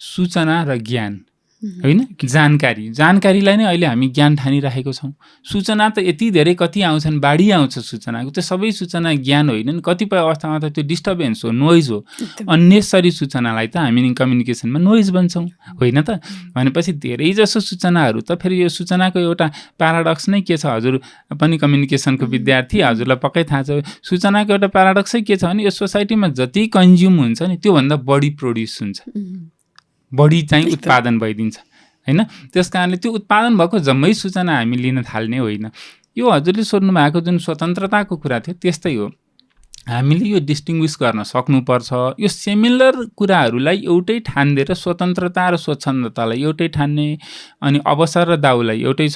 सूचना र ज्ञान होइन, जानकारीलाई नै अहिले हामी ज्ञान ठानिराखेको छौँ। सूचना त यति धेरै कति आउँछन्, बाढी आउँछ सूचनाको, त्यो सबै सूचना ज्ञान होइन। कतिपय अवस्थामा त त्यो डिस्टर्बेन्स हो, नोइज हो। अन्नेसरी सूचनालाई त हामी कम्युनिकेसनमा नोइज भन्छौँ, होइन त? भनेपछि धेरै जसो सूचनाहरू त फेरि यो सूचनाको एउटा प्याराडक्स नै के छ, हजुर पनि कम्युनिकेसनको विद्यार्थी, हजुरलाई पक्कै थाहा छ। सूचनाको एउटा प्याराडक्सै के छ भने यो सोसाइटीमा जति कन्ज्युम हुन्छ नि त्योभन्दा बढी प्रोड्युस हुन्छ, बढी चाहिँ उत्पादन भइदिन्छ, होइन? त्यस कारणले त्यो उत्पादन भएको जम्मै सूचना हामी लिन थाल्ने होइन। यो हजुरले सोध्नु भएको जुन स्वतन्त्रताको कुरा थियो त्यस्तै हो। हामीले यो डिस्टिङ्ग्विस गर्न सक्नुपर्छ। यो सिमिलर कुराहरूलाई एउटै ठान्दिएर स्वतन्त्रता र स्वच्छन्दतालाई एउटै ठान्ने, अनि अवसर र दाउलाई एउटै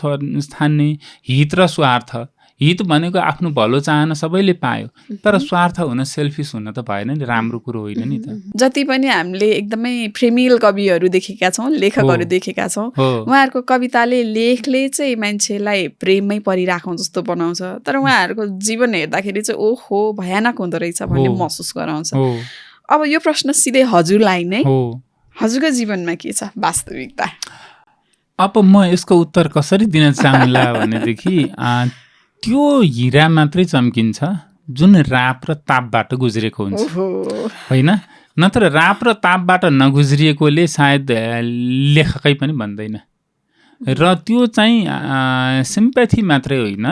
ठान्ने, हित र स्वार्थ। हित भनेको आफ्नो भलो चाहना सबैले पायो, तर स्वार्थ हुन, सेल्फिस हुन त भएन नि, राम्रो कुरो होइन नि त। जति पनि हामीले एकदमै प्रेमिल कविहरू देखेका छौँ, लेखकहरू देखेका छौँ, उहाँहरूको कविताले, लेखले चाहिँ मान्छेलाई प्रेममै परिराखौँ जस्तो बनाउँछ, तर उहाँहरूको जीवन हेर्दाखेरि चाहिँ ओहो भयानक हुँदो रहेछ भन्ने महसुस गराउँछ। अब यो प्रश्न सिधै हजुरलाई नै, हजुरको जीवनमा के छ वास्तविकता? अब म यसको उत्तर कसरी दिन चाहन्ला भनेदेखि त्यो हिरा मात्रै चम्किन्छ जुन राप र तापबाट गुज्रेको हुन्छ, होइन? नत्र राप र तापबाट नगुज्रिएकोले सायद लेखकै पनि भन्दैन। र त्यो चाहिँ सिम्प्याथी मात्रै होइन,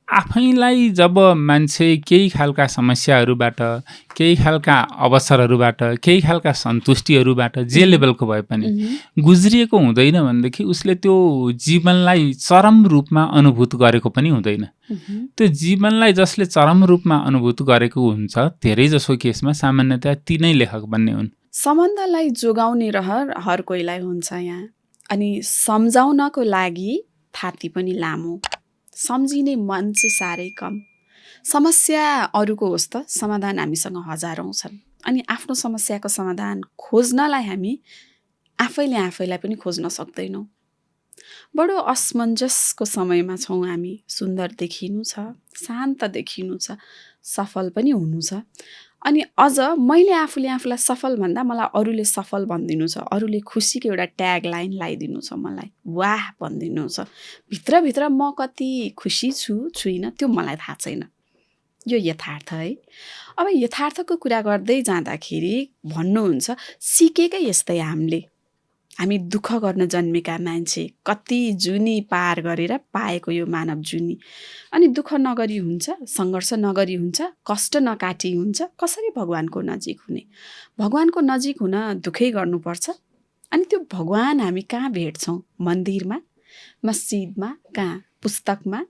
आफैलाई जब मान्छे केही खालका समस्याहरूबाट, केही खालका अवसरहरूबाट, केही खालका सन्तुष्टिहरूबाट जे लेभलको भए पनि गुज्रिएको हुँदैन भनेदेखि उसले त्यो जीवनलाई चरम रूपमा अनुभूत गरेको पनि हुँदैन। त्यो जीवनलाई जसले चरम रूपमा अनुभूत गरेको हुन्छ धेरै जसो केसमा सामान्यतया तिनै लेखक बन्ने हुन्। सम्बन्धलाई जोगाउने रहर हर कोहीलाई हुन्छ यहाँ, अनि सम्झाउनको लागि थाती पनि लामो, सम्झिने मन चाहिँ साह्रै कम। समस्या अरूको होस् त समाधान हामीसँग हजारौँ छन्, अनि आफ्नो समस्याको समाधान खोज्नलाई हामी आफैले आफैलाई पनि खोज्न सक्दैनौँ। बडो असमञ्जसको समयमा छौँ हामी। सुन्दर देखिनु छ, शान्त देखिनु छ, सफल पनि हुनु छ, अनि अझ मैले आफूले आफूलाई सफल भन्दा मलाई अरूले सफल भनिदिनु छ, अरूले खुसीको एउटा ट्याग लाइन लगाइदिनु छ, मलाई वाह भनिदिनु छ। भित्रभित्र म कति खुसी छु छुइनँ त्यो मलाई थाहा छैन। यो यथार्थ है। अब यथार्थको कुरा गर्दै जाँदाखेरि भन्नुहुन्छ सिकेकै यस्तै हामी दुःख गर्न जन्मेका मान्छे, कति जुनी पार गरेर पाएको यो मानव जुनी, अनि दुःख नगरी हुन्छ, सङ्घर्ष नगरी हुन्छ, कष्ट नकाटी हुन्छ, कसरी भगवानको नजिक हुने? भगवानको नजिक हुन दुःखै गर्नुपर्छ। अनि त्यो भगवान हामी कहाँ भेट्छौँ? मन्दिरमा, मस्जिदमा, कहाँ? पुस्तकमा,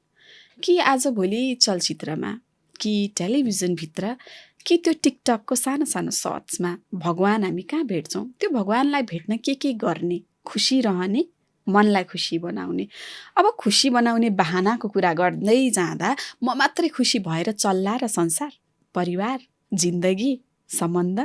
कि आजभोलि चलचित्रमा, कि टेलिभिजनभित्र, कि त्यो टिकटकको सानो सानो सर्ट्समा भगवान हामी कहाँ भेट्छौँ? त्यो भगवानलाई भेट्न के गर्ने? खुसी रहने, मनलाई खुसी बनाउने। अब खुसी बनाउने बहानाको कुरा गर्दै जाँदा म मात्रै खुसी भएर चल्ला र संसार, परिवार, जिन्दगी, सम्बन्ध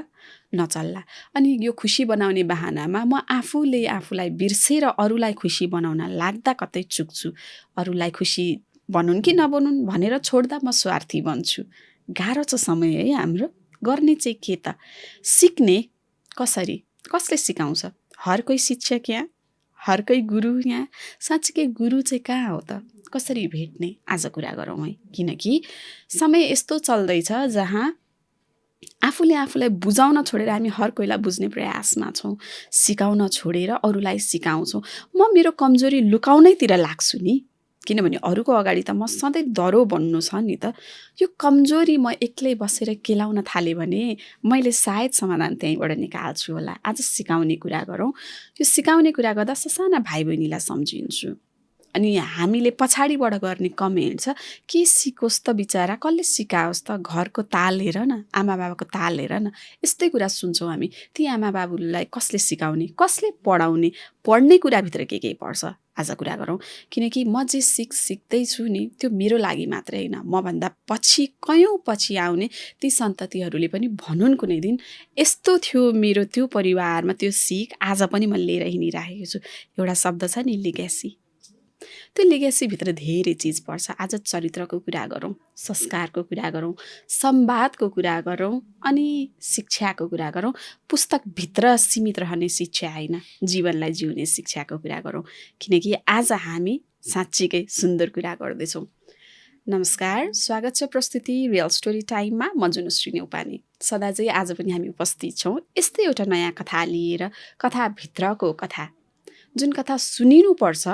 नचल्ला। अनि यो खुसी बनाउने बहानामा म आफूले आफूलाई बिर्सेर अरूलाई खुसी बनाउन लाग्दा कतै चुक्छु। अरूलाई खुसी बनुन् कि नबनुन् भनेर छोड्दा म स्वार्थी बन्छु। गाह्रो छ समय है हाम्रो। गर्ने चाहिँ के त? सिक्ने कसरी? कसले सिकाउँछ? हर कोही शिक्षक यहाँ, हर कोही गुरु यहाँ। साँच्चीकै गुरु चाहिँ कहाँ हो त? कसरी भेट्ने? आज कुरा गरौँ है। किनकि समय यस्तो चल्दैछ जहाँ आफूले आफूलाई बुझाउन छोडेर हामी हर कोहीलाई बुझ्ने प्रयासमा छौँ। सिकाउन छोडेर अरूलाई सिकाउँछौँ। म मेरो कमजोरी लुकाउनैतिर लाग्छु नि, किनभने अरूको अगाडि त म सधैँ डरो बन्नु छ नि त। यो कमजोरी म एक्लै बसेर केलाउन थालेँ भने मैले सायद समाधान त्यहीँबाट निकाल्छु होला। आज सिकाउने कुरा गरौँ। यो सिकाउने कुरा गर्दा ससाना भाइ बहिनीलाई सम्झिन्छु। अनि हामीले पछाडिबाट गर्ने कमेन्ट छ, के सिकोस् त बिचारा, कसले सिकाओस् त, घरको ताल हेर न, आमा बाबाको ताल हेर न। यस्तै कुरा सुन्छौँ हामी। ती आमा बाबुलाई कसले सिकाउने, कसले पढाउने, पढ्ने कुराभित्र के पर्छ? आज कुरा गरौँ। किनकि म जे सिक्दैछु नि त्यो मेरो लागि मात्रै होइन, मभन्दा पछि कयौँ पछि आउने ती सन्ततिहरूले पनि भनुन् कुनै दिन यस्तो थियो मेरो त्यो परिवारमा, त्यो सिक आज पनि म लिएर हिँडिरहेको छु। एउटा शब्द छ नि लिगेसी। त्यो लेगेसीभित्र धेरै चिज पर्छ। आज चरित्रको कुरा गरौँ, संस्कारको कुरा गरौँ, संवादको कुरा गरौँ, अनि शिक्षाको कुरा गरौँ। पुस्तकभित्र सीमित रहने शिक्षा होइन, जीवनलाई जिउने शिक्षाको कुरा गरौँ, किनकि आज हामी साँच्चीकै सुन्दर कुरा गर्दैछौँ। नमस्कार, स्वागत छ प्रस्तुति रियल स्टोरी टाइममा। म जुनुश्री न्यौपाने। सदा चाहिँ आज पनि हामी उपस्थित छौँ यस्तै एउटा नयाँ कथा लिएर, कथाभित्रको कथा, जुन कथा सुनिनुपर्छ,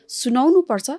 सुनाउनुपर्छ,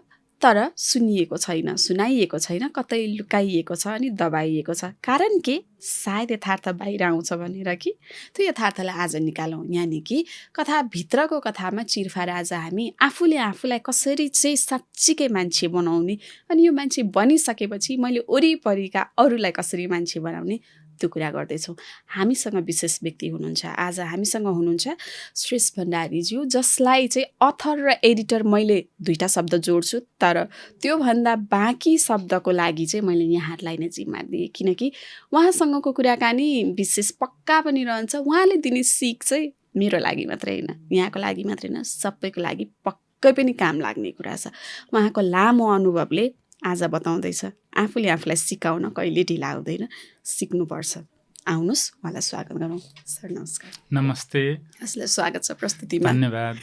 तर सुनिएको छैन, सुनाइएको छैन, कतै लुकाइएको छ अनि दबाइएको छ। कारण के? सायद यथार्थ बाहिर आउँछ भनेर कि त्यो यथार्थलाई आज निकालौँ। यानि कि कथाभित्रको कथामा चिरफार आज हामी आफूले आफूलाई कसरी चाहिँ साँच्चीकै मान्छे बनाउने, अनि यो मान्छे बनिसकेपछि मैले वरिपरिका अरूलाई कसरी मान्छे बनाउने, त्यो कुरा गर्दैछौँ। हामीसँग विशेष व्यक्ति हुनुहुन्छ। आज हामीसँग हुनुहुन्छ श्रेष भण्डारीज्यू, जसलाई चाहिँ अथर र एडिटर मैले दुईटा शब्द जोड्छु, तर त्योभन्दा बाँकी शब्दको लागि चाहिँ मैले यहाँहरूलाई नै जिम्मा दिएँ, किनकि उहाँसँगको कुराकानी विशेष पक्का पनि रहन्छ। उहाँले दिने सिक चाहिँ मेरो लागि मात्रै होइन, यहाँको लागि मात्रै होइन, सबैको लागि पक्कै पनि काम लाग्ने कुरा छ। उहाँको लामो अनुभवले आज बताउँदैछ आफूले आफूलाई सिकाउन कहिले ढिला हुँदैन, सिक्नुपर्छ। आउनुहोस्, उहाँलाई स्वागत गरौँ। सर नमस्कार। नमस्ते। हजुरलाई स्वागत छ प्रस्तुतिमा। धन्यवाद।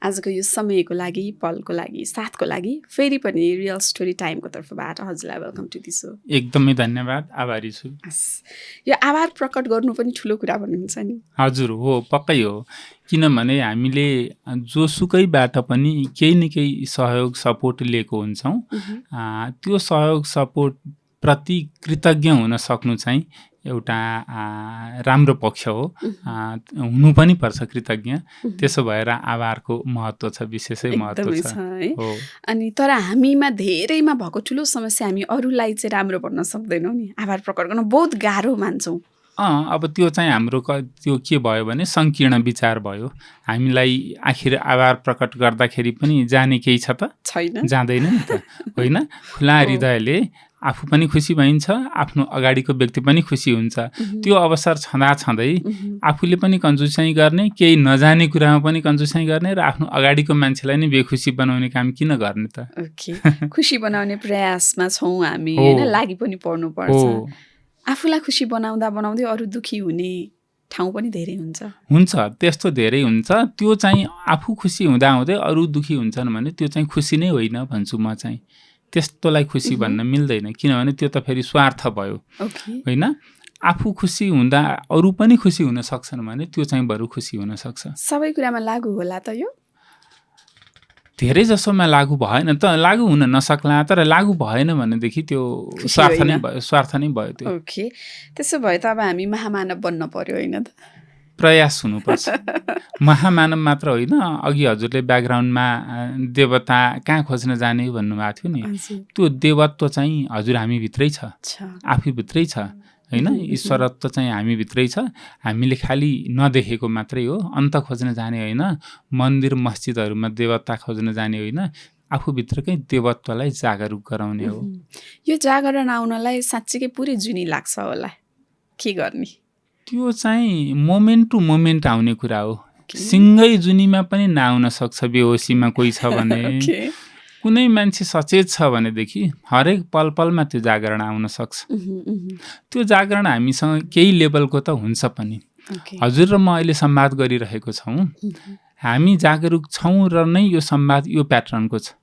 आजको यो समयको लागि, पलको लागि, साथको लागि फेरि पनि रियल स्टोरी टाइमको तर्फबाट हजुरलाई वेलकम टु दिस सो। एकदमै धन्यवाद, आभारी छु। यो आभार प्रकट गर्नु पनि ठुलो कुरा भन्नुहुन्छ नि। हजुर हो, पक्कै हो। किनभने हामीले जोसुकैबाट पनि केही न केही सहयोग सपोर्ट लिएको हुन्छौँ। त्यो सहयोग सपोर्ट प्रति कृतज्ञ हुन सक्नु चाहिँ एउटा राम्रो पक्ष हो। हुनु पनि पर्छ कृतज्ञ। त्यसो भएर आभारको महत्त्व छ, विशेषै महत्त्व छ है। अनि तर हामीमा धेरैमा भएको ठुलो समस्या, हामी अरूलाई चाहिँ राम्रो भन्न सक्दैनौँ नि, आभार प्रकट गर्न बहुत गाह्रो मान्छौँ। अब त्यो चाहिँ हाम्रो त्यो के भयो भने सङ्कीर्ण विचार भयो। हामीलाई आखिर आभार प्रकट गर्दाखेरि पनि जाने केही छ त? छैन, जाँदैन नि त, होइन? खुला हृदयले आफू पनि खुसी भइन्छ, आफ्नो अगाडिको व्यक्ति पनि खुसी हुन्छ। त्यो अवसर छँदै आफूले पनि कन्जुसाइ गर्ने, केही नजाने कुरामा पनि कन्जुसाइ गर्ने र आफ्नो अगाडिको मान्छेलाई नै बेखुसी बनाउने काम किन गर्ने त? ओके, खुसी बनाउने प्रयासमा छौँ हामी, होइन? लागि पनि पर्नुपर्छ। आफूलाई खुसी बनाउँदै अरू दुखी हुने ठाउँ पनि धेरै हुन्छ। त्यस्तो धेरै हुन्छ। त्यो चाहिँ आफू खुसी हुँदै अरू दुखी हुन्छन् भने त्यो चाहिँ खुसी नै होइन भन्छु म चाहिँ। त्यस्तोलाई खुसी भन्न मिल्दैन, किनभने त्यो त फेरि स्वार्थ भयो, होइन? आफू खुसी हुँदा अरू पनि खुसी हुन सक्छन् भने त्यो चाहिँ बरु खुसी हुन सक्छ। सबै कुरामा लागु होला त यो? धेरै जसोमा लागु भएन त, लागु हुन नसक्ला, तर लागु भएन भनेदेखि त्यो स्वार्थ नै भयो त्यो। ओके, त्यसो भए त अब हामी महामानव बन्न पर्यो, होइन त? प्रयास हुनुपर्छ। महामानव मात्र होइन, अघि हजुरले ब्याकग्राउन्डमा देवता कहाँ खोज्न जाने भन्नुभएको थियो नि, त्यो देवत्व चाहिँ हजुर हामीभित्रै छ, आफूभित्रै छ, होइन? ईश्वरत्व चाहिँ हामीभित्रै छ। हामीले खालि नदेखेको मात्रै हो। अन्त खोज्न जाने होइन, मन्दिर मस्जिदहरूमा देवता खोज्न जाने होइन, आफूभित्रकै देवत्वलाई जागरुक गराउने हो। यो जागरण आउनलाई साँच्चीकै पुरै जुनी लाग्छ होला, के गर्ने? त्यो चाहिँ मोमेन्ट टु मोमेन्ट आउने कुरा हो। सिँगै जुनीमा पनि नआउन सक्छ। बेहोसीमा कोही छ भने, कुनै मान्छे सचेत छ भनेदेखि हरेक पल पलमा त्यो जागरण आउन सक्छ। त्यो जागरण हामीसँग केही लेभलको त हुन्छ पनि। हजुर र म अहिले संवाद गरिरहेको छौँ, हामी जागरुक छौँ र नै यो संवाद यो प्याटर्नको छ,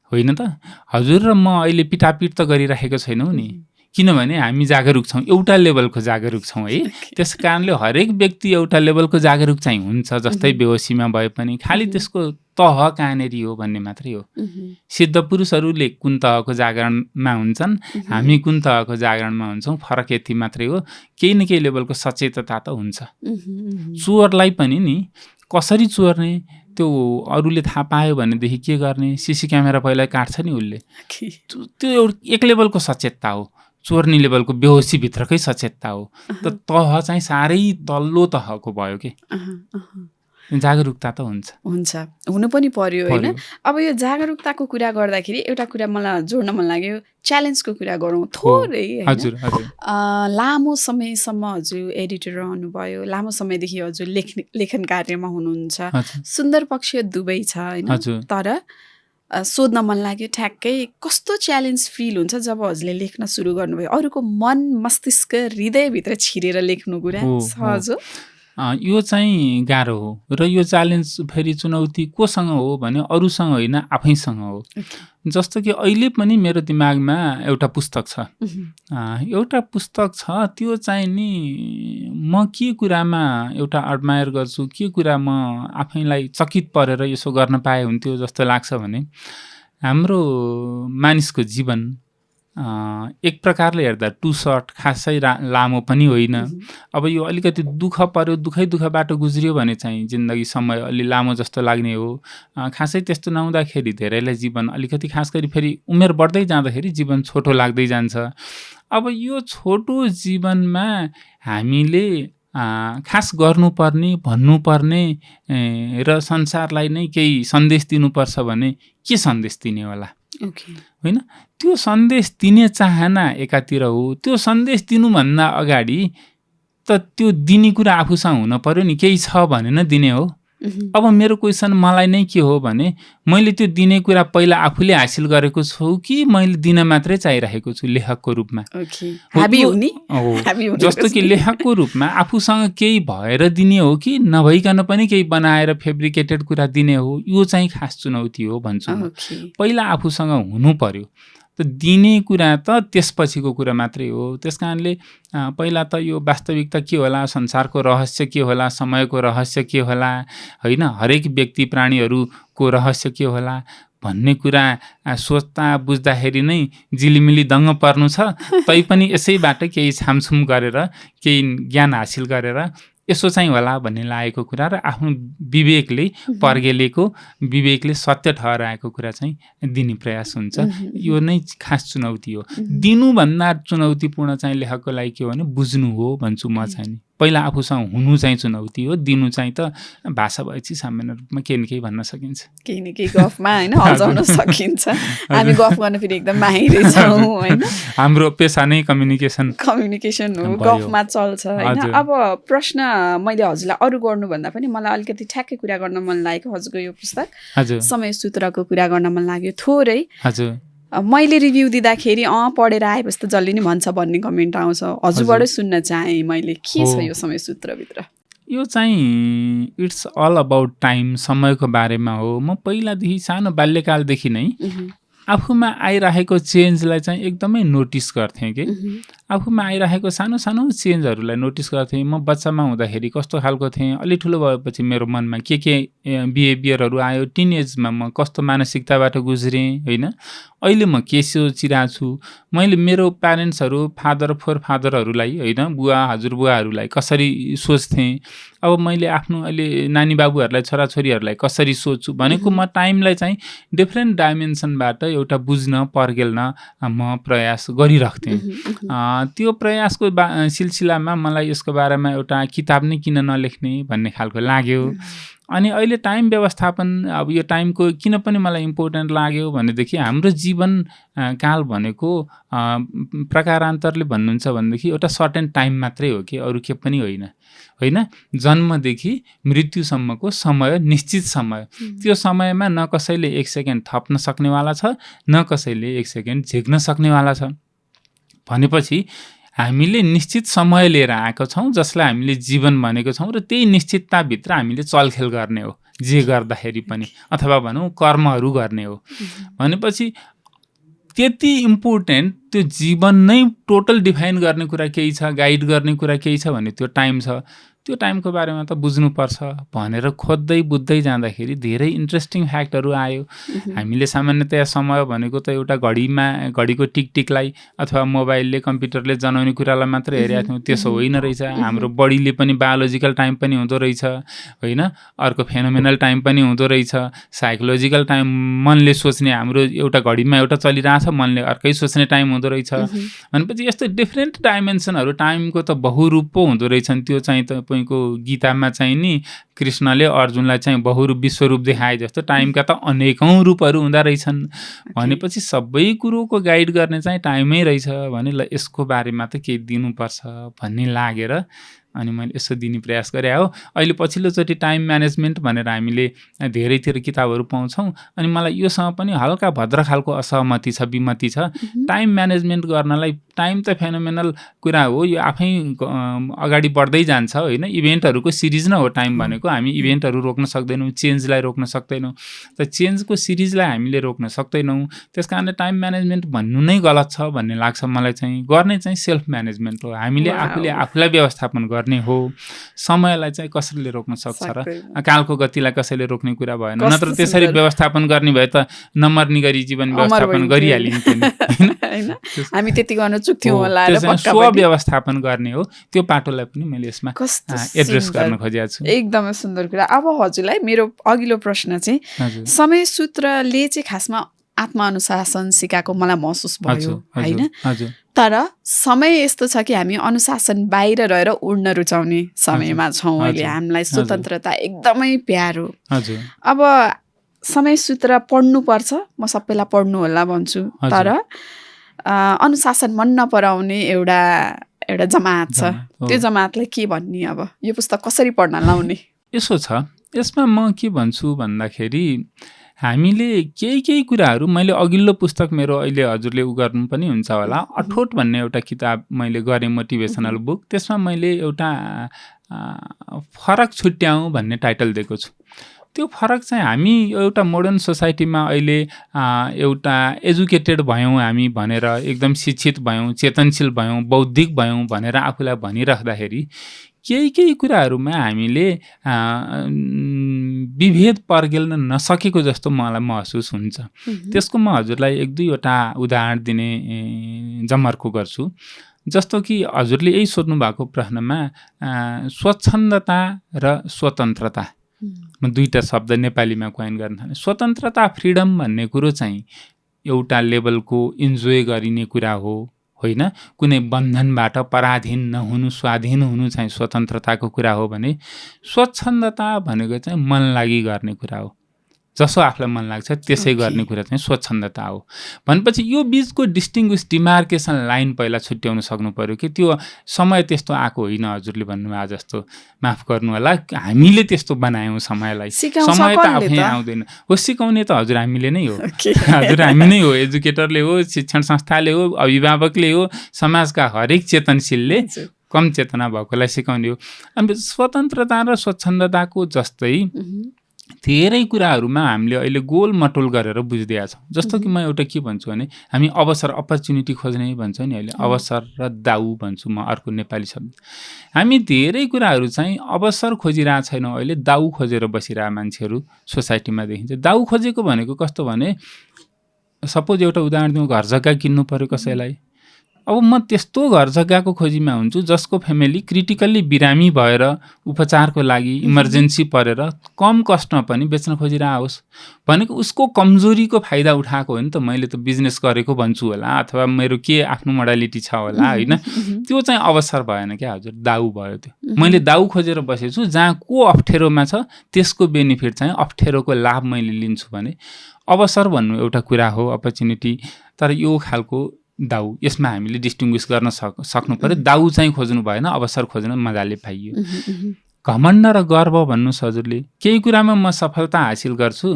होइन त? हजुर र म अहिले पिटापिट त गरिरहेको छैनौँ नि, किनभने हामी जागरुक छौँ, एउटा लेभलको जागरुक छौँ है। त्यस कारणले हरेक व्यक्ति एउटा लेभलको जागरुक चाहिँ हुन्छ। जस्तै बेहोसीमा भए पनि खालि त्यसको तह कहाँनेरि हो भन्ने मात्रै हो। सिद्ध पुरुषहरूले कुन तहको जागरणमा हुन्छन्, हामी कुन तहको जागरणमा हुन्छौँ, फरक यति मात्रै हो। केही न केही लेभलको सचेतता त हुन्छ। चोरलाई पनि नि कसरी चोर्ने त्यो अरूले थाहा पायो भनेदेखि के गर्ने? सीसी क्यामेरा पहिला काट्छ नि उसले। त्यो एक लेभलको सचेतता हो, चोर्नी लेभलको बेहोसीभित्रकै सचेतता हो। त तह चाहिँ साह्रै तल्लो तहको भयो के। जागरुकता त हुन्छ, हुनु पनि पर्यो, होइन? अब यो जागरुकताको कुरा गर्दाखेरि एउटा कुरा मलाई जोड्न मन लाग्यो, च्यालेन्जको कुरा गरौँ थोरै। हजुर हजुर। लामो समयसम्म हजुर एडिटर रहनुभयो, लामो समयदेखि हजुर लेखन कार्यमा हुनुहुन्छ, सुन्दर पक्ष दुवै छ, होइन? तर सोध्न मन लाग्यो ठ्याक्कै कस्तो च्यालेन्ज फिल हुन्छ जब हजुरले लेख्न सुरु गर्नुभयो? अरूको मन, मस्तिष्क, हृदयभित्र छिरेर लेख्नु कुरा हो, सहज हो? यो चाहिँ गाह्रो हो र यो च्यालेन्ज फेरि चुनौती कोसँग हो भने अरूसँग होइन, आफैसँग हो। जस्तो कि अहिले पनि मेरो दिमागमा एउटा पुस्तक छ। एउटा पुस्तक छ, त्यो चाहिँ नि म के कुरामा एउटा एडमायर गर्छु, के कुरा म आफैलाई चकित परेर यसो गर्न पाए हुन्थ्यो जस्तो लाग्छ भने हाम्रो मानिसको जीवन एक प्रकारले हेर्दा टु सर्ट, खासै लामो पनि होइन। अब यो अलिकति दुःख पर्यो, दुःखबाट गुज्रियो भने चाहिँ जिन्दगी समय अलि लामो जस्तो लाग्ने हो। खासै त्यस्तो नहुँदाखेरि धेरैलाई जीवन अलिकति, खास गरी फेरि उमेर बढ्दै जाँदाखेरि जीवन छोटो लाग्दै जान्छ। अब यो छोटो जीवनमा हामीले खास गर्नुपर्ने, भन्नुपर्ने र संसारलाई नै केही सन्देश दिनुपर्छ भने के सन्देश दिने होला, होइन? त्यो सन्देश दिने चाहना एकातिर हो। त्यो सन्देश दिनुभन्दा अगाडि त त्यो दिने कुरा आफूसँग हुन पर्यो नि, केही छ भने न दिने हो। अब मेरो क्वेसन मलाई नै के हो भने मैले त्यो दिने कुरा पहिला आफूले हासिल गरेको छु कि मैले दिन मात्रै चाहिरहेको छु लेखकको रूपमा? जस्तो कि लेखकको रूपमा आफूसँग केही भएर दिने हो कि नभइकन पनि केही बनाएर फेब्रिकेटेड कुरा दिने हो? यो चाहिँ खास चुनौती हो भन्छु म। पहिला आफूसँग हुनु पर्यो। त दिने कुरा त त्यसपछिको कुरा मात्रै हो। त्यस कारणले पहिला त यो वास्तविकता के होला, संसारको रहस्य के होला, समयको रहस्य के होला, होइन, हरेक व्यक्ति प्राणीहरूको रहस्य के होला भन्ने कुरा सोच्दा बुझ्दाखेरि नै जिलिमिली दङ्ग पर्नु छ। तैपनि यसैबाट केही छामछुम गरेर, केही ज्ञान हासिल गरेर यसो चाहिँ होला भन्ने लागेको कुरा र आफ्नो विवेकले पर्गेलेको, विवेकले सत्य ठहराएको कुरा चाहिँ दिने प्रयास हुन्छ। यो नै खास चुनौती हो। दिनुभन्दा चुनौतीपूर्ण चाहिँ लेखकको लागि के हो भने बुझ्नु हो भन्छु म चाहिँ नि। पहिला आफूसँग हुनु चाहिँ चुनौती हो, दिनु चाहिँ त भाषा भएपछि सामान्य रूपमा केही न केही भन्न सकिन्छ, केही न केही गफमा, होइन, अल्झाउन सकिन्छ। हामी गफ गर्न फेरि एकदम माहिरै छौँ, होइन? हाम्रो पेसा नै कम्युनिकेसन हो, गफमा चल्छ, होइन? अब प्रश्न मैले हजुरलाई अरू गर्नुभन्दा पनि मलाई अलिकति ठ्याक्कै कुरा गर्न मन लागेको हजुरको यो पुस्तक समय सूत्रको कुरा गर्न मन लाग्यो थोरै। मैले रिभ्यू दिँदाखेरि पढेर आएपछि त जसले नि भन्छ भन्ने कमेन्ट आउँछ, हजुरबाटै सुन्न चाहेँ मैले, के छ यो समय सूत्रभित्र? यो चाहिँ इट्स अल अबाउट टाइम, समयको बारेमा हो। म पहिलादेखि सानो बाल्यकालदेखि नै आफूमा आइरहेको चेन्जलाई चाहिँ एकदमै नोटिस गर्थेँ कि आफूमा आइरहेको सानो सानो चेन्जहरूलाई नोटिस गर्थेँ। म बच्चामा हुँदाखेरि कस्तो खालको थिएँ, अलि ठुलो भएपछि मेरो मनमा के बिहेभियरहरू आयो, टिन एजमा म कस्तो मानसिकताबाट गुज्रेँ, होइन, अहिले म के सोचिरहेको छु, मैले मेरो प्यारेन्ट्सहरू, फोर फादरहरूलाई, होइन, बुवा हजुरबुवाहरूलाई कसरी सोच्थेँ, अब मैले आफ्नो अहिले नानी बाबुहरूलाई, छोराछोरीहरूलाई कसरी सोच्छु भनेको म टाइमलाई चाहिँ डिफ्रेन्ट डाइमेन्सनबाट एउटा बुझ्न, पर्गेल्न म प्रयास गरिराख्थेँ। त्यो प्रयासको सिलसिलामा मलाई यसको बारेमा एउटा किताब नै किन नलेख्ने भन्ने खालको लाग्यो। अनि अहिले टाइम व्यवस्थापन, अब यो टाइमको किन पनि मलाई इम्पोर्टेन्ट लाग्यो भनेदेखि हाम्रो जीवन काल भनेको प्रकारान्तरले भन्नुहुन्छ भनेदेखि एउटा सर्टेन टाइम मात्रै हो कि अरू के पनि होइन, होइन? जन्मदेखि मृत्युसम्मको समय, निश्चित समय। त्यो समयमा न कसैले 1 सेकेन्ड थप्न सक्नेवाला छ, न कसैले 1 सेकेन्ड झिक्न सक्नेवाला छ। भनेपछि हामीले निश्चित समय लिएर आएको छौँ जसलाई हामीले जीवन भनेको छौँ र त्यही निश्चितताभित्र हामीले चलखेल गर्ने हो, जे गर्दाखेरि पनि, अथवा भनौँ कर्महरू गर्ने हो। भनेपछि त्यति इम्पोर्टेन्ट त्यो जीवन नै टोटल डिफाइन गर्ने कुरा केही छ, गाइड गर्ने कुरा केही छ भने त्यो टाइम छ। त्यो टाइमको बारेमा त बुझ्नुपर्छ भनेर खोज्दै बुझ्दै जाँदाखेरि धेरै इन्ट्रेस्टिङ फ्याक्टहरू आयो। हामीले सामान्यतया समय भनेको त एउटा घडीको टिकटिकलाई अथवा मोबाइलले, कम्प्युटरले जनाउने कुरालाई मात्र हेरेका थियौँ। त्यसो होइन रहेछ। हाम्रो बडीले पनि बायोलोजिकल टाइम पनि हुँदो रहेछ, होइन, अर्को फेनोमेनल टाइम पनि हुँदो रहेछ, साइकोलोजिकल टाइम, मनले सोच्ने, हाम्रो एउटा घडीमा एउटा चलिरहेछ, मनले अर्कै सोच्ने टाइम हुँदो रहेछ। भनेपछि यस्तो डिफ्रेन्ट डाइमेन्सनहरू टाइमको त बहुरूप पो हुँदो रहेछन्। त्यो चाहिँ तपाईँको गीतामा चाहिँ नि कृष्णले अर्जुनलाई चाहिँ बहुरूप विश्वरूप देखाए जस्तो टाइमका त अनेकौँ रूपहरू हुँदा रहेछन्। भनेपछि सबै कुरोको गाइड गर्ने चाहिँ टाइमै रहेछ भने ल यसको बारेमा त केही दिनुपर्छ भन्ने लागेर अनि मैले यसो दिने प्रयास गरे हो। अहिले पछिल्लोचोटि टाइम म्यानेजमेन्ट भनेर हामीले धेरैतिर किताबहरू पाउँछौँ अनि मलाई योसँग पनि हल्का भद्र खालको असहमति छ, विमति छ। टाइम म्यानेजमेन्ट गर्नलाई टाइम त फेनोमेनल कुरा हो, यो आफै अगाडि बढ्दै जान्छ होइन। इभेन्टहरूको सिरिज नै हो टाइम भनेको। हामी इभेन्टहरू रोक्न सक्दैनौँ, चेन्जलाई रोक्न सक्दैनौँ, त चेन्जको सिरिजलाई हामीले रोक्न सक्दैनौँ। त्यस कारणले टाइम म्यानेजमेन्ट भन्नु नै गलत छ भन्ने लाग्छ मलाई चाहिँ। गर्ने चाहिँ सेल्फ म्यानेजमेन्ट हो, हामीले आफूले आफूलाई व्यवस्थापन गर्ने हो। समयलाई चाहिँ कसैले रोक्न सक्छ र कालको गतिलाई कसैले रोक्ने कुरा भएन। नत्र त्यसरी व्यवस्थापन गर्ने भए त नमर्ने गरी जीवन व्यवस्थापन गरिहालिन्थ्यो नि, हामी त्यति गर्न चुक्थ्यौँ होला। स्वव्यवस्थापन गर्ने हो, त्यो पाटोलाई पनि मैले यसमा एड्रेस गर्न खोजेको छु। एकदमै सुन्दर कुरा। अब हजुरलाई मेरो अघिल्लो प्रश्न चाहिँ समय सूत्रले चाहिँ खासमा आत्मअनुशासन सिकाएको मलाई महसुस भयो होइन। तर समय यस्तो छ कि हामी अनुशासन बाहिर रहेर उड्न रुचाउने समयमा छौँ अहिले। हामीलाई स्वतन्त्रता एकदमै प्यारो। अब समय सूत्र पढ्नुपर्छ, म सबैलाई पढ्नु होला भन्छु, तर अनुशासन मन नपराउने एउटा जमात छ। त्यो जमातलाई के भन्ने? अब यो पुस्तक कसरी पढ्न लाउने? यसो छ, यसमा म के भन्छु भन्दाखेरि हामीले केही कुराहरू, मैले अघिल्लो पुस्तक मेरो अहिले हजुरले गर्नु पनि हुन्छ होला, अठोट भन्ने एउटा किताब मैले गरेँ, मोटिभेसनल बुक। त्यसमा मैले एउटा फरक छुट्याउँ भन्ने टाइटल दिएको छु। त्यो फरक चाहिँ हामी एउटा मोडर्न सोसाइटीमा अहिले एउटा एजुकेटेड भयौँ हामी भनेर, एकदम शिक्षित भयौँ, चेतनशील भयौँ, बौद्धिक भयौँ भनेर आफूलाई भनिराख्दाखेरि केही कुराहरूमा हामीले विभेद पर्गेल्न नसकेको जस्तो मलाई महसुस हुन्छ। त्यसको म हजुरलाई एक दुईवटा उदाहरण दिने जमर्को गर्छु। जस्तो कि हजुरले यही सोध्नु भएको प्रश्नमा स्वच्छन्दता र स्वतन्त्रता, म दुईटा शब्द नेपालीमा कोइन गर्न थालेँ। स्वतन्त्रता, फ्रिडम भन्ने कुरो चाहिँ एउटा लेभलको इन्जोय गरिने कुरा हो होइन। कुनै बन्धनबाट पराधीन नहुनु, स्वाधीन हुनु चाहिँ स्वतन्त्रताको कुरा हो भने स्वच्छन्दता भनेको चाहिँ मन लागि गर्ने कुरा हो। जसो आफूलाई मन लाग्छ त्यसै गर्ने कुरा चाहिँ स्वच्छन्दता हो। भनेपछि यो बिचको डिस्टिङ्ग्विस डिमार्केसन लाइन पहिला छुट्याउन सक्नु पर्यो कि त्यो समय त्यस्तो आएको होइन। हजुरले भन्नुभयो जस्तो, माफ गर्नु होला, हामीले त्यस्तो बनायौँ समयलाई। समय त आफै आउँदैन हो, सिकाउने त हजुर हामीले नै हो। हजुर हामी नै हो, एजुकेटरले हो, शिक्षण संस्थाले हो, अभिभावकले हो, समाजका हरेक चेतनशीलले कम चेतना भएकोलाई सिकाउने हो। अनि स्वतन्त्रता र स्वच्छन्दताको जस्तै धेरै कुराहरूमा हामीले अहिले गोल मटोल गरेर बुझिदिएका छौँ। जस्तो कि म एउटा के भन्छु भने हामी अवसर, अपर्च्युनिटी खोज्ने भन्छ नि अहिले, अवसर र दाउ भन्छु म, अर्को नेपाली शब्द। हामी धेरै कुराहरू चाहिँ अवसर खोजिरहेको छैनौँ, अहिले दाउ खोजेर बसिरहेका मान्छेहरू सोसाइटीमा देखिन्छ। दाउ खोजेको भनेको कस्तो भने, सपोज एउटा उदाहरण दिउँ, घर जग्गा किन्नु पर्यो कसैलाई। अब म त्यस्तो घर जग्गाको खोजीमा हुन्छु जसको फ्यामिली क्रिटिकल्ली बिरामी भएर उपचारको लागि इमर्जेन्सी परेर कम कस्टमा पनि बेच्न खोजिरहेको होस् भनेको उसको कमजोरीको फाइदा उठाएको हो नि त। मैले त बिजनेस गरेको भन्छु होला, अथवा मेरो के आफ्नो मोडालिटी छ होला होइन। त्यो चाहिँ अवसर भएन क्या हजुर, दाउ भयो त्यो। मैले दाउ खोजेर बसेछु जहाँ को अप्ठ्यारोमा छ त्यसको बेनिफिट चाहिँ अप्ठ्यारोको लाभ मैले लिन्छु भने अवसर भन्नु एउटा कुरा हो, अपर्च्युनिटी। तर यो खालको दाउ, यसमा हामीले डिस्टिङ्ग्विस गर्न सक्नु पर्यो। दाउ चाहिँ खोज्नु भएन, अवसर खोज्न मजाले पाइयो। घमण्ड र गर्व भन्नुहोस् हजुरले। केही कुरामा म सफलता हासिल गर्छु,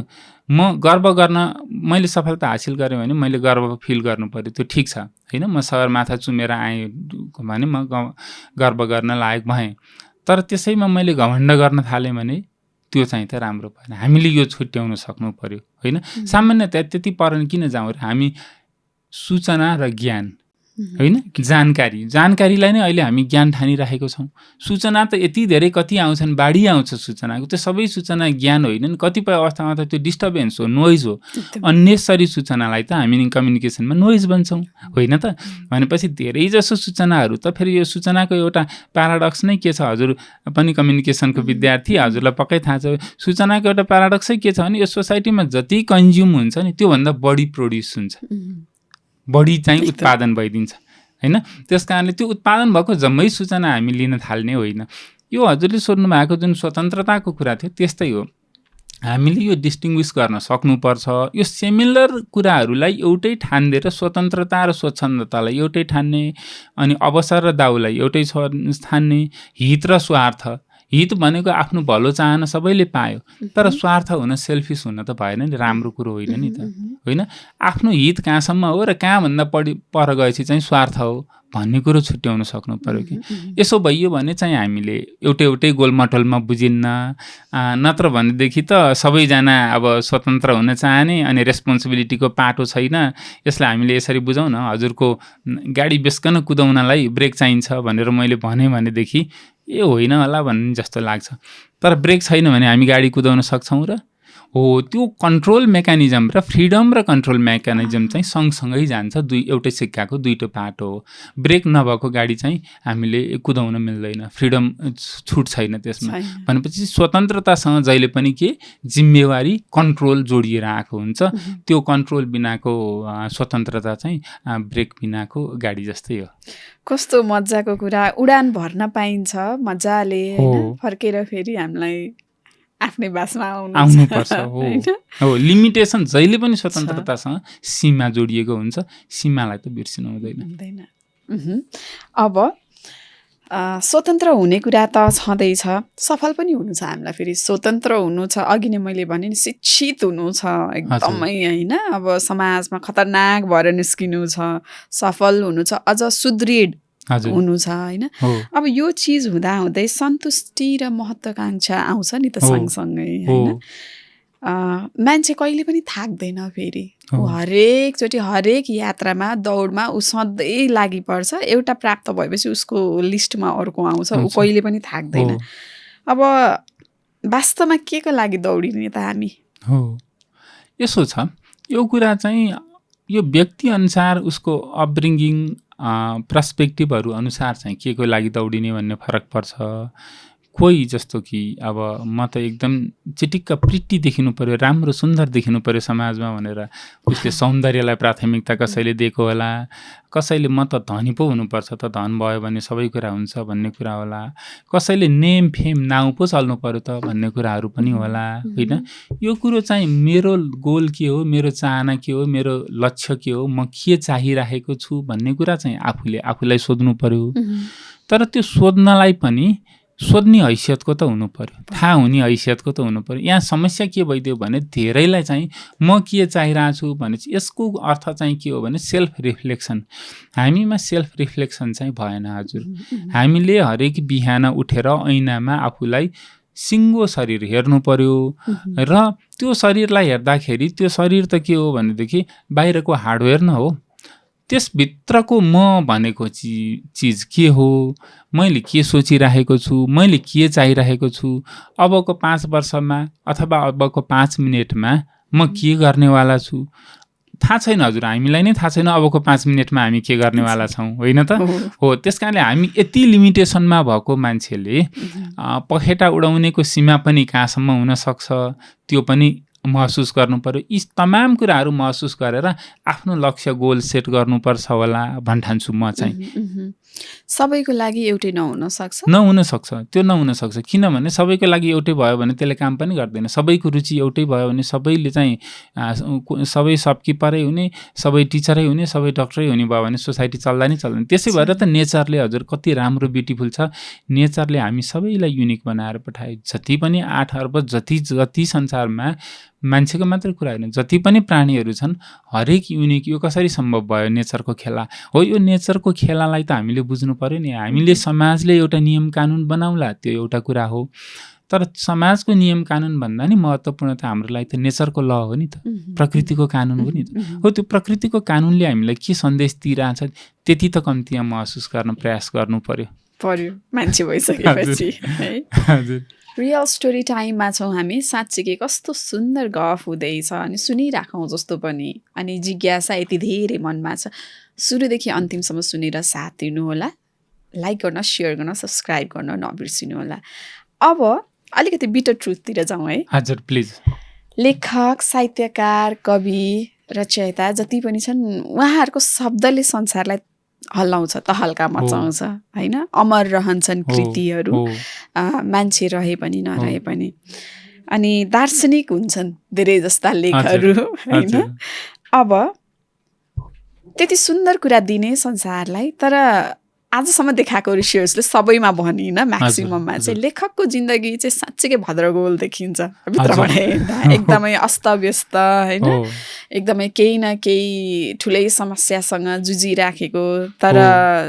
म गर्व गर्न, मैले सफलता हासिल गरेँ भने मैले गर्व फिल गर्नु पर्यो, त्यो ठिक छ होइन। म सगरमाथा चुमेर आएँ भने म गर्व गर्न लायक भएँ। तर त्यसैमा मैले घमण्ड गर्न थालेँ भने त्यो चाहिँ त राम्रो भएन। हामीले यो छुट्याउन सक्नु पर्यो होइन। सामान्यतया त्यति पर किन जाउँ र, हामी सूचना र ज्ञान होइन, जानकारीलाई नै अहिले हामी ज्ञान ठानिराखेको छौँ। सूचना त यति धेरै कति आउँछन्, बाढी आउँछ सूचनाको। त्यो सबै सूचना ज्ञान होइन। कतिपय अवस्थामा त त्यो डिस्टर्बेन्स हो, नोइज हो। अन्नेसरी सूचनालाई त हामी कम्युनिकेसनमा नोइज भन्छौँ होइन त। भनेपछि धेरै जसो सूचनाहरू त फेरि यो सूचनाको एउटा प्याराडक्स नै के छ, हजुर पनि कम्युनिकेसनको विद्यार्थी, हजुरलाई पक्कै थाहा छ। सूचनाको एउटा प्याराडक्सै के छ भने यो सोसाइटीमा जति कन्ज्युम हुन्छ नि त्योभन्दा बढी प्रोड्युस हुन्छ, बढी चाहिँ उत्पादन भइदिन्छ होइन। त्यस कारणले त्यो उत्पादन भएको जम्मै सूचना हामी लिन थाल्ने होइन। यो हजुरले सोध्नु भएको जुन स्वतन्त्रताको कुरा थियो त्यस्तै हो। हामीले यो डिस्टिङ्ग्विस गर्न सक्नुपर्छ। यो सिमिलर कुराहरूलाई एउटै ठानिदिएर स्वतन्त्रता र स्वच्छन्दतालाई एउटै ठान्ने, अनि अवसर र दाउलाई एउटै ठान्ने, हित र स्वार्थ। हित भनेको आफ्नो भलो चाहना सबैले पायो, तर स्वार्थ हुन, सेल्फिस हुन त भएन नि, राम्रो कुरो होइन नि त, होइन। आफ्नो हित कहाँसम्म हो र कहाँभन्दा पर गएपछि चाहिँ स्वार्थ हो भन्ने कुरो छुट्याउन सक्नु पर्यो कि। यसो भइयो भने चाहिँ हामीले एउटै गोलमटोलमा बुझिन्न। नत्र भनेदेखि त सबैजना अब स्वतन्त्र हुन चाहने अनि रेस्पोन्सिबिलिटीको पाटो छैन। यसलाई हामीले यसरी बुझौँ न, हजुरको गाडी बेस्कन कुदाउनलाई ब्रेक चाहिन्छ भनेर मैले भनेदेखि ए होइन होला भन्ने जस्तो लाग्छ। तर ब्रेक छैन भने हामी गाडी कुदाउन सक्छौँ र? हो, त्यो कन्ट्रोल मेकानिजम र फ्रिडम र कन्ट्रोल मेकानिजम चाहिँ सँगसँगै जान्छ। एउटै सिक्काको दुईटो पाटो हो। ब्रेक नभएको गाडी चाहिँ हामीले कुदाउन मिल्दैन, फ्रिडम छुट छैन त्यसमा। भनेपछि स्वतन्त्रतासँग जहिले पनि के जिम्मेवारी, कन्ट्रोल जोडिएर आएको हुन्छ। त्यो कन्ट्रोल बिनाको स्वतन्त्रता चाहिँ ब्रेक बिनाको गाडी जस्तै हो। कस्तो मजाको कुरा। उडान भर्न पाइन्छ मजाले, फर्केर फेरि हामीलाई आफ्नै बासमा आउनुपर्छ। हो, लिमिटेसन जहिले पनि स्वतन्त्रतासँग सीमा जोडिएको हुन्छ। सीमालाई त बिर्सिनु हुँदैन। अब स्वतन्त्र हुने कुरा त छँदैछ, सफल पनि हुनु छ हामीलाई। फेरि स्वतन्त्र हुनु छ, अघि नै मैले भने नि शिक्षित हुनु छ एकदमै, होइन। अब समाजमा खतरनाक भएर निस्किनु छ, सफल हुनु छ, अझ सुदृढ हुनु छ, होइन। अब यो चिज हुँदाहुँदै सन्तुष्टि र महत्त्वाकांक्षा आउँछ नि त सँगसँगै, होइन। मान्छे कहिले पनि थाक्दैन। फेरि हरेकचोटि हरेक यात्रामा, दौडमा ऊ सधैँ लागि पर्छ। एउटा प्राप्त भएपछि उसको लिस्टमा अर्को आउँछ, ऊ कहिले पनि थाक्दैन। अब वास्तवमा के को लागि दौडिने त हामी? हो, यसो छ, यो कुरा चाहिँ यो व्यक्ति अनुसार, उसको अपब्रिङ्गिङ, पर्सपेक्टिभहरू अनुसार चाहिँ के को लागि दौडिने भन्ने फरक पर्छ। कोही जस्तो कि अब म त एकदम चिटिक्क प्रिटी देखिनु पर्यो, राम्रो सुन्दर देखिनु पर्यो समाजमा भनेर उसले सौन्दर्यलाई प्राथमिकता कसैले दिएको होला। कसैले म त धनी पो हुनुपर्छ, त धन भयो भने सबै कुरा हुन्छ भन्ने कुरा होला। कसैले नेम फेम नाउँ पो चल्नु पर्यो त भन्ने कुराहरू पनि होला, होइन। यो कुरो चाहिँ मेरो गोल के हो, मेरो चाहना के हो, मेरो लक्ष्य के हो, म के चाहिरहेको छु भन्ने कुरा चाहिँ आफूलाई सोध्नु पर्यो। तर त्यो सोध्नलाई पनि सोध्ने हैसियतको त हुनु पर्यो, थाहा हुने हैसियतको त हुनु पर्यो। यहाँ समस्या के भइदियो भने धेरैलाई चाहिँ म के चाहिरहेको छु भने यसको अर्थ चाहिँ के हो भने सेल्फ रिफ्लेक्सन। हामीमा सेल्फ रिफ्लेक्सन चाहिँ भएन हजुर। हामीले हरेक बिहान उठेर ऐनामा आफूलाई सिङ्गो शरीर हेर्नु पर्यो र त्यो शरीरलाई हेर्दाखेरि त्यो शरीर त के हो भनेदेखि बाहिरको हार्डवेयर न हो, त्यसभित्रको म भनेको चिज के हो, मैले के सोचिरहेको छु, मैले के चाहिरहेको छु, अबको 5 वर्षमा अथवा अबको 5 मिनटमा म के गर्नेवाला छु थाहा छैन हजुर। हामीलाई नै थाहा छैन अबको 5 मिनटमा हामी के गर्नेवाला छौँ, होइन त? हो, त्यस कारणले हामी यति लिमिटेसनमा भएको मान्छेले पखेटा उडाउनेको सीमा पनि कहाँसम्म हुनसक्छ त्यो पनि महसुस गर्नु पर्यो। यी तमाम कुराहरू महसुस गरेर आफ्नो लक्ष्य गोल सेट गर्नुपर्छ होला भन्ठान्छु म चाहिँ। सबैको लागि एउटै नहुन सक्छ, त्यो नहुन सक्छ। किनभने सबैको लागि एउटै भयो भने त्यसले काम पनि गर्दैन। सबैको रुचि एउटै भयो भने सबैले चाहिँ सबै सबकिपरै हुने, सबै टिचरै हुने, सबै डक्टरै हुने भयो भने सोसाइटी चल्दा नै चल्दैन। त्यसै भएर त नेचरले हजुर कति राम्रो ब्युटिफुल छ, नेचरले हामी सबैलाई युनिक बनाएर पठायो। जति पनि 8 अर्ब जति संसारमा मान्छेको मात्र कुरा होइन, जति पनि प्राणीहरू छन् हरेक युनिक। यो कसरी सम्भव भयो? नेचरको खेला हो। यो नेचरको खेलालाई त हामीले बुझ्नु पर्यो नि। हामीले समाजले एउटा नियम कानुन बनाउला, त्यो एउटा कुरा हो। तर समाजको नियम कानुन भन्दा नि महत्त्वपूर्ण त हाम्रो लागि त नेचरको ल हो नि त, प्रकृतिको कानुन हो नि त। हो, त्यो प्रकृतिको कानुनले हामीलाई के सन्देश दिइरहेछ त्यति त कम्तीमा महसुस गर्न प्रयास गर्नु पर्यो मान्छे भइसकेपछि है। हजुर, रियल स्टोरी टाइममा छौँ हामी। साँच्चीकै कस्तो सुन्दर गफ हुँदैछ अनि सुनिराखौँ जस्तो पनि, अनि जिज्ञासा यति धेरै मनमा छ। सुरुदेखि अन्तिमसम्म सुनेर साथ दिनुहोला, लाइक गर्न, सेयर गर्न, सब्सक्राइब गर्न नबिर्सिनु होला। अब अलिकति बिटर ट्रुथतिर जाउँ है। हजुर प्लिज। लेखक, साहित्यकार, कवि, रचयिता जति पनि छन् उहाँहरूको शब्दले संसारलाई हल्लाउँछ, तहल्का मचाउँछ, होइन। अमर रहन्छन् कृतिहरू, मान्छे रहे पनि नरहे पनि। अनि दार्शनिक हुन्छन् धेरै जस्ता लेखहरू होइन। हजुर। अब त्यति सुन्दर कुरा दिने संसारलाई, तर आजसम्म देखाएको रिसर्चले सबैमा भनिन, म्याक्सिमममा हजुर। चाहिँ लेखकको जिन्दगी चाहिँ साँच्चीकै भद्रगोल देखिन्छ भित्रबाट हजुर। हेर्दा, एकदमै अस्तव्यस्त होइन, हो। एकदमै केही न केही ठुलै समस्यासँग जुझिराखेको, तर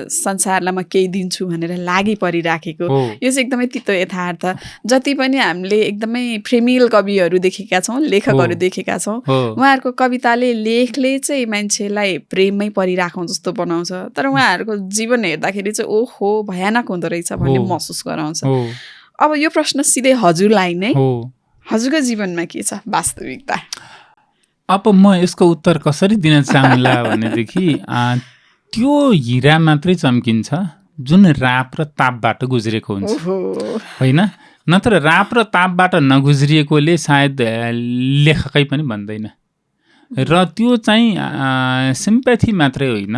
संसारलाई म केही दिन्छु भनेर लागि परिराखेको। हो। यो चाहिँ एकदमै तितो यथार्थ। जति पनि हामीले एकदमै प्रेमिल कविहरू देखेका छौँ, लेखकहरू देखेका छौँ, हो। उहाँहरूको कविताले लेखले चाहिँ मान्छेलाई प्रेममै परिराखौँ जस्तो बनाउँछ, तर उहाँहरूको जीवन हेर्दाखेरि चाहिँ ओहो भयानक हुँदो रहेछ भन्ने महसुस गराउँछ। हो। अब यो प्रश्न सिधै हजुरलाई नै, हो। हजुरको जीवनमा के छ वास्तविकता? अब म यसको उत्तर कसरी दिन चाहन्ला भनेदेखि त्यो हिरा मात्रै चम्किन्छ जुन राप र तापबाट गुज्रेको हुन्छ होइन। नत्र राप र तापबाट नगुज्रिएकोले सायद लेखकै पनि भन्दैन। र त्यो चाहिँ सिम्प्याथी मात्रै होइन,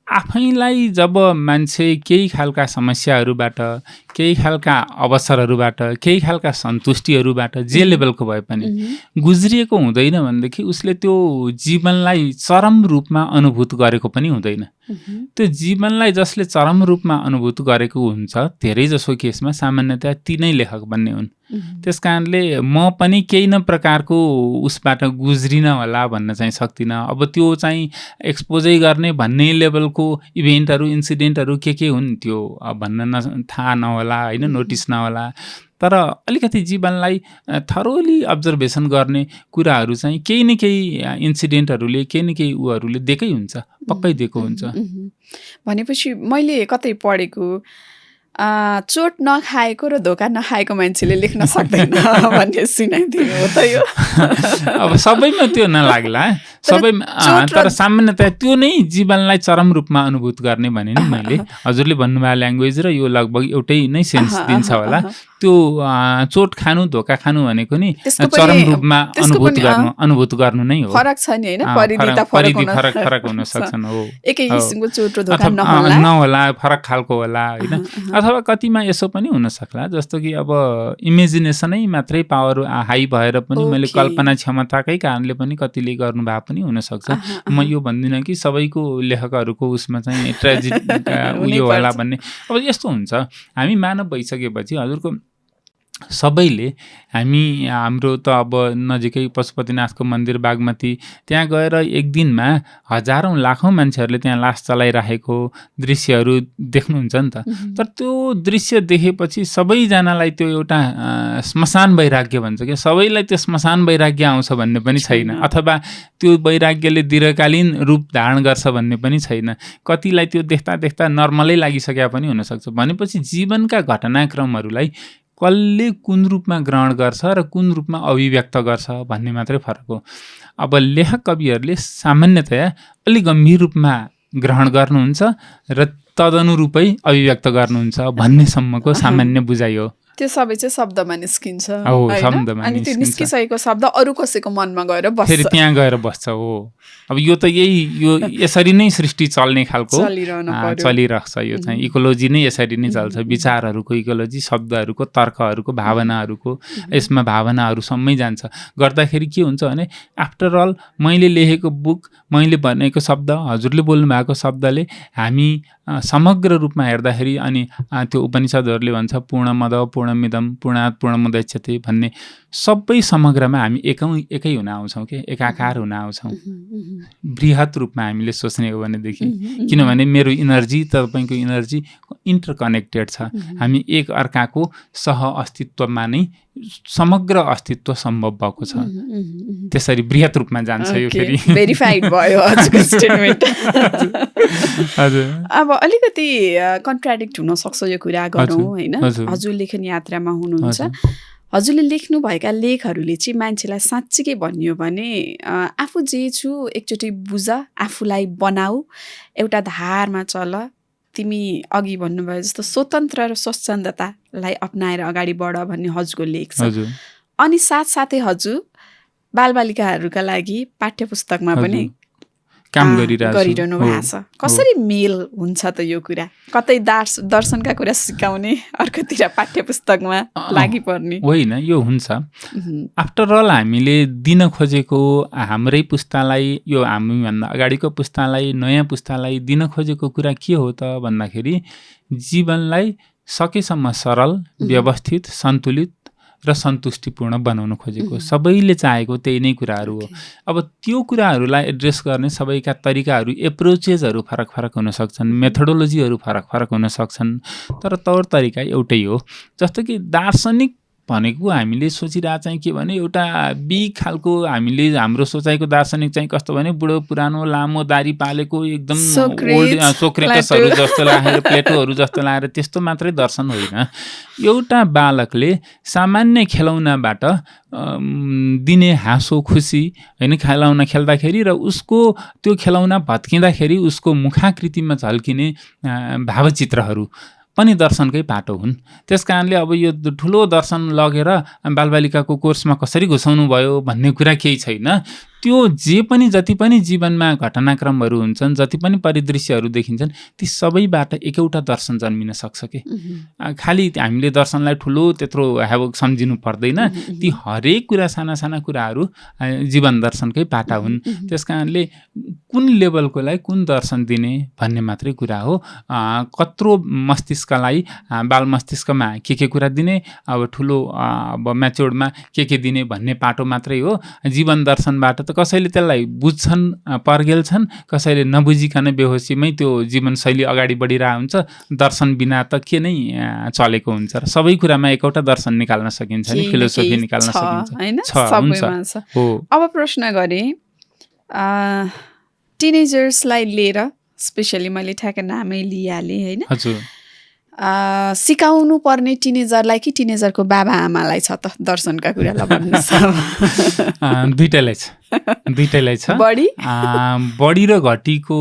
आफैलाई जब मान्छे केही खालका समस्याहरूबाट, केही खालका अवसरहरूबाट, केही खालका सन्तुष्टिहरूबाट जे लेभलको भए पनि गुज्रिएको हुँदैन भनेदेखि उसले त्यो जीवनलाई चरम रूपमा अनुभूत गरेको पनि हुँदैन। त्यो जीवनलाई जसले चरम रूपमा अनुभूत गरेको हुन्छ धेरै जसो केसमा सामान्यतया ती नै लेखक बन्ने हुन्। त्यस कारणले म पनि केही न प्रकारको उसबाट गुज्रिन होला भन्न चाहिँ सक्दिनँ। अब त्यो चाहिँ एक्सपोजै गर्ने भन्ने लेभलको इभेन्टहरू, इन्सिडेन्टहरू के हुन् त्यो भन्न थाहा नहोला होइन, नोटिस नहोला, तर अलिकति जीवनलाई थरोली अब्जर्भेसन गर्ने कुराहरू चाहिँ केही न केही इन्सिडेन्टहरूले, केही न केही उहरूले दिएकै हुन्छ, पक्कै दिएको हुन्छ। भनेपछि मैले कतै पढेको चोट नखाएको र धोका नखाएको मान्छेले लेख्न सक्दैन भन्ने सुनाइदिनु हो त यो? अब सबैमा त्यो नलाग्ला, सबैमा, तर सामान्यतया त्यो नै जीवनलाई चरम रूपमा अनुभूत गर्ने भने नि मैले हजुरले भन्नुभयो ल्याङ्ग्वेज र यो लगभग एउटै नै सेन्स दिन्छ होला। त्यो चोट खानु, धोका खानु भनेको नि चरम रूपमा अनुभूत गर्नु नै हो। फरक छ नि होइन, परिधि फरक हुन सक्छन्। हो, एकै किसिमको चोट र धोका नहोला, फरक खालको होला होइन। अथवा कतिमा यसो पनि हुन सक्ला जस्तो कि अब इमेजिनेसनै मात्रै पावर हाई भएर पनि मैले कल्पना क्षमताकै कारणले पनि कतिले गर्नुभएको पनि हुनसक्छ। म यो भन्दिनँ कि सबैको लेखकहरूको उसमा चाहिँ ट्रेजिड उयो होला भन्ने। अब यस्तो हुन्छ, हामी मानव भइसकेपछि हजुरको सबैले हाम्रो त अब नजिकै पशुपतिनाथको मन्दिर बागमती, त्यहाँ गएर एक दिनमा हजारौँ लाखौँ मान्छेहरूले त्यहाँ लास चलाइराखेको दृश्यहरू देख्नुहुन्छ नि त। तर त्यो दृश्य देखेपछि सबैजनालाई त्यो एउटा श्मशान वैराग्य भन्छ क्या, सबैलाई त्यो श्मशान वैराग्य आउँछ भन्ने पनि छैन, अथवा त्यो वैराग्यले दीर्घकालीन रूप धारण गर्छ भन्ने पनि छैन। कतिलाई त्यो देख्दा नर्मलै लागिसकेका पनि हुनसक्छ। भनेपछि जीवनका घटनाक्रमहरूलाई कसले कुन रूपमा ग्रहण गर्छ र कुन रूपमा अभिव्यक्त गर्छ भन्ने मात्रै फरक हो। अब लेखक कविहरूले सामान्यतया अलि गम्भीर रूपमा ग्रहण गर्नुहुन्छ र तदनुरूपै अभिव्यक्त गर्नुहुन्छ भन्नेसम्मको सामान्य बुझाइ हो। त्यो सबै चाहिँ शब्दमा निस्किन्छ, अनि त्यो निस्किसकेको शब्द अरू कसैको मनमा गएर बस्छ, फेरि त्यहाँ गएर बस्छ। हो, अब यो त यसरी नै सृष्टि चल्ने खालको चलिरहेछ। यो चाहिँ इकोलोजी नै यसरी नै चल्छ, विचारहरूको इकोलोजी, शब्दहरूको, तर्कहरूको, भावनाहरूको, यसमा भावनाहरू सम्मै जान्छ। गर्दाखेरि के हुन्छ भने आफ्टर अल मैले लेखेको बुक, मैले भनेको शब्द, हजुरले बोल्नु भएको शब्दले हामी समग्र रूपमा हेर्दाखेरि, अनि त्यो उपनिषदहरूले भन्छ पूर्णमद पूर्णमिदम पूर्णात् पूर्णमुदच्यते भन्ने, सबै समग्रमा हामी एकै हुन आउँछौँ कि एकाकार हुन आउँछौँ बृहत रूपमा हामीले सोच्ने हो भनेदेखि। किनभने मेरो इनर्जी, तपाईँको इनर्जी इन्टरकनेक्टेड छ। हामी एक अर्काको सह अस्तित्वमा नै समग्र अस्तित्व सम्भव भएको छ। त्यसरी बृहत रूपमा जान्छ यो फेरि। भेरिफाइड भयो हजुरको स्टेटमेन्ट। हजुर, अब अलिकति कन्ट्राडिक्ट हुन सक्छ यो कुरा गरौँ होइन। हजुर लेखन यात्रामा हुनुहुन्छ, हजुरले लेख्नुभएका लेखहरूले चाहिँ मान्छेलाई साँच्चीकै भन्यो भने आफू जे छु एकचोटि बुझ, आफूलाई बनाऊ, एउटा धारमा चल, तिमी अघि भन्नुभयो जस्तो स्वतन्त्र र स्वच्छन्दतालाई अपनाएर अगाडि बढ भन्ने हजुरको लेख छ। अनि साथसाथै हजुर बालबालिकाहरूका लागि पाठ्य पुस्तकमा पनि काम गरिरहेको गरिरहनु भएको छ। कसरी मेल हुन्छ त यो कुरा? कतै दर्शनका कुरा सिकाउने, अर्कोतिर पाठ्य पुस्तकमा लागि पर्ने होइन, यो हुन्छ। आफ्टर अल हामीले दिन खोजेको हाम्रै पुस्तालाई, यो हामीभन्दा अगाडिको पुस्तालाई, नयाँ पुस्तालाई दिन खोजेको कुरा के हो त भन्दाखेरि जीवनलाई सकेसम्म सरल, व्यवस्थित, सन्तुलित र सन्तुष्टिपूर्ण बनाउन खोजेको। सबैले चाहेको त्यही नै कुराहरू हो। अब त्यो कुराहरूलाई एड्रेस गर्ने सबैका तरिकाहरू, एप्रोचेसहरू फरक फरक हुन सक्छन्, मेथोडोलोजीहरू फरक फरक हुन सक्छन्, तर तौर तरिका एउटै हो। जस्तो कि दार्शनिक भनेको हामीले सोचिरहेको चाहिँ के भने एउटा बिग खालको, हामीले हाम्रो सोचाइको दार्शनिक चाहिँ कस्तो भने बुढो पुरानो लामो दारी पालेको एकदम ओल्ड सोक्रेटसहरू जस्तो लागेर, प्लेटोहरू जस्तो लागेर त्यस्तो मात्रै दर्शन होइन। एउटा बालकले सामान्य खेलौनाबाट दिने हाँसो खुसी होइन, खेलौना खेल्दाखेरि र उसको त्यो खेलौना भत्किँदाखेरि उसको मुखाकृतिमा झल्किने भावचित्रहरू पनि दर्शनकै पाटो हुन्। त्यस कारणले अब यो ठुलो दर्शन लगेर बालबालिकाको कोर्समा कसरी घुसाउनु भयो भन्ने कुरा केही छैन। त्यो जे पनि जति पनि जीवनमा घटनाक्रमहरू हुन्छन्, जति पनि परिदृश्यहरू देखिन्छन्, ती सबैबाट एकौटा दर्शन जन्मिन सक्छ कि खालि हामीले दर्शनलाई ठुलो त्यत्रो हेवक सम्झिनु पर्दैन। ती हरेक कुरा, साना साना कुराहरू जीवन दर्शनकै पाटा हुन्। त्यस कारणले कुन लेभलकोलाई कुन दर्शन दिने भन्ने मात्रै कुरा हो। कत्रो मस्तिष्कलाई, बाल मस्तिष्कमा के कुरा दिने, अब ठुलो अब म्याच्योर्डमा के दिने भन्ने पाटो मात्रै हो। जीवन दर्शनबाट त कसैले त्यसलाई बुझ्छन्, पर्गेल्छन्, कसैले नबुझिकन बेहोसीमै त्यो जीवनशैली अगाडि बढिरहेको हुन्छ। दर्शन बिना त के नै चलेको हुन्छ र सबै कुरामा एकौटा दर्शन निकाल्न सकिन्छ नि, फिलोसोफी निकाल्न सकिन्छ हैन, सबैमा छ। अब प्रश्न गरे टिनेजर्सलाई लिएर, स्पेशली मैले ठ्याक्क नामै लिइहालेँ हैन। हजुर, सिकाउनु पर्ने टिनेजरलाई कि टिनेजरको बाबा आमालाई छ त दर्शनका कुरा? ल भन्नुहोस्। दुइटैलाई छ। बढी र घटीको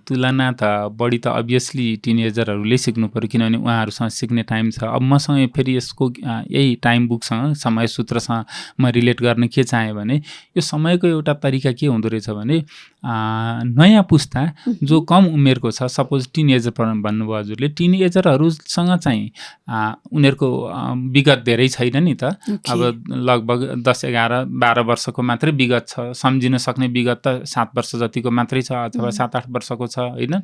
तुलना त बढी त अभियसली टिनेजरहरूले सिक्नु पर्यो, किनभने उहाँहरूसँग सिक्ने टाइम छ। अब मसँग फेरि यसको यही टाइम बुकसँग, समय सूत्रसँग म रिलेट गर्न के चाहेँ भने, यो समयको एउटा तरिका के हुँदो रहेछ भने, नयाँ पुस्ता जो कम उमेरको छ, सपोज टिनेजर भन्नुभयो हजुरले, टिनेजरहरूसँग चाहिँ उनीहरूको विगत धेरै छैन नि त। अब लगभग 10, 11, 12 वर्षको मात्रै विगत छ। सम्झिन सक्ने विगत त 7 वर्ष जतिको मात्रै छ, अथवा 7-8 वर्षको छ होइन।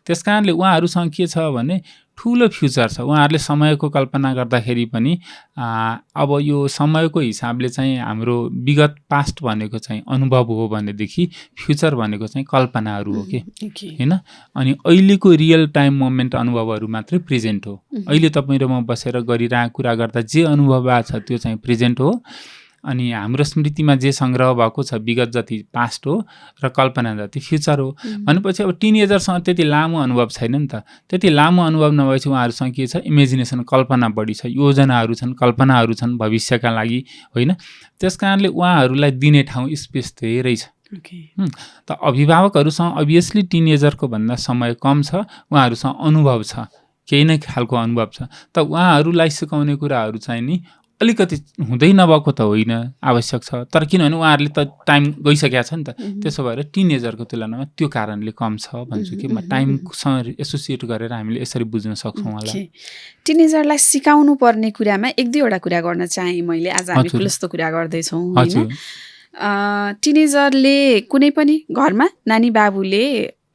त्यस कारणले उहाँहरूसँग के छ भने ठुलो फ्युचर छ। उहाँहरूले समयको कल्पना गर्दाखेरि पनि अब यो समयको हिसाबले चाहिँ हाम्रो विगत पास्ट भनेको चाहिँ अनुभव हो भनेदेखि फ्युचर भनेको चाहिँ कल्पनाहरू हो कि होइन। अनि अहिलेको रियल टाइम मोमेन्ट अनुभवहरू मात्रै प्रेजेन्ट हो। अहिले तपाईँ र म बसेर गरिरहेको कुरा गर्दा जे अनुभव भएको छ त्यो चाहिँ प्रेजेन्ट हो। अनि हाम्रो स्मृतिमा जे सङ्ग्रह भएको छ विगत जति पास्ट हो र कल्पना जति फ्युचर हो। भनेपछि अब टिनेजरसँग त्यति लामो अनुभव छैन नि त। त्यति लामो अनुभव नभएपछि उहाँहरूसँग के छ, इमेजिनेसन, कल्पना बढी छ, योजनाहरू छन्, कल्पनाहरू छन् भविष्यका लागि होइन। त्यस कारणले उहाँहरूलाई दिने ठाउँ, स्पेस धेरै छ। त अभिभावकहरूसँग अभियसली टिनेजरको भन्दा समय कम छ, उहाँहरूसँग अनुभव छ, केही नै खालको अनुभव छ। त उहाँहरूलाई सिकाउने कुराहरू चाहिँ नि अलिकति हुँदै नभएको त होइन, आवश्यक छ, तर किनभने उहाँहरूले त टाइम गइसकेको छ नि त। त्यसो भएर टिनेजरको तुलनामा त्यो कारणले कम छ भन्छु कि म टाइमसँग एसोसिएट गरेर हामीले यसरी बुझ्न सक्छौँ होला। टिनेजरलाई सिकाउनु पर्ने कुरामा 1-2वटा कुरा गर्न चाहेँ मैले। आज हामी खुलस्त कुरा गर्दैछौँ होइन। टिनेजरले कुनै पनि घरमा नानी बाबुले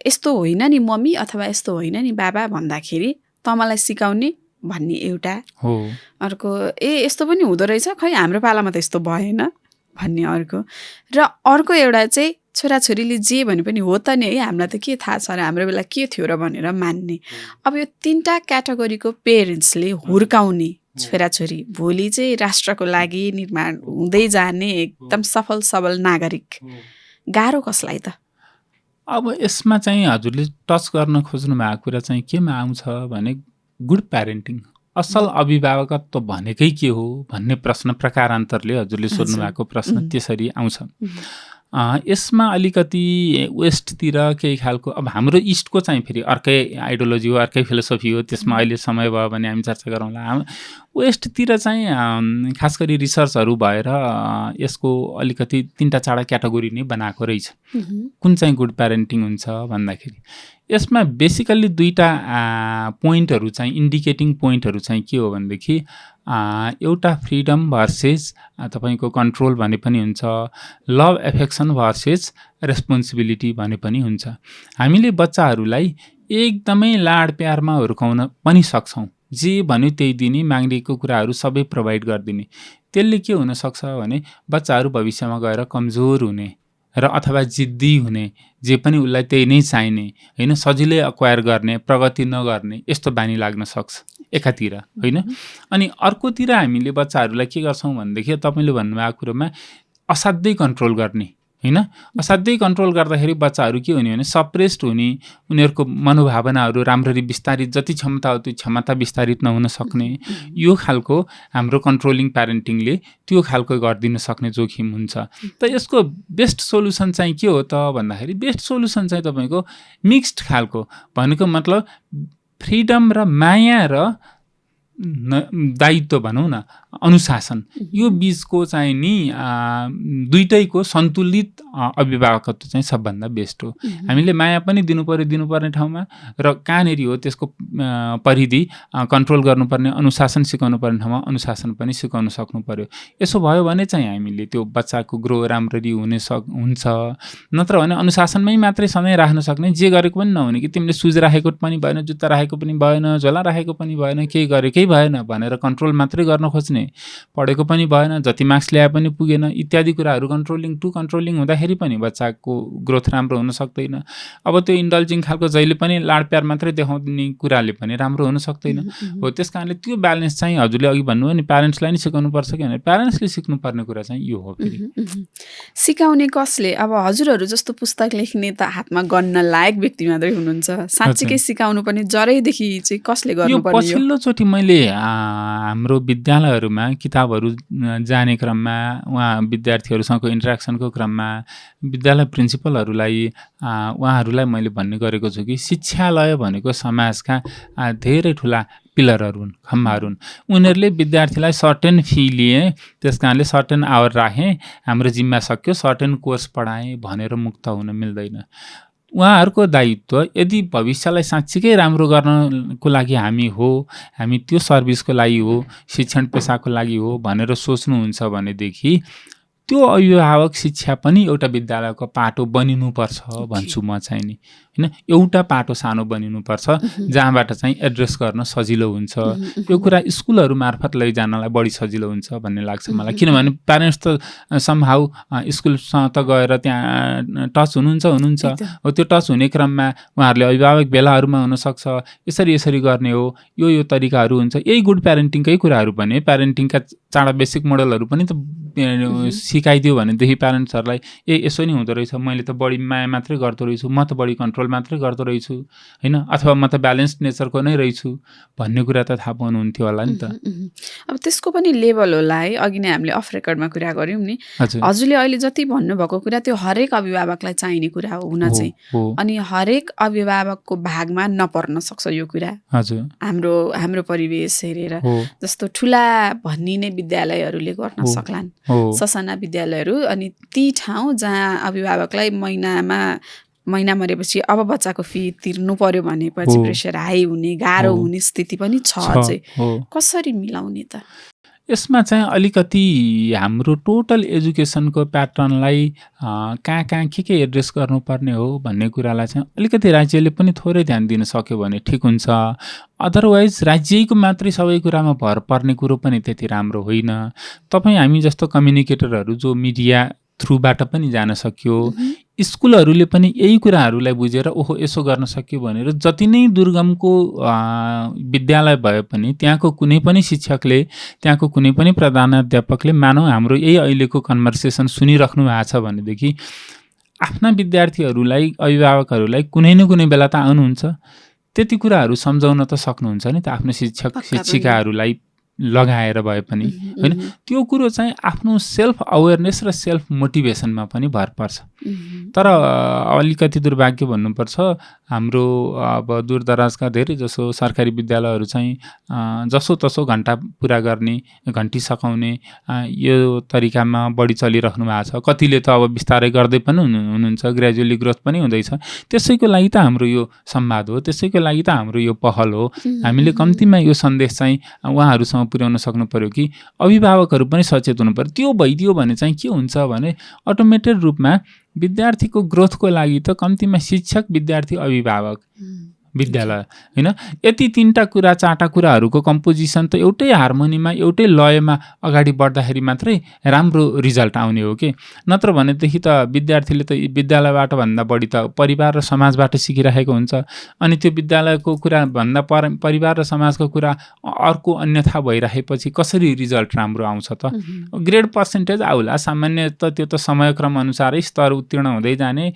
यस्तो होइन नि मम्मी अथवा यस्तो होइन नि बाबा भन्दाखेरि त मलाई सिकाउने भन्ने एउटा हो। अर्को यस्तो पनि हुँदो रहेछ, खै हाम्रो पालामा त यस्तो भएन भन्ने अर्को। र अर्को एउटा चाहिँ छोराछोरीले जे भने पनि हो त नि है, हामीलाई त के थाहा छ र, हाम्रो बेला के थियो र भनेर मान्ने। अब यो 3टा क्याटेगोरीको पेरेन्ट्सले हुर्काउने छोराछोरी भोलि चाहिँ राष्ट्रको लागि निर्माण हुँदै जाने एकदम सफल सबल नागरिक, गाह्रो कसलाई त? अब यसमा चाहिँ हजुरले टच गर्न खोज्नु भएको कुरा चाहिँ केमा आउँछ भने गुड प्यारेन्टिङ, असल अभिभावकत्व भनेकै के हो भन्ने प्रश्न प्रकारान्तरले हजुरले सोध्नु भएको प्रश्न त्यसरी आउँछ। यसमा अलिकति वेस्टतिर केही खालको अब हाम्रो इस्टको चाहिँ फेरि अर्कै आइडियोलोजी हो, अर्कै फिलोसफी हो, त्यसमा अहिले समय भयो भने हामी चर्चा गरौँला। वेस्टतिर चाहिँ खास गरी रिसर्चहरू भएर यसको अलिकति 3-4 क्याटेगोरी नै बनाएको रहेछ। कुन चाहिँ गुड प्यारेन्टिङ हुन्छ भन्दाखेरि यसमा बेसिकल्ली 2टा पोइन्टहरू चाहिँ इन्डिकेटिङ पोइन्टहरू चाहिँ के हो भनेदेखि एउटा फ्रिडम भर्सेस तपाईँको कन्ट्रोल भने पनि हुन्छ, लभ एफेक्सन भर्सेस रेस्पोन्सिबिलिटी भने पनि हुन्छ। हामीले बच्चाहरूलाई एकदमै लाड प्यारमा हुर्काउन पनि सक्छौँ, जे भन्यो त्यही दिने, माग्नेको कुराहरू सबै प्रोभाइड गरिदिने। त्यसले के हुनसक्छ भने बच्चाहरू भविष्यमा गएर कमजोर हुने र अथवा जिद्दी हुने, जे पनि उसलाई त्यही नै चाहिने, होइन, सजिलै एक्वायर गर्ने, प्रगति नगर्ने, यस्तो बानी लाग्न सक्छ एकातिर, होइन। अनि अर्कोतिर हामीले बच्चाहरूलाई के गर्छौँ भनेदेखि तपाईँले भन्नुभएको कुरोमा असाध्यै कन्ट्रोल गर्ने, होइन। असाध्यै कन्ट्रोल गर्दाखेरि बच्चाहरू के हुने भने सप्रेस्ड हुने, उनीहरूको मनोभावनाहरू राम्ररी विस्तारित, जति क्षमता हो त्यो क्षमता विस्तारित नहुन सक्ने, यो खालको हाम्रो कन्ट्रोलिङ प्यारेन्टिङले त्यो खालको गरिदिन सक्ने जोखिम हुन्छ। त यसको बेस्ट सोल्युसन चाहिँ के हो त भन्दाखेरि बेस्ट सोल्युसन चाहिँ तपाईँको मिक्स्ड खालको, भनेको मतलब फ्रिडम र माया र दायित्व भनौँ न, अनुशासन, यो बिचको चाहिँ नि दुईटैको सन्तुलित अभिभावकत्व चाहिँ सबभन्दा बेस्ट हो। हामीले माया पनि दिनुपर्ने ठाउँमा र कहाँनेरि हो त्यसको परिधि कन्ट्रोल गर्नुपर्ने, अनुशासन सिकाउनु पर्ने ठाउँमा अनुशासन पनि सिकाउन सक्नु पर्यो। यसो भयो भने चाहिँ हामीले त्यो बच्चाको ग्रो राम्ररी हुन्छ। नत्र भने अनुशासनमै मात्रै सधैँ राख्न सक्ने, जे गरेको पनि नहुने कि तिमीले सुज राखेको पनि भएन, जुत्ता राखेको पनि भएन, झोला राखेको पनि भएन, केही गरेकै भएन भनेर कन्ट्रोल मात्रै गर्न खोज्ने, पढेको पनि भएन, जति मार्क्स ल्याए पनि पुगेन, इत्यादि कुराहरू कन्ट्रोलिङ हुँदाखेरि पनि बच्चाको ग्रोथ राम्रो हुन सक्दैन। अब त्यो इन्डल्जिङ खालको जहिले पनि लाड प्यार मात्रै देखाउने कुराले पनि राम्रो हुन सक्दैन हो। त्यस कारणले त्यो ब्यालेन्स चाहिँ हजुरले अघि भन्नुभयो नि, प्यारेन्ट्सलाई नै सिकाउनु पर्छ कि भने प्यारेन्ट्सले सिक्नुपर्ने कुरा चाहिँ यो हो। फेरि सिकाउने कसले? अब हजुरहरू जस्तो पुस्तक लेख्ने त हातमा गन्न लायक व्यक्ति मात्रै हुनुहुन्छ, साँच्चीकै सिकाउनु पनि जरैदेखि चाहिँ कसले गर्नुपर्ने? पछिल्लोचोटि मैले हाम्रो विद्यालयहरूमा किताबहरू जाने क्रममा, उहाँ विद्यार्थीहरूसँगको इन्टरेक्सनको क्रममा विद्यालय प्रिन्सिपलहरूलाई उहाँहरूलाई मैले भन्ने गरेको छु कि शिक्षालय भनेको समाजका धेरै ठुला पिलरहरू हुन्, खम्बाहरू हुन्। उनीहरूले विद्यार्थीलाई सर्टेन फी लिए, त्यस कारणले सर्टेन आवर राखेँ, हाम्रो जिम्मा सक्यो, सर्टेन कोर्स पढाएँ भनेर मुक्त हुन मिल्दैन। उहाँहरूको दायित्व यदि भविष्यलाई साँच्चीकै राम्रो गर्नको लागि हामी त्यो सर्भिसको लागि हो, शिक्षण पेसाको लागि हो भनेर सोच्नुहुन्छ भनेदेखि त्यो अभिभावक शिक्षा पनि एउटा विद्यालयको पाटो बनिनुपर्छ भन्छु म चाहिँ नि, होइन। एउटा पाटो सानो बनिनुपर्छ जहाँबाट चाहिँ एड्रेस गर्न सजिलो हुन्छ। यो कुरा स्कुलहरू मार्फत लैजानलाई बढी सजिलो हुन्छ भन्ने लाग्छ मलाई, किनभने प्यारेन्ट्स त समहाउ स्कुलसँग त गएर त्यहाँ टच हुनुहुन्छ हो। त्यो टच हुने क्रममा उहाँहरूले अभिभावक भेलाहरूमा हुनसक्छ, यसरी गर्ने हो, यो तरिकाहरू हुन्छ। यही गुड प्यारेन्टिङकै कुराहरू भने प्यारेन्टिङका 4 बेसिक मोडलहरू पनि त सिकाइदियो भनेदेखि प्यारेन्ट्सहरूलाई यसो नि हुँदो रहेछ, मैले त बढी माया मात्रै गर्दो रहेछु, म त बढी कन्ट्रोल मात्रै गर्दो रहेछु, होइन, अथवा म त ब्यालेन्स्ड नेचरको नै रहेछु भन्ने कुरा त थाहा पाउनुहुन्थ्यो होला नि त। अब त्यसको पनि लेभल होला है। अघि नै हामीले अफ रेकर्डमा कुरा गऱ्यौँ नि, हजुरले अहिले जति भन्नुभएको कुरा त्यो हरेक अभिभावकलाई चाहिने कुरा हो हुन चाहिँ, अनि हरेक अभिभावकको भागमा नपर्न सक्छ यो कुरा। हाम्रो परिवेश हेरेर जस्तो ठुला भनिने विद्यालयहरूले गर्न सक्लान्, ससाना विद्यालयहरू, अनि ती ठाउँ जहाँ अभिभावकलाई महिना मरेपछि अब बच्चाको फी तिर्नु पर्यो भनेपछि प्रेसर हाई हुने, गाह्रो हुने स्थिति पनि छ चाहिँ, कसरी मिलाउने त? यसमा चाहिँ अलिकति हाम्रो टोटल एजुकेसनको प्याटर्नलाई कहाँ के एड्रेस गर्नुपर्ने हो भन्ने कुरालाई चाहिँ अलिकति राज्यले पनि थोरै ध्यान दिन सक्यो भने ठिक हुन्छ। अदरवाइज राज्यको मात्रै सबै कुरामा भर पर्ने कुरो पनि त्यति राम्रो होइन। हामी जस्तो कम्युनिकेटरहरू जो मिडिया थ्रुबाट पनि जान सक्यो, स्कुलहरूले पनि यही कुराहरूलाई बुझेर ओहो यसो गर्न सक्यो भनेर जति नै दुर्गमको विद्यालय भए पनि त्यहाँको कुनै पनि शिक्षकले, त्यहाँको कुनै पनि प्रधानाध्यापकले मानौ हाम्रो यही अहिलेको कन्भर्सेसन सुनिराख्नु भएको छ भनेदेखि आफ्ना विद्यार्थीहरूलाई, अभिभावकहरूलाई कुनै न कुनै बेला त आउनुहुन्छ, त्यति कुराहरू सम्झाउन त सक्नुहुन्छ नि त आफ्नो शिक्षक शिक्षिकाहरूलाई लगाएर भए पनि होइन त्यो कुरो चाहिँ आफ्नो सेल्फ अवेरनेस र सेल्फ मोटिभेसनमा पनि भर पर्छ। तर अलिकति दुर्भाग्य भन्नुपर्छ, हाम्रो अब दूरदराजका धेरै जसो सरकारी विद्यालयहरू चाहिँ जसोतसो घन्टा पुरा गर्ने, घन्टी सकाउने यो तरिकामा बढी चलिराख्नु भएको छ। कतिले त अब बिस्तारै गर्दै पनि हुनुहुन्छ, ग्रेजुअली ग्रोथ पनि हुँदैछ। त्यसैको लागि त हाम्रो यो संवाद हो, त्यसैको लागि त हाम्रो यो पहल हो। हामीले कम्तीमा यो सन्देश चाहिँ उहाँहरूसँग पुर्याउन सक्नु पर्यो कि अभिभावकहरू पनि सचेत हुनु पर्यो। त्यो भइदियो भने चाहिँ के हुन्छ भने अटोमेटेड रूपमा विद्यार्थीको ग्रोथको लागि त कम्तीमा शिक्षक, विद्यार्थी, अभिभावक, विद्यालय होइन, यति 3टा कुरा 4टा कुराहरूको कम्पोजिसन त एउटै हार्मोनीमा, एउटै लयमा अगाडि बढ्दाखेरि मात्रै राम्रो रिजल्ट आउने हो कि। नत्र भनेदेखि त विद्यार्थीले त विद्यालयबाट भन्दा बढी त परिवार र समाजबाट सिकिरहेको हुन्छ। अनि त्यो विद्यालयको कुरा भन्दा परिवार र समाजको कुरा अर्को अन्यथा भइरहेपछि कसरी रिजल्ट राम्रो आउँछ त? ग्रेड पर्सेन्टेज आउला, सामान्य त त्यो त समयक्रम अनुसारै स्तर उत्तीर्ण हुँदै जाने,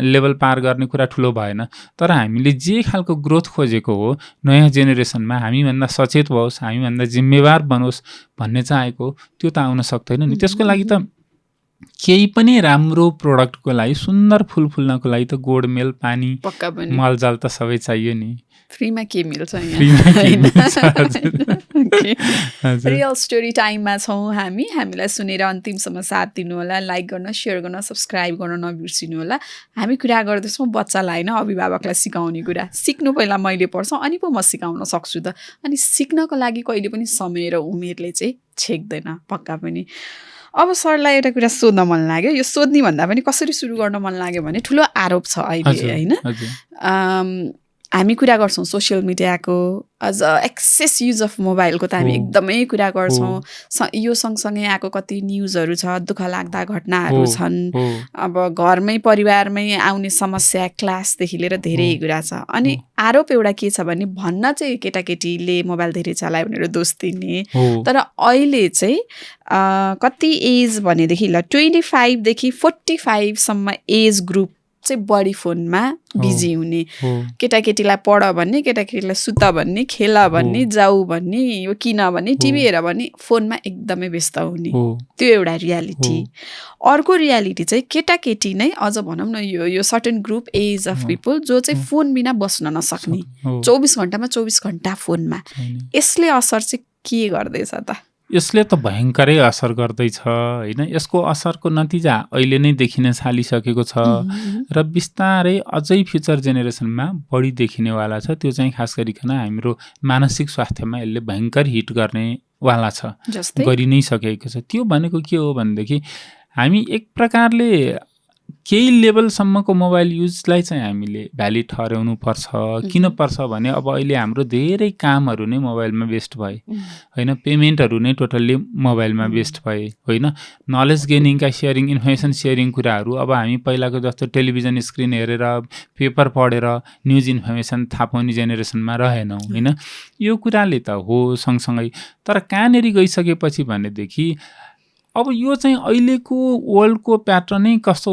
लेभल पार गर्ने कुरा ठुलो भएन। तर हामीले जे खालको ग्रोथ खोजेको हो, नयाँ जेनेरेसनमा हामीभन्दा सचेत होस्, हामीभन्दा जिम्मेवार बनोस् भन्ने चाहेको, त्यो त आउन सक्दैन नि। त्यसको लागि त केही पनि राम्रो प्रोडक्टको लागि, सुन्दर फुल फुल्नको लागि त गोडमेल, पानी, मलजल त सबै चाहियो नि। फ्रीमा के मिल्छ रियल स्टोरी टाइममा छौँ हामी। हामीलाई सुनेर अन्तिमसम्म साथ दिनु होला। लाइक गर्न, सेयर गर्न, सब्सक्राइब गर्न नबिर्सिनु होला। हामी कुरा गर्दैछौँ बच्चालाई होइन, अभिभावकलाई सिकाउने कुरा। सिक्नु पहिला मैले पर्छ अनि पो म सिकाउन सक्छु त। अनि सिक्नको लागि कहिले पनि समय र उमेरले चाहिँ छेक्दैन पक्का पनि। अब सरलाई एउटा कुरा सोध्न मन लाग्यो। यो सोध्ने भन्दा पनि कसरी सुरु गर्न मन लाग्यो भने ठुलो आरोप छ अहिले होइन। हामी कुरा गर्छौँ सोसियल मिडियाको, अझ एक्सेस युज अफ मोबाइलको त हामी एकदमै कुरा गर्छौँ। यो सँगसँगै आएको कति न्युजहरू छ, दुःख लाग्दा घटनाहरू छन्। अब घरमै परिवारमै आउने समस्या, क्लासदेखि लिएर धेरै कुरा छ। अनि आरोप एउटा के छ भने भन्न चाहिँ केटाकेटीले मोबाइल धेरै चलायो भनेर दोष दिने। तर अहिले चाहिँ कति एज भनेदेखि ल 25 देखि 45 सम्म एज ग्रुप चाहिँ बढी फोनमा बिजी हुने। केटाकेटीलाई पढ भन्ने, केटाकेटीलाई सुत भन्ने, खेल भन्ने, जाऊ भन्ने, यो किन भन्ने, टिभी हेर भन्ने, फोनमा एकदमै व्यस्त हुने। त्यो एउटा रियालिटी। अर्को रियालिटी चाहिँ केटाकेटी नै, अझ भनौँ न यो certain group age of people जो चाहिँ फोन बिना बस्न नसक्ने, 24 घण्टामा 24 घण्टा फोनमा। यसले असर चाहिँ के गर्दैछ त? यसले त भयङ्करै असर गर्दैछ होइन। यसको असरको नतिजा अहिले नै देखिन थालिसकेको छ र बिस्तारै अझै फ्युचर जेनेरेसनमा बढी देखिनेवाला छ। त्यो चाहिँ खास गरिकन हाम्रो मानसिक स्वास्थ्यमा यसले भयङ्कर हिट गर्नेवाला छ, गरि नै सकेको छ। त्यो भनेको के हो भनेदेखि हामी एक प्रकारले केही लेभलसम्मको मोबाइल युजलाई चाहिँ हामीले भ्यालिड ठहराउनु पर्छ। किन पर्छ भने अब अहिले हाम्रो धेरै कामहरू नै मोबाइलमा बेस्ड भए होइन, पेमेन्टहरू नै टोटल्ली मोबाइलमा बेस्ड भए होइन। नलेज गेनिङका सेयरिङ, इन्फर्मेसन सेयरिङ कुराहरू अब हामी पहिलाको जस्तो टेलिभिजन स्क्रिन हेरेर, पेपर पढेर न्युज इन्फर्मेसन थाहा पाउने जेनेरेसनमा रहेनौँ होइन। यो कुराले त हो सँगसँगै, तर कहाँनिर गइसकेपछि भनेदेखि अब यो चाहिँ अहिलेको वर्ल्डको प्याटर्नै कस्तो,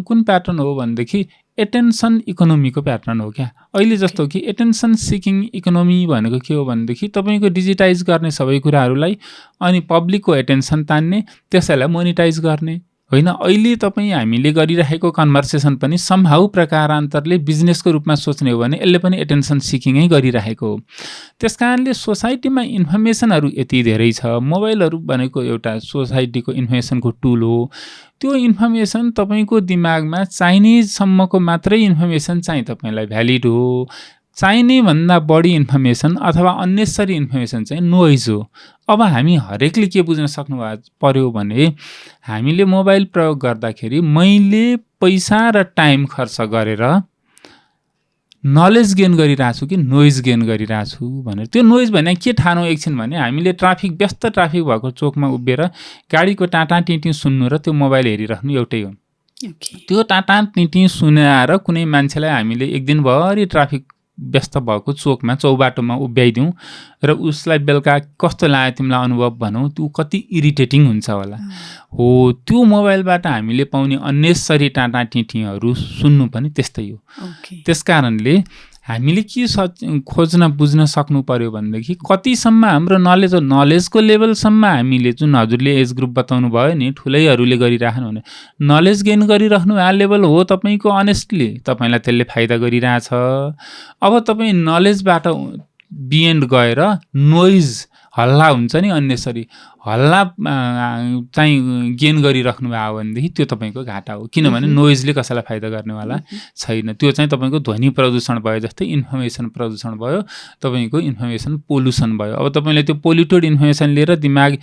कुन प्याटर्न हो भनेदेखि एटेन्सन इकोनोमीको प्याटर्न हो क्या। अहिले जस्तो कि एटेन्सन सिकिङ इकोनोमी भनेको के हो भनेदेखि तपाईँको डिजिटाइज गर्ने सबै कुराहरूलाई अनि पब्लिकको एटेन्सन तान्ने, त्यसैलाई मोनिटाइज गर्ने होइन। अहिले तपाईँ हामीले गरिरहेको कन्भर्सेसन पनि समहाउ प्रकारान्तरले बिजनेसको रूपमा सोच्ने हो भने यसले पनि एटेन्सन सिकिङै गरिरहेको हो। त्यस कारणले सोसाइटीमा इन्फर्मेसनहरू यति धेरै छ। मोबाइलहरू भनेको एउटा सोसाइटीको इन्फर्मेसनको टुल हो। त्यो इन्फर्मेसन तपाईँको दिमागमा चाहिनेसम्मको मात्रै इन्फर्मेसन चाहिँ तपाईँलाई भ्यालिड हो। चाहिने भन्दा बढी इन्फर्मेसन अथवा अन्नेसरी इन्फर्मेसन चाहिँ नोइज हो। अब हामी हरेकले के बुझ्न सक्नु पर्यो भने हामीले मोबाइल प्रयोग गर्दाखेरि मैले पैसा र टाइम खर्च गरेर नलेज गेन गरिरहेको छु कि नोइज गेन गरिरहेको छु भनेर। त्यो नोइज भने के ठानौँ एकछिन भने हामीले व्यस्त ट्राफिक भएको चोकमा उभिएर गाडीको टाटा टिटी सुन्नु र त्यो मोबाइल हेरिराख्नु एउटै हो। त्यो टाटा टिटी सुनाएर कुनै मान्छेलाई हामीले एक दिनभरि ट्राफिक व्यस्त भएको चोकमा चौबाटोमा उभ्याइदिउँ र उसलाई बेलुका कस्तो लाग्यो तिमीलाई अनुभव भनौँ, त्यो कति इरिटेटिङ हुन्छ होला। हो, त्यो मोबाइलबाट हामीले पाउने अन्नेसरी टाटा टिटीहरू सुन्नु पनि त्यस्तै हो। त्यस कारणले हामीले के खोज्न बुझ्न सक्नु पर्यो भनेदेखि कतिसम्म हाम्रो नलेजको लेभलसम्म हामीले जुन हजुरले एज ग्रुप बताउनु भयो नि ठुलैहरूले गरिराख्नु भने नलेज गेन गरिराख्नु आ लेभल हो तपाईँको अनेस्टली तपाईँलाई त्यसले फाइदा गरिरहेछ। अब तपाईँ नलेजबाट बियन्ड गएर नोइज हल्ला हुन्छ नि अन्नेसरी हल्ला चाहिँ गेन गरिराख्नु भयो भनेदेखि त्यो तपाईँको घाटा हो, किनभने नोइजले कसैलाई फाइदा गर्नेवाला छैन। त्यो चाहिँ तपाईँको ध्वनि प्रदूषण भयो जस्तै इन्फर्मेसन प्रदूषण भयो, तपाईँको इन्फर्मेसन पोल्युसन भयो। अब तपाईँले त्यो पोल्युटेड इन्फर्मेसन लिएर दिमाग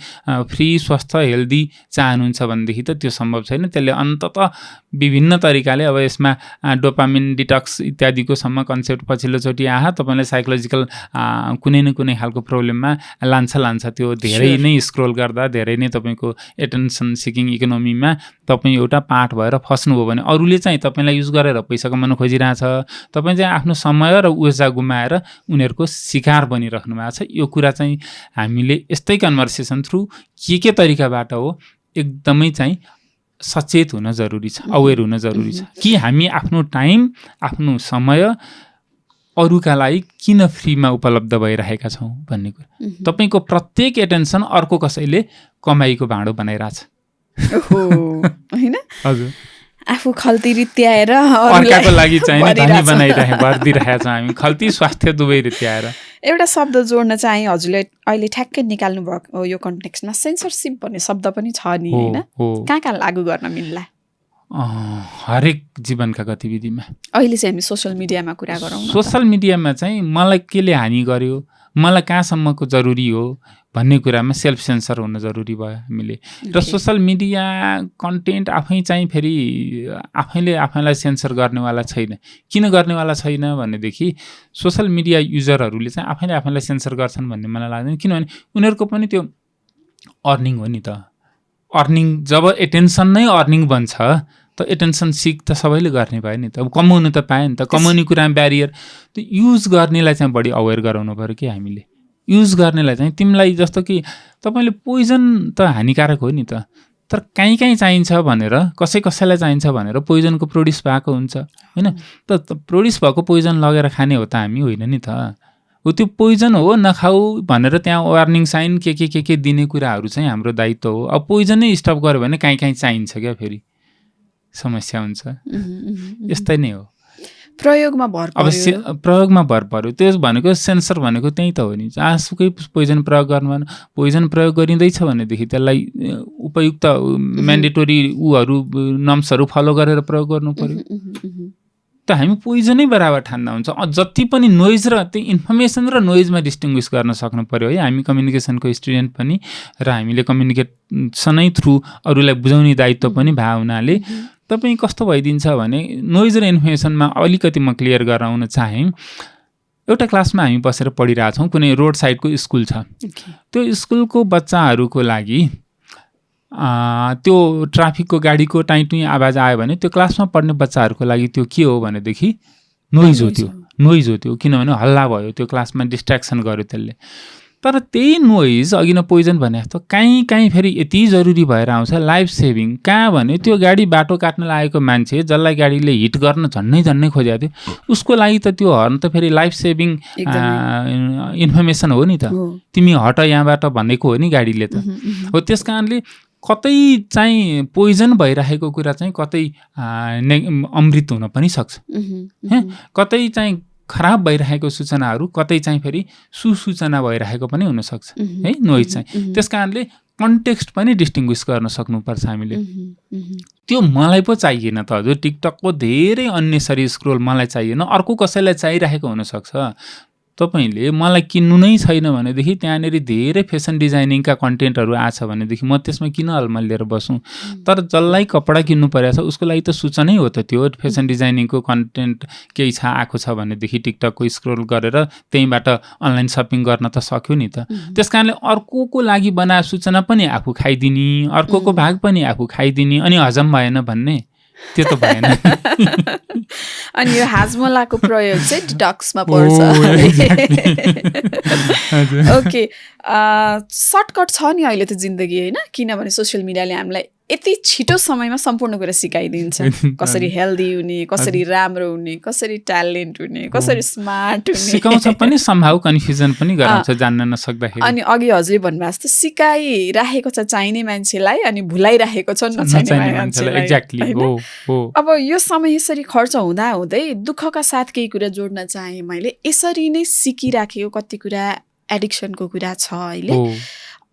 फ्री स्वस्थ हेल्दी चाहनुहुन्छ भनेदेखि त त्यो सम्भव छैन। त्यसले अन्ततः विभिन्न तरिकाले अब यसमा डोपामिन डिटक्स इत्यादिको सम्म कन्सेप्ट पछिल्लोचोटि आहा तपाईँलाई साइकोलोजिकल कुनै न कुनै खालको प्रब्लममा लान्छ। त्यो धेरै नै स्क्रोल गर्दा धेरै नै तपाईँको एटेन्सन सिकिङ इकोनोमीमा तपाईँ एउटा पार्ट भएर फस्नुभयो भने अरूले चाहिँ तपाईँलाई युज गरेर पैसा कमाउन खोजिरहेछ, तपाईँ चाहिँ आफ्नो समय र ऊर्जा गुमाएर उनीहरूको शिकार बनिराख्नु भएको छ। यो कुरा चाहिँ हामीले यस्तै कन्भर्सेसन थ्रु के तरिकाबाट हो एकदमै चाहिँ सचेत हुन जरुरी छ, अवेर हुन जरुरी छ कि हामी आफ्नो टाइम आफ्नो समय अरूका लागि किन फ्रीमा उपलब्ध भइरहेका छौँ भन्ने कुरा। तपाईँको प्रत्येक एटेन्सन अर्को कसैले कमाईको भाँडो बनाइरहेछ होइन, हजुर आफू खल्ती रित्याएर अर्काको लागि चाहिँ भरिदिइरहेका छौँ हामी, खल्ती स्वास्थ्य दुवै रित्याएर। एउटा शब्द जोड्न चाहिँ हजुरले अहिले ठ्याक्कै निकाल्नु भएको यो कन्टेक्स्टमा सेन्सरसिप भन्ने शब्द पनि छ नि होइन, कहाँ लागू गर्न मिल्ला? हरेक जीवनका गतिविधिमा। अहिले चाहिँ हामी सोसल मिडियामा कुरा गरौँ। सोसल मिडियामा चाहिँ मलाई केले हानि गर्यो, मलाई कहाँसम्मको जरुरी हो भन्ने कुरामा सेल्फ सेन्सर हुन जरुरी भयो हामीले। र सोसल मिडिया कन्टेन्ट आफै चाहिँ फेरि आफैले आफैलाई सेन्सर गर्नेवाला छैन। किन गर्नेवाला छैन भनेदेखि सोसल मिडिया युजरहरूले चाहिँ आफैले आफैलाई सेन्सर गर्छन् भन्ने मलाई लाग्दैन, किनभने उनीहरूको पनि त्यो अर्निङ हो नि त। अर्निङ जब एटेन्सन नै अर्निङ बन्छ त एटेन्सन सिक त सबैले गर्ने भयो नि त, अब कमाउनु त पायो नि त, कमाउने कुरामा ब्यारियर। त्यो युज गर्नेलाई चाहिँ बढी अवेर गराउनु पऱ्यो कि हामीले। युज गर्नेलाई चाहिँ तिमीलाई जस्तो कि तपाईँले पोइजन त हानिकारक हो नि त, तर कहीँ चाहिन्छ भनेर कसैलाई चाहिन्छ भनेर पोइजनको प्रोड्युस भएको हुन्छ होइन। त प्रोड्युस भएको पोइजन लगेर खाने हो त हामी, होइन नि त। हो त्यो पोइजन हो नखाऊ भनेर त्यहाँ वार्निङ साइन के दिने कुराहरू चाहिँ हाम्रो दायित्व हो। अब पोइजन नै स्टप गर्यो भने कहीँ चाहिन्छ क्या, फेरि समस्या हुन्छ। यस्तै नै हो, प्रयोगमा भर पर्यो। अब प्रयोगमा भर पर्यो। त्यो भनेको सेन्सर भनेको त्यही त हो नि। जहाँसुकै पोइजन प्रयोग गर्नु, पोइजन प्रयोग गरिँदैछ भनेदेखि त्यसलाई उपयुक्त म्यान्डेटोरी नर्म्सहरू फलो गरेर प्रयोग गर्नु पर्यो। त हामी पोइजनै बराबर ठान्दा हुन्छ। जति पनि नोइज र त्यो इन्फर्मेसन र नोइजमा डिस्टिङ्ग्विस गर्न सक्नु पर्यो है। हामी कम्युनिकेसनको स्टुडेन्ट पनि र हामीले कम्युनिकेसनै थ्रु अरूलाई बुझाउने दायित्व पनि भए हुनाले तपाईँ कस्तो भइदिन्छ भने नोइज र इन्फर्मेसनमा अलिकति म क्लियर गराउन चाहेँ। एउटा क्लासमा हामी बसेर पढिरहेछौँ, कुनै रोड साइडको स्कुल छ। त्यो स्कुलको बच्चाहरूको लागि त्यो ट्राफिकको गाडीको टाइटुई आवाज आयो भने त्यो क्लासमा पढ्ने बच्चाहरूको लागि त्यो के हो भनेदेखि नोइज हो। त्यो किनभने हल्ला भयो, त्यो क्लासमा डिस्ट्र्याक्सन गर्यो त्यसले। तर त्यही नोइज अघि न पोइजन भने जस्तो कहीँ फेरि यति जरुरी भएर आउँछ लाइफ सेभिङ। कहाँ भने त्यो गाडी बाटो काट्न लागेको मान्छे जसलाई गाडीले हिट गर्न झन्नै खोजेको थियो उसको लागि त त्यो हर्न त फेरि लाइफ सेभिङ इन्फर्मेसन हो नि त। तिमी हट यहाँबाट भनेको हो नि गाडीले त। हो त्यस कारणले कतै चाहिँ पोइजन भइरहेको कुरा चाहिँ कतै अमृत हुन पनि सक्छ, कतै चाहिँ खराब भइरहेको सूचनाहरू कतै चाहिँ फेरि सुसूचना भइरहेको पनि हुनसक्छ है नोइज चाहिँ। त्यस कारणले कन्टेक्स्ट पनि डिस्टिङ्ग्विस गर्न सक्नुपर्छ हामीले। त्यो मलाई पो चाहिएन त हजुर, टिकटकको धेरै अन्नेसरी स्क्रोल मलाई चाहिएन, अर्को कसैलाई चाहिरहेको हुनसक्छ। तपाईँले मलाई किन्नु नै छैन भनेदेखि त्यहाँनिर धेरै फेसन डिजाइनिङका कन्टेन्टहरू आछ भनेदेखि म त्यसमा किन अल्मलिएर बसौँ। तर जसलाई कपडा किन्नु परेको छ उसको लागि त सूचनै हो त त्यो फेसन डिजाइनिङको कन्टेन्ट केही आएको छ भनेदेखि टिकटकको स्क्रोल गरेर त्यहीँबाट अनलाइन सपिङ गर्न त सक्यो नि त। त्यस कारणले अर्कोको लागि बनाएको सूचना पनि आफू खाइदिने, अर्कोको भाग पनि आफू खाइदिने, अनि हजम भएन भन्ने त्यो त भएन। अनि यो हाजमोलाको प्रयोग चाहिँ डिटक्समा पर्छ। ओके, सर्टकट छ नि अहिले त जिन्दगी होइन, किनभने सोसियल मिडियाले हामीलाई यति छिटो समयमा सम्पूर्ण कुरा सिकाइदिन्छ कसरी हेल्दी हुने कसरी राम्रो हुने कसरी ट्यालेन्ट हुने कसरी स्मार्ट हुने सिकाउँछ पनि सम्हाउ कन्फ्युजन पनि गराउँछ जान्न नसक्दाखेरि अनि अघि हजुरले भन्नुभएको जस्तो सिकाइराखेको छ चाहिने मान्छेलाई अनि भुलाइराखेको छ नचाहिने मान्छेलाई एक्ज्याक्टली हो हो अब यो समय यसरी खर्च हुँदा हुँदै दुःखका साथ केही कुरा जोड्न चाहे मैले यसरी नै सिकिराखेको कति कुरा एडिक्सनको कुरा छ अहिले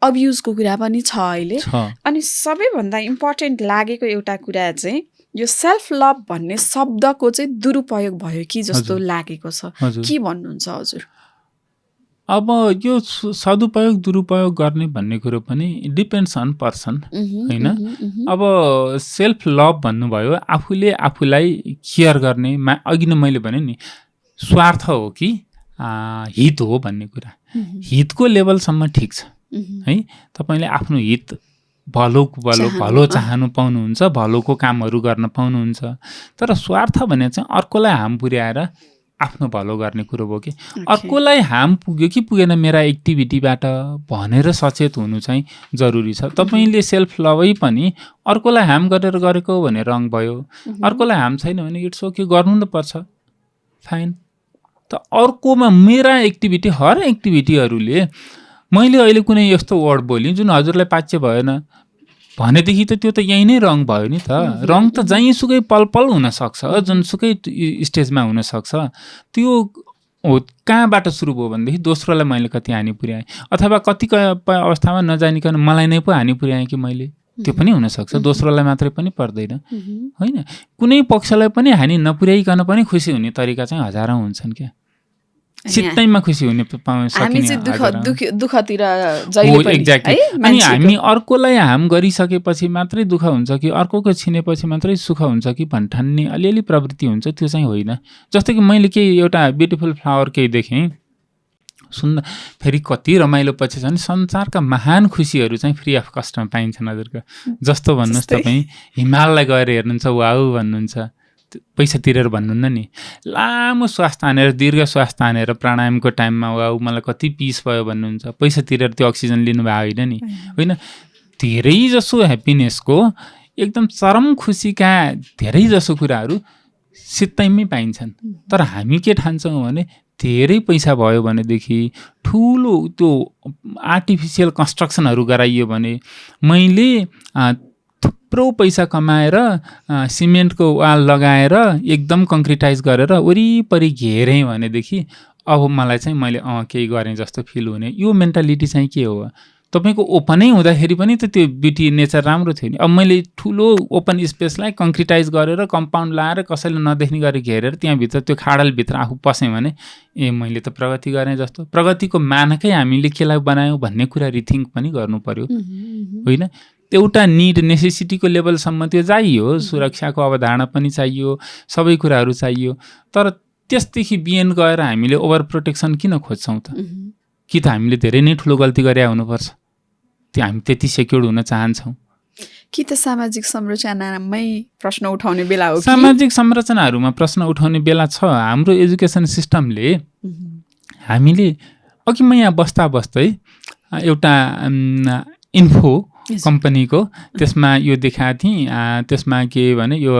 अब्युजको कुरा पनि छ अहिले अनि सबैभन्दा इम्पोर्टेन्ट लागेको एउटा कुरा चाहिँ यो सेल्फ लभ भन्ने शब्दको चाहिँ दुरुपयोग भयो कि जस्तो लागेको छ के भन्नुहुन्छ हजुर अब यो सदुपयोग दुरुपयोग गर्ने भन्ने कुरो पनि डिपेन्ड्स अन पर्सन होइन अब सेल्फ लभ भन्नुभयो आफूले आफूलाई केयर गर्ने अघि नै मैले भने नि स्वार्थ हो कि हित हो भन्ने कुरा हितको लेभलसम्म ठिक छ है तपाईले आफ्नो हित भलो चाहनु पाउनुहुन्छ भलोको कामहरू गर्न पाउनुहुन्छ तर स्वार्थ भने चाहिँ अर्कोलाई हार्म पुर्याएर आफ्नो भलो गर्ने कुरो हो कि अर्कोलाई हार्म पुग्यो कि पुगेन मेरा एक्टिभिटीबाट भनेर सचेत हुनु चाहिँ जरुरी छ तपाईले सेल्फ लभै पनि अर्कोलाई हार्म गरेर गरेको भने रङ भयो अर्कोलाई हार्म छैन भने इट्स ओके गर्नु न पर्छ फाइन त अर्कोमा मेरा एक्टिभिटी हर एक्टिभिटीहरूले मैले अहिले कुनै यस्तो वर्ड बोलेँ जुन हजुरलाई पाच्य भएन भनेदेखि त त्यो त यही नै रङ भयो नि त रङ त जहीँसुकै पल पल हुनसक्छ जुनसुकै स्टेजमा हुनसक्छ त्यो हो कहाँबाट सुरु भयो भनेदेखि दोस्रोलाई मैले कति हानि पुर्याएँ अथवा कतिपय अवस्थामा नजानिकन मलाई नै पो हानि पुर्याएँ कि मैले त्यो पनि हुनसक्छ दोस्रोलाई मात्रै पनि पर्दैन होइन कुनै पक्षलाई पनि हानि नपुर्याइकन पनि खुसी हुने तरिका चाहिँ हजारौँ हुन्छन् क्या सित्तैमा खुसी हुने दुःखतिर अनि हामी अर्कोलाई हार्म गरिसकेपछि मात्रै दुःख हुन्छ कि अर्कोको छिनेपछि मात्रै सुख हुन्छ कि भन्ठान्ने अलिअलि प्रवृत्ति हुन्छ त्यो चाहिँ होइन जस्तो कि मैले केही एउटा ब्युटिफुल फ्लावर केही देखेँ सुन्दा फेरि कति रमाइलो पछि छ नि संसारका महान खुसीहरू चाहिँ फ्री अफ कस्टमा पाइन्छन् हजुरको जस्तो भन्नुहोस् तपाईँ हिमाललाई गएर हेर्नुहुन्छ वाउ भन्नुहुन्छ पैसा तिरेर भन्नुहुन्न नि लामो श्वास तानेर दीर्घ श्वास तानेर प्राणायामको टाइममा वाउ मलाई कति पिस भयो भन्नुहुन्छ पैसा तिरेर त्यो अक्सिजन लिनुभएको होइन नि होइन धेरै जसो ह्याप्पिनेसको एकदम चरम खुसीका धेरै जसो कुराहरू सित्तैमै पाइन्छन् तर हामी के ठान्छौँ भने धेरै पैसा भयो भनेदेखि ठुलो त्यो आर्टिफिसियल कन्स्ट्रक्सनहरू गराइयो भने मैले थुप्रो पैसा कमाएर सिमेन्टको वाल लगाएर एकदम कङ्क्रिटाइज गरेर वरिपरि घेरेँ भनेदेखि अब मलाई चाहिँ मैले केही गरेँ जस्तो फिल हुने यो मेन्टालिटी चाहिँ के हो तपाईँको ओपनै हुँदाखेरि पनि त त्यो ब्युटी नेचर राम्रो थियो नि अब मैले ठुलो ओपन स्पेसलाई कङ्क्रिटाइज गरेर कम्पाउन्ड लाएर कसैले नदेख्ने गरी घेरेर त्यहाँभित्र त्यो खाडलभित्र आफू पसेँ भने मैले त प्रगति गरेँ जस्तो प्रगतिको मानकै हामीले केलाई बनायौँ भन्ने कुरा रिथिङ्क पनि गर्नु पर्यो होइन एउटा निड नेसेसिटीको लेभलसम्म त्यो चाहियो सुरक्षाको अवधारणा पनि चाहियो सबै कुराहरू चाहियो तर त्यसदेखि बियन गएर हामीले ओभर प्रोटेक्सन किन खोज्छौँ त कि त हामीले धेरै नै ठुलो गल्ती गरे हुनुपर्छ त्यो हामी त्यति सेक्योर्ड हुन चाहन्छौँ कि त सामाजिक संरचनामै प्रश्न उठाउने बेला हो सामाजिक संरचनाहरूमा प्रश्न उठाउने बेला छ हाम्रो एजुकेसन सिस्टमले हामीले अघि म यहाँ बस्दै एउटा इन्फो कम्पनीको त्यसमा यो देखाएको थिएँ त्यसमा के भने यो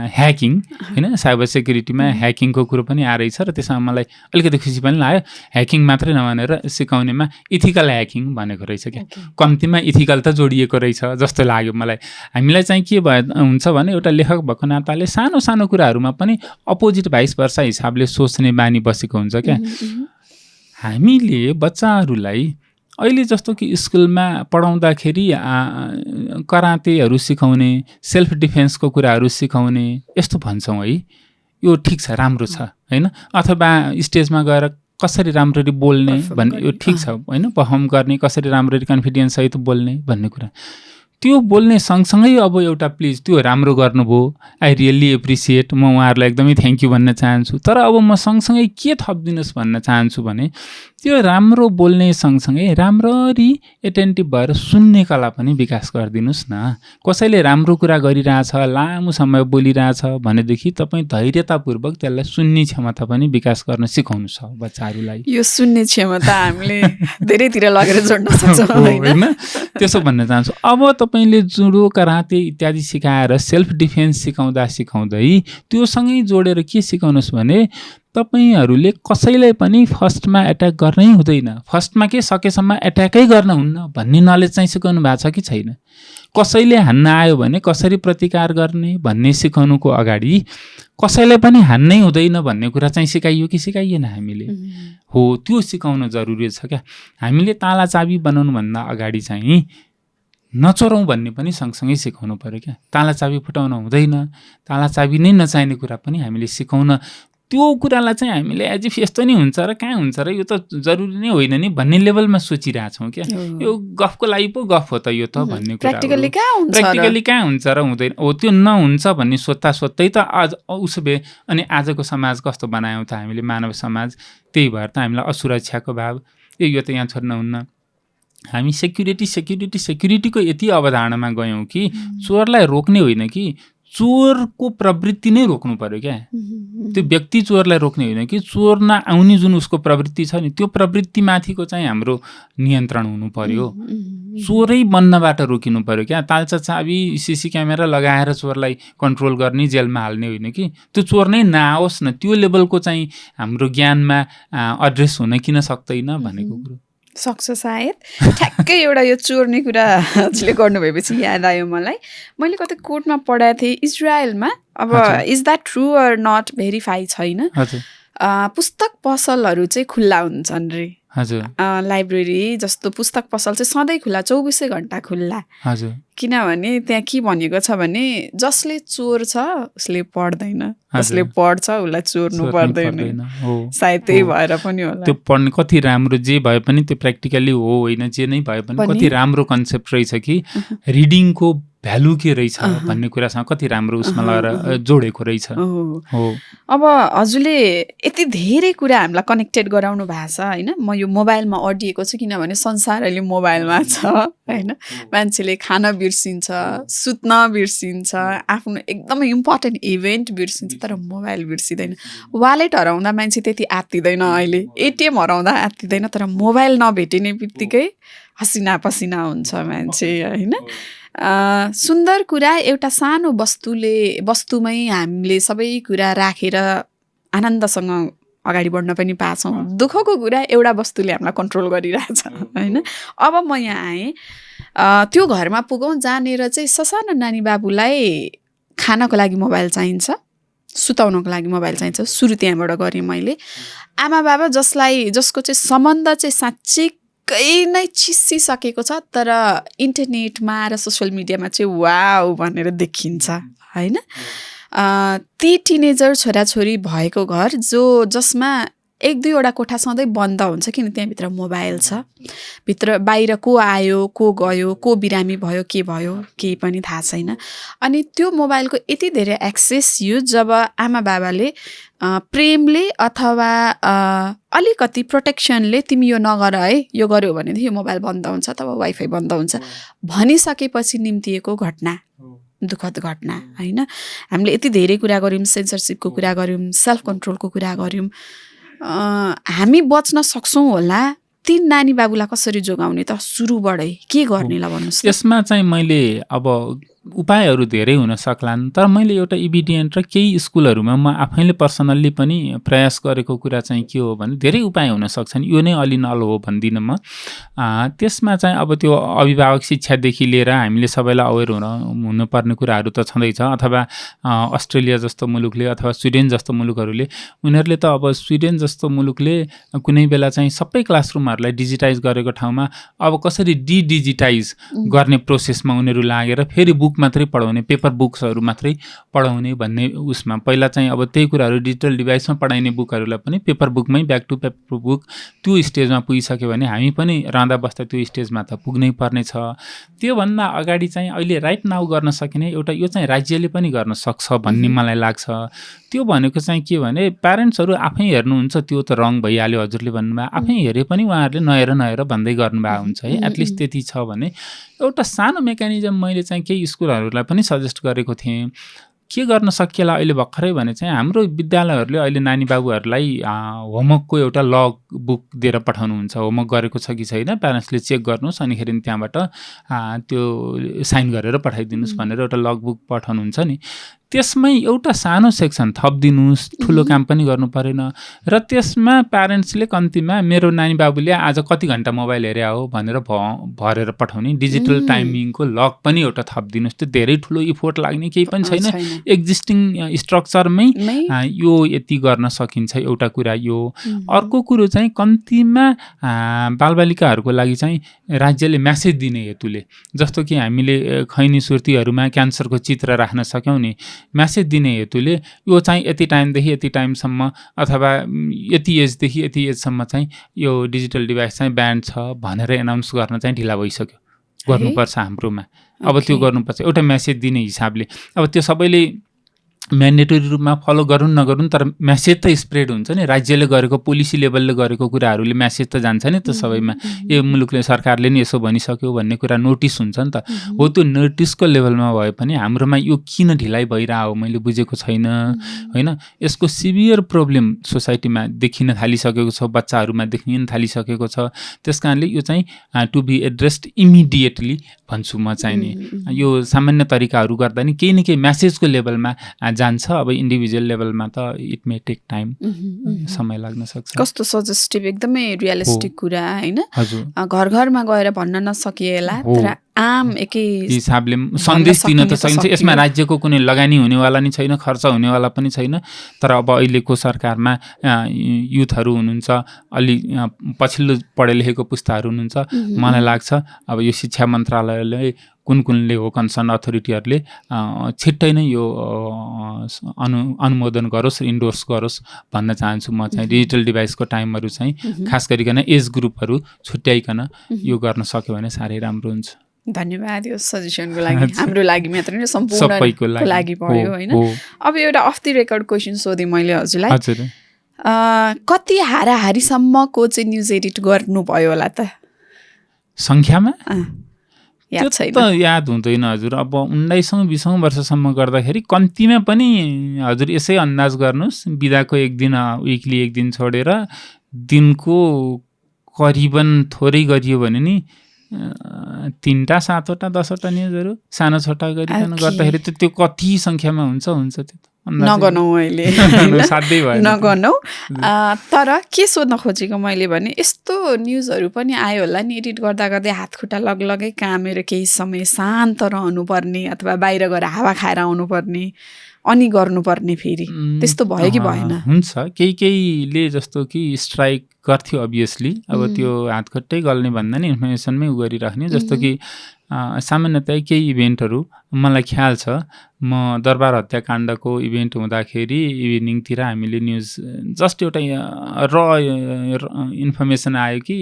ह्याकिङ होइन साइबर सेक्युरिटीमा ह्याकिङको कुरो पनि आएछ र त्यसमा मलाई अलिकति खुसी पनि लाग्यो ह्याकिङ मात्रै नभनेर सिकाउनेमा इथिकल ह्याकिङ भनेको रहेछ क्या कम्तीमा इथिकल त जोडिएको रहेछ जस्तो लाग्यो मलाई हामीलाई चाहिँ के हुन्छ भने एउटा लेखक भएको नाताले सानो सानो कुराहरूमा पनि अपोजिट भाइस वर्सा हिसाबले सोच्ने बानी बसेको हुन्छ क्या हामीले बच्चाहरूलाई अहिले जस्तो कि स्कुलमा पढाउँदाखेरि करातेहरू सिकाउने सेल्फ डिफेन्सको कुराहरू सिकाउने यस्तो भन्छौँ है यो ठिक छ राम्रो छ होइन अथवा स्टेजमा गएर कसरी राम्ररी बोल्ने भन्ने यो ठिक छ होइन पर्फर्म गर्ने कसरी राम्ररी कन्फिडेन्ससहित बोल्ने भन्ने कुरा त्यो बोल्ने सँगसँगै अब एउटा प्लिज त्यो राम्रो गर्नुभयो आई रियल्ली एप्रिसिएट म उहाँहरूलाई एकदमै थ्याङ्क यू भन्न चाहन्छु तर अब म सँगसँगै के थपिदिनुहोस् भन्न चाहन्छु भने त्यो राम्रो बोल्ने सँगसँगै राम्ररी एटेन्टिभ भएर सुन्ने कला पनि विकास गरिदिनुहोस् न कसैले राम्रो कुरा गरिरहेछ लामो समय बोलिरहेछ भनेदेखि तपाईँ धैर्यतापूर्वक त्यसलाई सुन्ने क्षमता पनि विकास गर्न सिकाउनु छ बच्चाहरूलाई यो सुन्ने क्षमता हामीले धेरैतिर लगेर जोड्न सक्छौँ होइन त्यसो भन्न चाहन्छु अब तपाईले जुडो कराते इत्यादि सिकाएर सेल्फ डिफेन्स सिकाउँदै त्यो सँगै जोडेर के सिकाउनुस् भने तपाईहरूले कसैलाई पनि फर्स्टमा एट्याक गर्नै हुँदैन, फर्स्टमा के सकेसम्म एट्याकै गर्न हुन्न भन्ने नलेज चाहिँ सिकाउनु भएको छ कि छैन। कसैले हान्न आयो भने कसरी प्रतिकार गर्ने भन्ने सिकाउनुको अगाडि कसैलाई पनि हान्नै हुँदैन भन्ने कुरा चाहिँ सिकाइयो कि सिकाइएन हामीले? हो, त्यो सिकाउन जरुरी छ क्या। हामीले ताला चाबी बनाउनुभन्दा अगाडि चाहिँ नचोरौँ भन्ने पनि सँगसँगै सिकाउनु पर्यो क्या। ताला चाबी फुटाउन हुँदैन, ताला चाबी नै नचाहिने कुरा पनि हामीले सिकाउन, त्यो कुरालाई चाहिँ हामीले एज इफ यस्तो नै हुन्छ र कहाँ हुन्छ र यो त जरुरी नै होइन नि भन्ने लेभलमा सोचिरहेछौँ क्या। यो गफको लागि पो गफ हो त यो त भन्ने कुरा प्र्याक्टिकली कहाँ हुन्छ र हुँदैन हो, त्यो नहुन्छ भन्ने सोध्दै त आज उसो भए अनि आजको समाज कस्तो बनायौँ त हामीले, मानव समाज। त्यही भएर त हामीलाई असुरक्षाको भाव, यो त यहाँ छोड्न हुन्न। हामी सेक्युरिटीको यति अवधारणामा गयौँ कि चोरलाई रोक्ने होइन कि चोरको प्रवृत्ति नै रोक्नु पर्यो क्या। त्यो व्यक्ति चोरलाई रोक्ने होइन कि चोर नआउने जुन उसको प्रवृत्ति छ नि त्यो प्रवृत्तिमाथिको चाहिँ हाम्रो नियन्त्रण हुनु पर्यो। चोरै बन्नबाट रोकिनु पर्यो क्या। तालचा चाबी सीसी क्यामेरा लगाएर चोरलाई कन्ट्रोल गर्ने, जेलमा हाल्ने होइन कि त्यो चोर नै नआओस् न, त्यो लेभलको चाहिँ हाम्रो ज्ञानमा एड्रेस हुन किन सक्दैन भनेको कुरो सक्छ सायद। ठ्याक्कै एउटा यो चोर्ने कुरा हजुरले गर्नुभएपछि याद आयो मलाई। मैले कतै कोर्टमा पढाएको थिएँ इजरायलमा, अब is that true or not verify छैन, पुस्तक पसलहरू चाहिँ खुल्ला हुन्छन् रे। लाइब्रेरी जस्तो पुस्तक पसल चाहिँ सधैँ खुल्ला, 24 घण्टा खुल्ला। किनभने त्यहाँ के भनेको छ भने जसले चोर छ उसले पढ्दैन, जसले पढ्छ उसलाई चोर्नु पर्दैन। सायद त्यही भएर पनि होला। त्यो पढ्ने कति राम्रो, जे भए पनि त्यो प्र्याक्टिकली हो होइन, जे नै भए पनि कति राम्रो कन्सेप्ट रहेछ कि रिडिङको भ्यालु के रहेछ भन्ने कुरासँग कति राम्रो उसमा लगाएर जोडेको रहेछ। अब हजुरले यति धेरै कुरा हामीलाई कनेक्टेड गराउनु भएको छ होइन। म यो मोबाइलमा अडिएको छु किनभने संसार अहिले मोबाइलमा छ होइन। मान्छेले खान बिर्सिन्छ, सुत्न बिर्सिन्छ, आफ्नो एकदमै इम्पोर्टेन्ट इभेन्ट बिर्सिन्छ, तर मोबाइल बिर्सिँदैन। वालेट हराउँदा मान्छे त्यति आत्तिदैन अहिले, एटिएम हराउँदा आत्तिदैन, तर मोबाइल नभेटिने बित्तिकै हसिना पसिना हुन्छ मान्छे होइन। सुन्दर कुरा, एउटा सानो वस्तुमै हामीले सबै कुरा राखेर आनन्दसँग अगाडि बढ्न पनि पाछौँ। दुःखको कुरा एउटा वस्तुले हामीलाई कन्ट्रोल गरिरहेछ होइन। अब म यहाँ आएँ, त्यो घरमा पुगौँ जहाँनिर चाहिँ ससानो नानी बाबुलाई खानको लागि मोबाइल चाहिन्छ, सुताउनको लागि मोबाइल चाहिन्छ। सुरु त्यहाँबाट गरेँ मैले। आमा बाबा जसको चाहिँ सम्बन्ध चाहिँ साँच्चै नै चिसिसकेको छ, तर इन्टरनेटमा र सोसियल मिडियामा चाहिँ वाउ भनेर देखिन्छ होइन। ती टिनेजर छोराछोरी भएको घर जसमा 1-2वटा कोठा सधैँ बन्द हुन्छ, किन त्यहाँभित्र मोबाइल छ। भित्र बाहिर को आयो, को गयो, को बिरामी भयो, के भयो, केही पनि थाहा छैन। अनि त्यो मोबाइलको यति धेरै एक्सेस युज जब आमा बाबाले प्रेमले अथवा अलिकति प्रोटेक्सनले तिमी यो नगर है, यो गर्यो भनेदेखि यो मोबाइल बन्द हुन्छ अथवा वाइफाई बन्द हुन्छ भनिसकेपछि निम्तिएको घटना, दुःखद घटना होइन। हामीले यति धेरै कुरा गऱ्यौँ, सेन्सरसिपको कुरा गऱ्यौँ, सेल्फ कन्ट्रोलको कुरा गऱ्यौँ। हामी बच्न सक्छौँ होला। ती नानी बाबुलाई कसरी जोगाउने त सुरुबाटै के गर्ने ल भन्नुहोस्। यसमा चाहिँ मैले अब उपायहरू धेरै हुन सक्लान्, तर मैले एउटा इभिडियन्ट र केही स्कुलहरूमा म आफैले पर्सनल्ली पनि प्रयास गरेको कुरा चाहिँ के हो भने धेरै उपाय हुन सक्छन्, यो नै अलि नल हो भन्दिनँ म। त्यसमा चाहिँ अब त्यो अभिभावक शिक्षादेखि लिएर हामीले सबैलाई अवेर हुनुपर्ने कुराहरू त छँदैछ। अथवा अस्ट्रेलिया जस्तो मुलुकले अथवा स्विडेन जस्तो मुलुकहरूले, उनीहरूले त अब स्विडेन जस्तो मुलुकले कुनै बेला चाहिँ सबै क्लासरुमहरूलाई डिजिटाइज गरेको ठाउँमा अब कसरी डिजिटाइज गर्ने प्रोसेसमा उनीहरू लागेर फेरि बुक मात्रै पढाउने, पेपर बुक्सहरू मात्रै पढाउने भन्ने उसमा पहिला चाहिँ अब त्यही कुराहरू डिजिटल डिभाइसमा पढाइने बुकहरूलाई पनि पेपर बुकमै ब्याक टु पेपर बुक त्यो स्टेजमा पुगिसक्यो भने हामी पनि रहँदा बस्दा त्यो स्टेजमा त पुग्नै पर्ने छ। त्योभन्दा अगाडि चाहिँ अहिले राइट नाउ गर्न सकिने एउटा यो चाहिँ राज्यले पनि गर्न सक्छ भन्ने मलाई लाग्छ। त्यो भनेको चाहिँ के भने प्यारेन्ट्सहरू आफै हेर्नुहुन्छ, त्यो त रङ भइहाल्यो हजुरले भन्नुभयो, आफै हेरे पनि उहाँहरूले नहेर भन्दै गर्नुभएको हुन्छ है। एटलिस्ट त्यति छ भने एउटा सानो मेकानिजम मैले चाहिँ केही स्कुलहरूलाई पनि सजेस्ट गरेको थिएँ। के गर्न सकिएला अहिले भर्खरै भने चाहिँ हाम्रो विद्यालयहरूले अहिले नानी बाबुहरूलाई होमवर्कको एउटा लग बुक दिएर पठाउनुहुन्छ, होमवर्क गरेको छ कि छैन प्यारेन्ट्सले चेक गर्नुहोस्, अनिखेरि त्यहाँबाट त्यो साइन गरेर पठाइदिनुहोस् भनेर एउटा लग बुक पठाउनुहुन्छ नि। त्यसमै एउटा सानो सेक्सन थपिदिनुहोस्, ठुलो काम पनि गर्नु परेन। र त्यसमा प्यारेन्ट्सले कम्तीमा मेरो नानी बाबुले आज कति घन्टा मोबाइल हेरे हो भनेर भरेर पठाउने डिजिटल टाइमिङको लग पनि एउटा थपिदिनुहोस्। त्यो धेरै ठुलो इफोर्ट लाग्ने केही पनि छैन, एक्जिस्टिङ स्ट्रक्चरमै यो यति गर्न सकिन्छ एउटा कुरा यो। अर्को कुरो चाहिँ कम्तीमा बालबालिकाहरूको लागि चाहिँ राज्यले म्यासेज दिने हेतुले, जस्तो कि हामीले खैनी सुर्तीहरूमा क्यान्सरको चित्र राख्न सक्यौँ नि, म्यासेज दिने हेतुले यो चाहिँ यति टाइमदेखि यति टाइमसम्म अथवा यति एजदेखि यति एजसम्म चाहिँ यो डिजिटल डिभाइस चाहिँ ब्यान्ड छ भनेर एनाउन्स गर्न चाहिँ ढिला भइसक्यो, गर्नुपर्छ हाम्रोमा। अब त्यो गर्नुपर्छ एउटा म्यासेज दिने हिसाबले। अब त्यो सबैले म्यान्डेटरी रूपमा फलो गरून् नगरून्, तर म्यासेज त स्प्रेड हुन्छ नि, राज्यले गरेको पोलिसी लेभलले गरेको कुराहरूले म्यासेज त जान्छ नि त सबैमा। यो मुलुकले सरकारले नि यसो भनिसक्यो भन्ने कुरा नोटिस हुन्छ नि त। हो त्यो नोटिसको लेभलमा भए पनि हाम्रोमा यो किन ढिलाइ भइरहेको मैले बुझेको छैन होइन। यसको सिभियर प्रब्लम सोसाइटीमा देखिन थालिसकेको छ, बच्चाहरूमा देखिन थालिसकेको छ। त्यस कारणले यो चाहिँ टु बी एड्रेस्ड इमिडिएटली भन्छु म चाहिँ नि। यो सामान्य तरिकाहरू गर्दा नि केही न केही म्यासेजको लेभलमा जान्छ। अब इन्डिभिजुअल लेभलमा त इट मे टेक टाइम, समय लाग्न सक्छ। कस्तो सजेस्टिभ एकदमै रियलिस्टिक कुरा होइन। हजुर, घर घरमा गएर भन्न नसकिएला तर आम एकै हिसाबले सन्देश दिन त सकिन्छ। यसमा राज्यको कुनै लगानी हुनेवाला नि छैन, खर्च हुनेवाला पनि छैन। तर अब अहिलेको सरकारमा युथहरू हुनुहुन्छ, अलि पछिल्लो पढे लेखेको पुस्ताहरू हुनुहुन्छ। मलाई लाग्छ अब यो शिक्षा मन्त्रालयले कुनले हो कन्सर्न अथोरिटीहरूले छिट्टै नै यो अनुमोदन गरोस्, इन्डोर्स गरोस् भन्न चाहन्छु म चाहिँ। डिजिटल डिभाइसको टाइमहरू चाहिँ खास गरिकन एज ग्रुपहरू छुट्याइकन यो गर्न सक्यो भने साह्रै राम्रो हुन्छ। धन्यवाद यो सजेसनको लागि, हाम्रो लागि मात्र नै सम्पूर्णको लागि भयो होइन। अब एउटा अफ द रेकर्ड क्वेसन सोधेँ मैले हजुरलाई, कति हाराहारीसम्मको चाहिँ न्युज एडिट गर्नुभयो होला त सङ्ख्यामा? याद छैन त याद हुँदैन हजुर। अब 19-20 वर्षसम्म गर्दाखेरि कम्तीमा पनि हजुर यसै अन्दाज गर्नुहोस्, बिदाको एक दिन विकली एक दिन छोडेर दिनको करिबन थोरै गरियो भने नि 3टा 7वटा 10वटा न्युजहरू सानो छोटा गरिकन गर्दाखेरि त त्यो कति सङ्ख्यामा हुन्छ त्यो नगनौ अहिले साध्यै भएन नगनौ। तर के सोध्न खोजेको मैले भने यस्तो न्युजहरू पनि आयो होला नि, एडिट गर्दा गर्दै हात खुट्टा लगलगै कामेर केही समय शान्त रहनुपर्ने अथवा बाहिर गएर हावा खाएर आउनुपर्ने अनि गर्नुपर्ने, फेरि त्यस्तो भयो कि भएन? हुन्छ, केहीले जस्तो कि स्ट्राइक गर्थ्यो अभियसली। अब त्यो हातखट्टै गल्ने भन्दा नि इन्फर्मेसनमै गरिराख्ने। जस्तो कि सामान्यतया केही इभेन्टहरू मलाई ख्याल छ, म दरबार हत्याकाण्डको इभेन्ट हुँदाखेरि इभिनिङतिर हामीले न्युज जस्ट एउटा इन्फर्मेसन आयो कि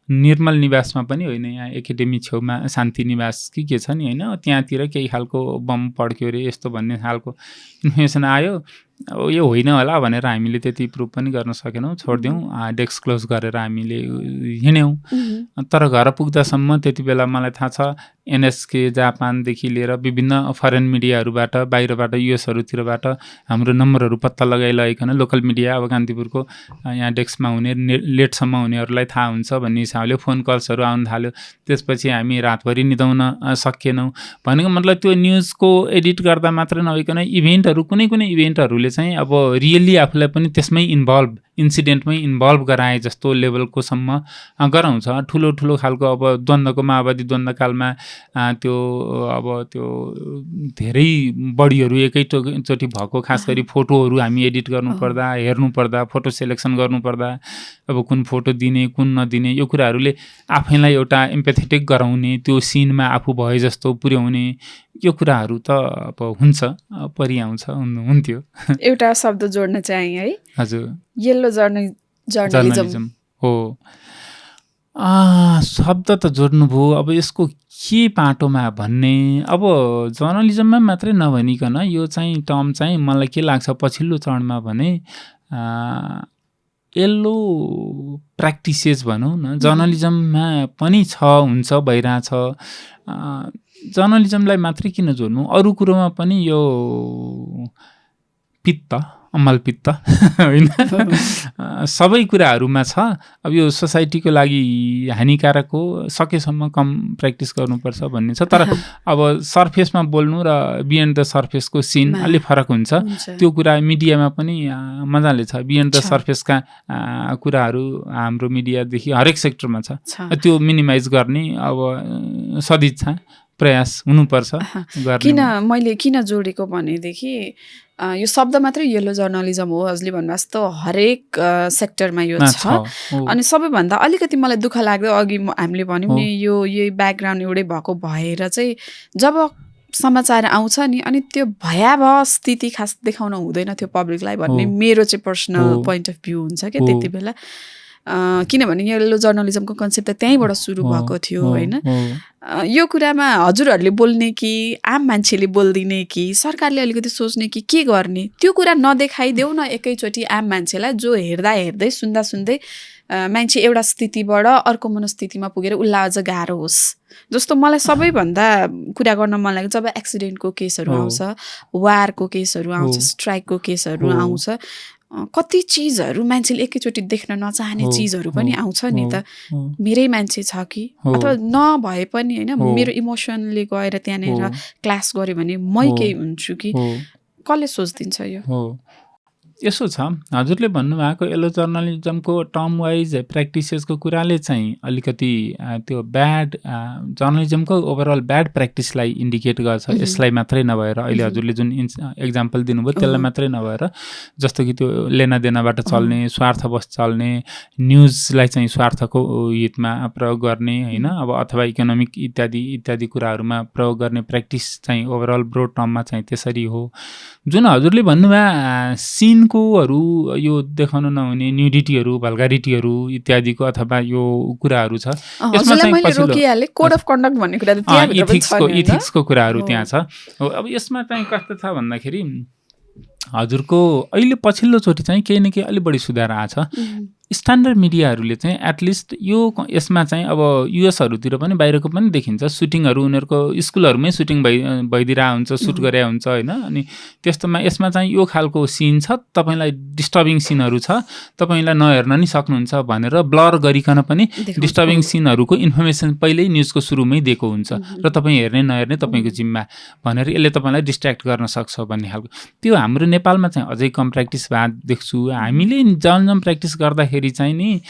निर्मल निवासमा पनि होइन, यहाँ एकाडेमी छेउमा शान्ति निवास कि के छ नि होइन, त्यहाँतिर केही खालको बम पड्क्यो अरे यस्तो भन्ने खालको इन्फर्मेसन आयो। अब यो होइन होला भनेर हामीले त्यति प्रुभ पनि गर्न सकेनौँ, छोडिदिउँ, डेस्क क्लोज गरेर हामीले हिँड्यौँ। तर घर पुग्दासम्म त्यति बेला मलाई थाहा छ एनएसके जापानदेखि लिएर विभिन्न फरेन मिडियाहरूबाट, बाहिरबाट युएसहरूतिरबाट हाम्रो नम्बरहरू पत्ता लगाइरहेकन लोकल मिडिया अब कान्तिपुरको यहाँ डेस्कमा हुने लेटसम्म हुनेहरूलाई थाहा हुन्छ भन्ने हिसाबले फोन कल्सहरू आउन थाल्यो। त्यसपछि हामी रातभरि निदाउन सकेनौँ। भनेको मतलब त्यो न्युजको एडिट गर्दा मात्र नभइकन इभेन्टहरू कुनै इभेन्टहरूले चाहिँ अब रियल्ली आफूलाई पनि त्यसमै इन्सिडेन्टमै इन्भल्भ गराए जस्तो लेभलकोसम्म गराउँछ। ठुलो खालको अब द्वन्द्वको माओवादी द्वन्द्वकालमा त्यो अब त्यो धेरै बढीहरू एकैचोटि भएको, खास गरी फोटोहरू हामी एडिट गर्नुपर्दा हेर्नुपर्दा, फोटो सेलेक्सन गर्नुपर्दा अब कुन फोटो दिने कुन नदिने, यो कुराहरूले आफैलाई एउटा एम्पेथेटिक गराउने, त्यो सिनमा आफू भए जस्तो पुर्याउने, यो कुराहरू त अब हुन्छ, परिआउँछ, हुन्थ्यो। एउटा शब्द जोड्न चाहे है हजुर, येल्लो जर्नलिजम हो। शब्द त जोड्नुभयो। अब यसको के पाटोमा भन्ने, अब जर्नलिजममा मात्रै नभनिकन यो चाहिँ टर्म चाहिँ मलाई के लाग्छ पछिल्लो चरणमा भने येल्लो प्र्याक्टिसेस भनौँ न जर्नलिजममा पनि हुन्छ, भइरहेछ। जर्नलिजमलाई मात्रै किन जोड्नु, अरू कुरोमा पनि यो पित्त अम्मल पित्त होइन सबै कुराहरूमा छ। अब यो सोसाइटीको लागि हानिकारक हो, सकेसम्म कम प्र्याक्टिस गर्नुपर्छ भन्ने छ। तर अब सर्फेसमा बोल्नु र बियोन्ड द सर्फेसको सिन अलि फरक हुन्छ। त्यो कुरा मिडियामा पनि मजाले छ। बियोन्ड द सर्फेसका कुराहरू हाम्रो मिडियादेखि हरेक सेक्टरमा छ। त्यो मिनिमाइज गर्ने अब सदिच्छा प्रयास हुनुपर्छ। मैले किन जोडेको भनेदेखि यो शब्द मात्रै येलो जर्नलिजम हो हजुरले भन्नुभएको जस्तो हरेक सेक्टरमा यो छ। अनि सबैभन्दा अलिकति मलाई दुःख लाग्यो, अघि हामीले भन्यौँ नि यही ब्याकग्राउन्ड एउटै भएको भएर चाहिँ जब समाचार आउँछ नि अनि त्यो भयावह स्थिति खास देखाउन हुँदैन थियो पब्लिकलाई भन्ने मेरो चाहिँ पर्सनल पोइन्ट अफ भ्यू हुन्छ क्या त्यति बेला। किनभने येलो जर्नलिजमको कन्सेप्ट त त्यहीँबाट सुरु भएको थियो होइन। यो कुरामा हजुरहरूले बोल्ने कि आम मान्छेले बोल्दिने कि सरकारले अलिकति सोच्ने कि के गर्ने, त्यो कुरा नदेखाइदेऊ न एकैचोटि आम मान्छेलाई, जो हेर्दा हेर्दै सुन्दा सुन्दै मान्छे एउटा स्थितिबाट अर्को मनस्थितिमा पुगेर उसलाई अझ गाह्रो होस्। जस्तो मलाई सबैभन्दा कुरा गर्न मन लाग्यो जब एक्सिडेन्टको केसहरू आउँछ, वारको केसहरू आउँछ, स्ट्राइकको केसहरू आउँछ, कति चिजहरू मान्छेले एकैचोटि देख्न नचाहने चिजहरू पनि आउँछ नि त। मेरै मान्छे छ कि अथवा नभए पनि होइन, मेरो इमोसनले गएर त्यहाँनिर क्लास गऱ्यो भने मै केही हुन्छु कि, कसले सोचिदिन्छ यो? यसो छ, हजुरले भन्नुभएको येलो जर्नलिजमको टर्म वाइज प्र्याक्टिसेसको कुराले चाहिँ अलिकति त्यो ब्याड जर्नलिजमको ओभरअल ब्याड प्र्याक्टिसलाई इन्डिकेट गर्छ। यसलाई मात्रै नभएर अहिले हजुरले जुन एक्जाम्पल दिनुभयो त्यसलाई मात्रै नभएर जस्तो कि त्यो लेनादेनाबाट चल्ने, स्वार्थवश चल्ने, न्युजलाई चाहिँ स्वार्थको हितमा प्रयोग गर्ने होइन, अब अथवा इकोनोमिक इत्यादि इत्यादि कुराहरूमा प्रयोग गर्ने प्र्याक्टिस चाहिँ ओभरअल ब्रोड टर्ममा चाहिँ त्यसरी हो। जुन हजुरले भन्नुभयो सिनकोहरू यो देखाउन नहुने न्युडिटीहरू, भल्गारिटीहरू इत्यादिको अथवा यो कुराहरू छ। यसमा चाहिँ कोड अफ कन्डक्ट भन्ने कुरा त त्यहाँ इथिक्सको कुराहरू त्यहाँ छ। अब यसमा चाहिँ कस्तो छ भन्दाखेरि हजुरको अहिले पछिल्लो चोटि चाहिँ केही न केही अलिक बढी सुधार आछ। स्ट्यान्डर्ड मिडियाहरूले चाहिँ एटलिस्ट यो यसमा चाहिँ अब युएसहरूतिर पनि बाहिरको पनि देखिन्छ, सुटिङहरू उनीहरूको स्कुलहरूमै सुटिङ भइदिरहेको हुन्छ, सुट गरे हुन्छ होइन। अनि त्यस्तोमा यसमा चाहिँ यो खालको सिन छ, तपाईँलाई डिस्टर्बिङ सिनहरू छ, तपाईँलाई नहेर्न नि सक्नुहुन्छ भनेर ब्लर गरिकन पनि डिस्टर्बिङ सिनहरूको इन्फर्मेसन पहिल्यै न्युजको सुरुमै दिएको हुन्छ र तपाईँ हेर्ने नहेर्ने तपाईँको जिम्मा भनेर यसले तपाईँलाई डिस्ट्र्याक्ट गर्न सक्छ भन्ने खालको। त्यो हाम्रो नेपालमा चाहिँ अझै कम प्र्याक्टिस भएको देख्छु। हामीले जर्नलिजम प्र्याक्टिस गर्दाखेरि चाहिँ नि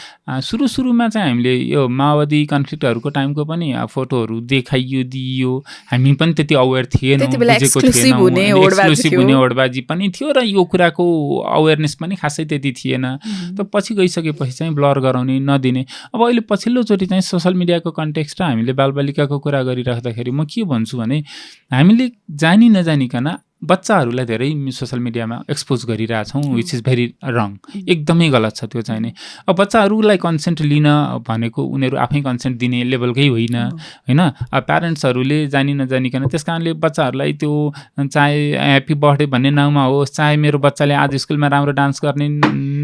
सुरुमा चाहिँ हामीले यो माओवादी कन्फ्लिक्टहरूको टाइमको पनि फोटोहरू देखाइयो दिइयो, हामी पनि त्यति अवेर थिएनौँ, बुझेको थिएनौँ, एक्सक्लुसिभ हुने होडबाजी पनि थियो र यो कुराको अवेरनेस पनि खासै त्यति थिएन। त पछि गइसकेपछि चाहिँ ब्लर गराउने नदिने। अब अहिले पछिल्लोचोटि चाहिँ सोसल मिडियाको कन्टेक्स्ट र हामीले बालबालिकाको कुरा गरिराख्दाखेरि म के भन्छु भने हामीले जानी नजानिकन बच्चाहरूलाई धेरै सोसल मिडियामा एक्सपोज गरिरहेछौँ, विच इज भेरी रङ, एकदमै गलत छ त्यो चाहिँ नि। अब बच्चाहरूलाई कन्सेन्ट लिन भनेको उनीहरू आफै कन्सेन्ट दिने लेभलकै होइन होइन। अब प्यारेन्ट्सहरूले जानी नजानिकन त्यस कारणले बच्चाहरूलाई त्यो चाहे ह्याप्पी बर्थडे भन्ने नाउँमा होस्, चाहे मेरो बच्चाले आज स्कुलमा राम्रो डान्स गर्ने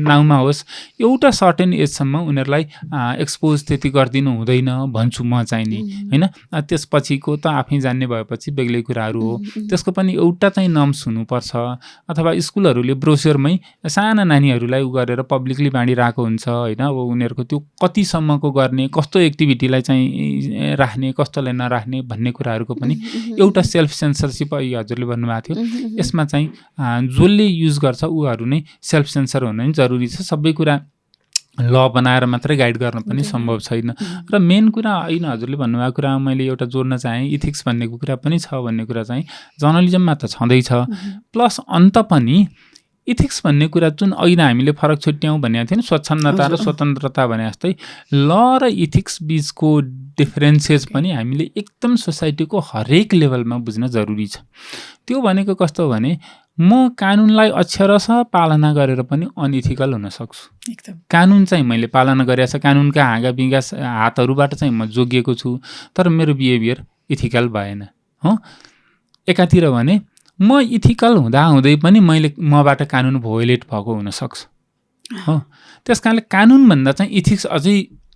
नाउँमा होस्, एउटा सर्टेन एजसम्म उनीहरूलाई एक्सपोज त्यति गरिदिनु हुँदैन भन्छु म चाहिँ नि होइन। त्यसपछिको त आफै जान्ने भएपछि बेग्लै कुराहरू हो। त्यसको पनि एउटा चाहिँ नर्म्स हुनुपर्छ। अथवा स्कुलहरूले ब्रोस्योरमै साना नानीहरूलाई गरेर पब्लिकली बाँडिरहेको हुन्छ होइन। अब उनीहरूको त्यो कतिसम्मको गर्ने, कस्तो एक्टिभिटीलाई चाहिँ राख्ने, कस्तोलाई नराख्ने भन्ने कुराहरूको पनि एउटा सेल्फ सेन्सरसिप हजुरले भन्नुभएको थियो। यसमा चाहिँ जसले युज गर्छ उहाँहरू नै सेल्फ सेन्सर हुन नि जरुरी छ। सबै कुरा ल बनाएर मात्रै गाइड गर्न पनि सम्भव छैन। र मेन कुरा होइन हजुरले भन्नुभएको कुरा मैले एउटा जोड्न चाहेँ, इथिक्स भन्नेको कुरा पनि छ भन्ने कुरा चाहिँ जर्नलिजममा त छँदैछ। प्लस अन्त पनि इथिक्स भन्ने कुरा जुन अहिले हामीले फरक छुट्याउँ भनेको थियो नि, स्वच्छन्दता र स्वतन्त्रता भने जस्तै ल र इथिक्स बिचको डिफरेन्सेस पनि हामीले एकदम सोसाइटीको हरेक लेभलमा बुझ्न जरुरी छ। त्यो भनेको कस्तो भने म कानुनलाई अक्षरशः पालना गरेर पनि अनइथिकल हुन सक्छु। कानुन चाहिँ मैले पालना गरेको छ, कानुनका हाँगा बिगा हातहरूबाट चाहिँ म जोगिएको छु, तर मेरो बिहेभियर इथिकल भएन हो। एकातिर भने म इथिकल हुँदै पनि मबाट कानुन भोयलेट भएको हुनसक्छ हो। त्यस कारणले कानुनभन्दा चाहिँ इथिक्स अझै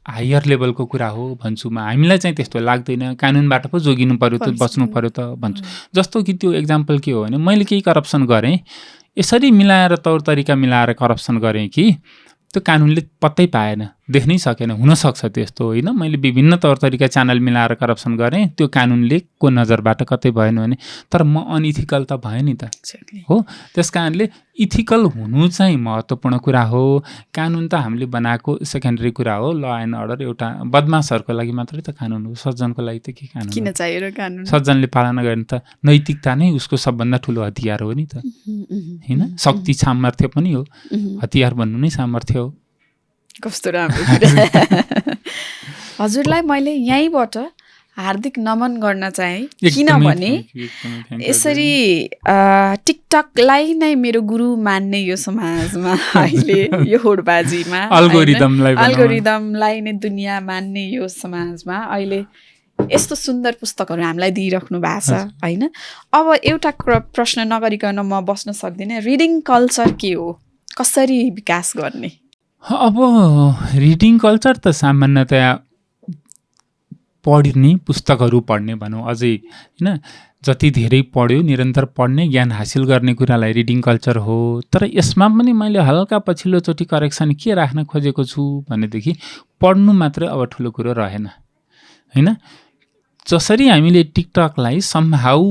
हायर लेभलको कुरा हो भन्छु म। हामीलाई चाहिँ त्यस्तो लाग्दैन, कानुनबाट पो जोगिनु पर्यो त, बच्नु पर्यो त भन्छु। जस्तो कि त्यो एक्जाम्पल के हो भने मैले केही करप्सन गरेँ, यसरी मिलाएर तौर तरिका मिलाएर करप्सन गरेँ कि त्यो कानुनले पत्तै पाएन, देख्नै सकेन। हुनसक्छ त्यस्तो होइन, मैले विभिन्न तौर तरिका च्यानल मिलाएर करप्सन गरेँ, त्यो कानुनले को नजरबाट कतै भएन भने, तर म अनइथिकल त भयो नि त हो। त्यस कारणले इथिकल हुनु चाहिँ महत्त्वपूर्ण कुरा हो। कानुन त हामीले बनाएको सेकेन्डरी कुरा हो। ल एन्ड अर्डर एउटा बदमासहरूको लागि मात्रै त कानुन हो, सज्जनको लागि त के कानुन किन चाहियो र कानुन? सज्जनले पालना गर्ने त नैतिकता नै उसको सबभन्दा ठुलो हतियार हो नि त होइन। शक्ति सामर्थ्य पनि हो, हतियार भन्नु नै सामर्थ्य हो। कस्तो राम्रो कुरा। हजुरलाई मैले यहीँबाट हार्दिक नमन गर्न चाहे, किनभने यसरी टिकटकलाई नै मेरो गुरु मान्ने यो समाजमा अहिले, यो होडबाजीमा अल्गोरिदमलाई नै दुनियाँ मान्ने यो समाजमा अहिले यस्तो सुन्दर पुस्तकहरू हामीलाई दिइराख्नु भएको छ होइन। अब एउटा प्रश्न नगरिकन म बस्न सक्दिनँ। रिडिङ कल्चर के हो, कसरी विकास गर्ने? अब रिडिङ कल्चर त सामान्यतया पढ्ने, पुस्तकहरू पढ्ने भनौँ अझै होइन। जति धेरै पढ्यो, निरन्तर पढ्ने, ज्ञान हासिल गर्ने कुरालाई रिडिङ कल्चर हो। तर यसमा पनि मैले हल्का पछिल्लोचोटि करेक्सन के राख्न खोजेको छु भनेदेखि पढ्नु मात्रै अब ठुलो कुरो रहेन होइन। जसरी हामीले टिकटकलाई समहाउ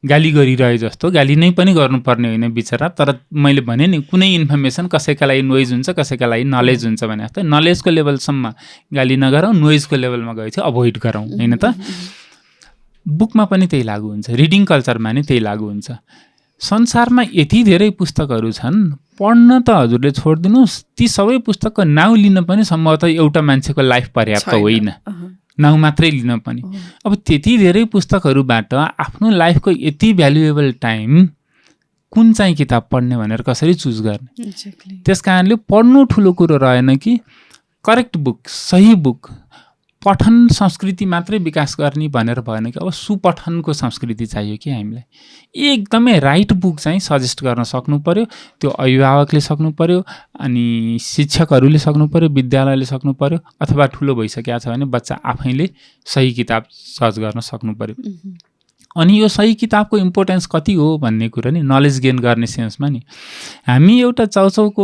गाली गरिरहे जस्तो, गाली नै पनि गर्नुपर्ने होइन बिचरा, तर मैले भने नि कुनै इन्फर्मेसन कसैका लागि नोइज हुन्छ, कसैका लागि नलेज हुन्छ भने जस्तो, नलेजको लेभलसम्म गाली नगरौँ, नोइजको लेभलमा गयो चाहिँ अभोइड गरौँ होइन त। बुकमा पनि त्यही लागु हुन्छ, रिडिङ कल्चरमा नि त्यही लागु हुन्छ। संसारमा यति धेरै पुस्तकहरू छन्, पढ्न त हजुरले छोडिदिनुहोस्, ती सबै पुस्तकको नाउँ लिन पनि सम्भवतः एउटा मान्छेको लाइफ पर्याप्त होइन, नाउँ मात्रै लिन पनि। अब त्यति धेरै पुस्तकहरूबाट आफ्नो लाइफको यति भ्यालुएबल टाइम कुन चाहिँ किताब पढ्ने भनेर कसरी चुज गर्ने? त्यस कारणले पढ्नु ठुलो कुरो रहेन कि करेक्ट बुक, सही बुक, पठन संस्कृति मात्रै विकास गर्ने भनेर भएन कि अब सुपठनको संस्कृति चाहियो कि हामीलाई। एकदमै राइट बुक चाहिँ सजेस्ट गर्न सक्नु पर्यो, त्यो अभिभावकले सक्नु पर्यो, अनि शिक्षकहरूले सक्नु पर्यो, विद्यालयले सक्नु पर्यो, अथवा ठुलो भइसकेको छ भने बच्चा आफैले सही किताब सर्च गर्न सक्नु पर्यो। अनि यो सही किताबको इम्पोर्टेन्स कति हो भन्ने कुरा नि नलेज गेन गर्ने सेन्समा नि, हामी एउटा चाउचाउको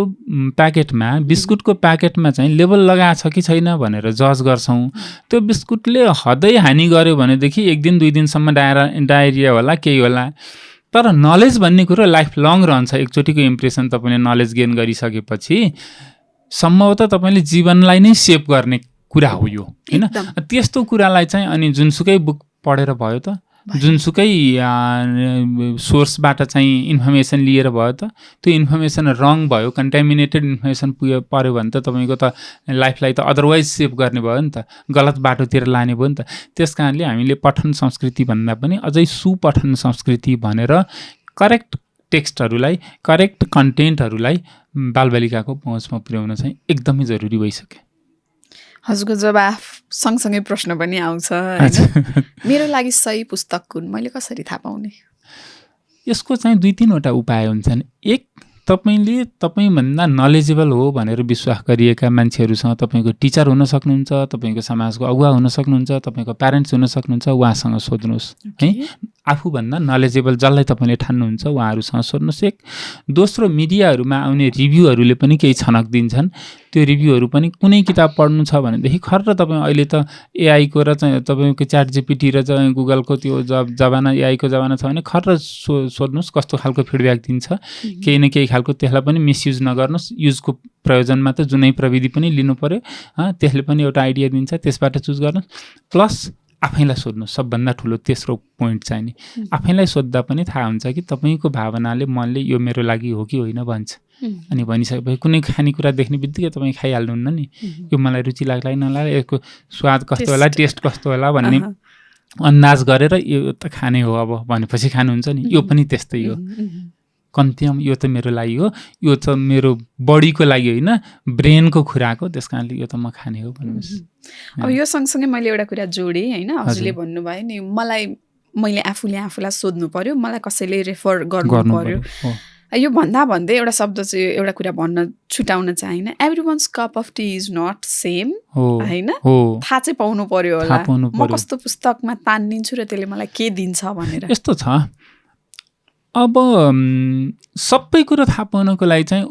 प्याकेटमा, बिस्कुटको प्याकेटमा चाहिँ लेबल लगाएको छ कि छैन भनेर जज गर्छौँ। त्यो बिस्कुटले हदै हानि गर्यो भनेदेखि एक दिन दुई दिनसम्म डायरिया होला, केही होला, तर नलेज भन्ने कुरो लाइफ लङ रहन्छ। एकचोटिको इम्प्रेसन तपाईँले नलेज गेन गरिसकेपछि सम्भवतः तपाईँले जीवनलाई नै सेभ गर्ने कुरा हो यो होइन। त्यस्तो कुरालाई चाहिँ अनि जुनसुकै बुक पढेर भयो त, जुनसुकै सोर्सबाट चाहिँ इन्फर्मेसन लिएर भयो त, त्यो इन्फर्मेसन रङ भयो, कन्टामिनेटेड इन्फर्मेसन पऱ्यो भने त तपाईँको त लाइफलाई त अदरवाइज सेभ गर्ने भयो नि त, गलत बाटोतिर लाने भयो नि त। त्यस कारणले हामीले पठन संस्कृति भन्दा पनि अझै सुपठन संस्कृति भनेर करेक्ट टेक्स्टहरूलाई, करेक्ट कन्टेन्टहरूलाई बालबालिकाको पहुँचमा पुर्याउन चाहिँ एकदमै जरुरी भइसक्यो। हजुरको जवाफ सँगसँगै प्रश्न पनि आउँछ होइन। मेरो लागि सही पुस्तक कुन, मैले कसरी थाहा पाउने? यसको चाहिँ 2-3वटा उपाय हुन्छन्। एक, तपाईँले तपाईँभन्दा नलेजेबल हो भनेर विश्वास गरिएका मान्छेहरूसँग तपाईँको टिचर हुन सक्नुहुन्छ, तपाईँको समाजको अगुवा हुन सक्नुहुन्छ, तपाईँको प्यारेन्ट्स हुन सक्नुहुन्छ, उहाँसँग सोध्नुहोस् है। आफूभन्दा नलेजेबल जसलाई तपाईँले ठान्नुहुन्छ उहाँहरूसँग सोध्नुहोस्। एक, दोस्रो, मिडियाहरूमा आउने रिभ्यूहरूले पनि केही छनक दिन्छन्। त्यो रिभ्यूहरू पनि कुनै किताब पढ्नु छ भनेदेखि खर्र तपाईँ अहिले त एआईको र चाहिँ तपाईँको च्याट जिपिटी र चाहिँ गुगलको त्यो जमाना, एआईको जमाना छ भने खर्र सोध्नुहोस् कस्तो खालको फिडब्याक दिन्छ। केही न केही खालको त्यसलाई पनि मिसयुज नगर्नुहोस्। युजको प्रयोजनमा त जुनै प्रविधि पनि लिनु पर्यो, त्यसले पनि एउटा आइडिया दिन्छ, त्यसबाट चुज गर्नुहोस्। प्लस आफैलाई सोध्नुहोस्। सबभन्दा ठुलो तेस्रो पोइन्ट चाहिँ नि आफैलाई सोद्धा पनि थाहा हुन्छ कि तपाईँको भावनाले, मनले यो मेरो लागि हो कि होइन भन्छ। अनि भनिसकेपछि कुनै खानेकुरा देख्ने बित्तिकै तपाईँ खाइहाल्नुहुन्न नि, यो मलाई रुचि लाग्ला नलाग्ला, यसको स्वाद कस्तो होला, टेस्ट कस्तो होला भन्ने अन्दाज गरेर यो त खाने हो अब भनेपछि खानुहुन्छ नि। यो पनि त्यस्तै हो। कन्त्यम यो त मेरो लागि हो, यो त मेरो बडीको लागि होइन, ब्रेनको खुराक हो, त्यस कारणले यो त म खाने हो भन्नुहोस्। अब यो सँगसँगै मैले एउटा कुरा जोडेँ होइन, हजुरले भन्नुभयो नि मैले आफूलाई सोध्नु पर्यो, मलाई कसैले रेफर गर्नु पर्यो। यो भन्दा भन्दै एउटा शब्द चाहिँ एउटा कुरा भन्न छुटाउन चाहिन, everyone's cup of tea is not same होइन, थाहा चाहिँ पाउनु पर्यो होला म कस्तो पुस्तकमा तानिदिन्छु र त्यसले मलाई के दिन्छ भनेर। यस्तो छ, अब सबै कुरो थाहा पाउनको लागि चाहिँ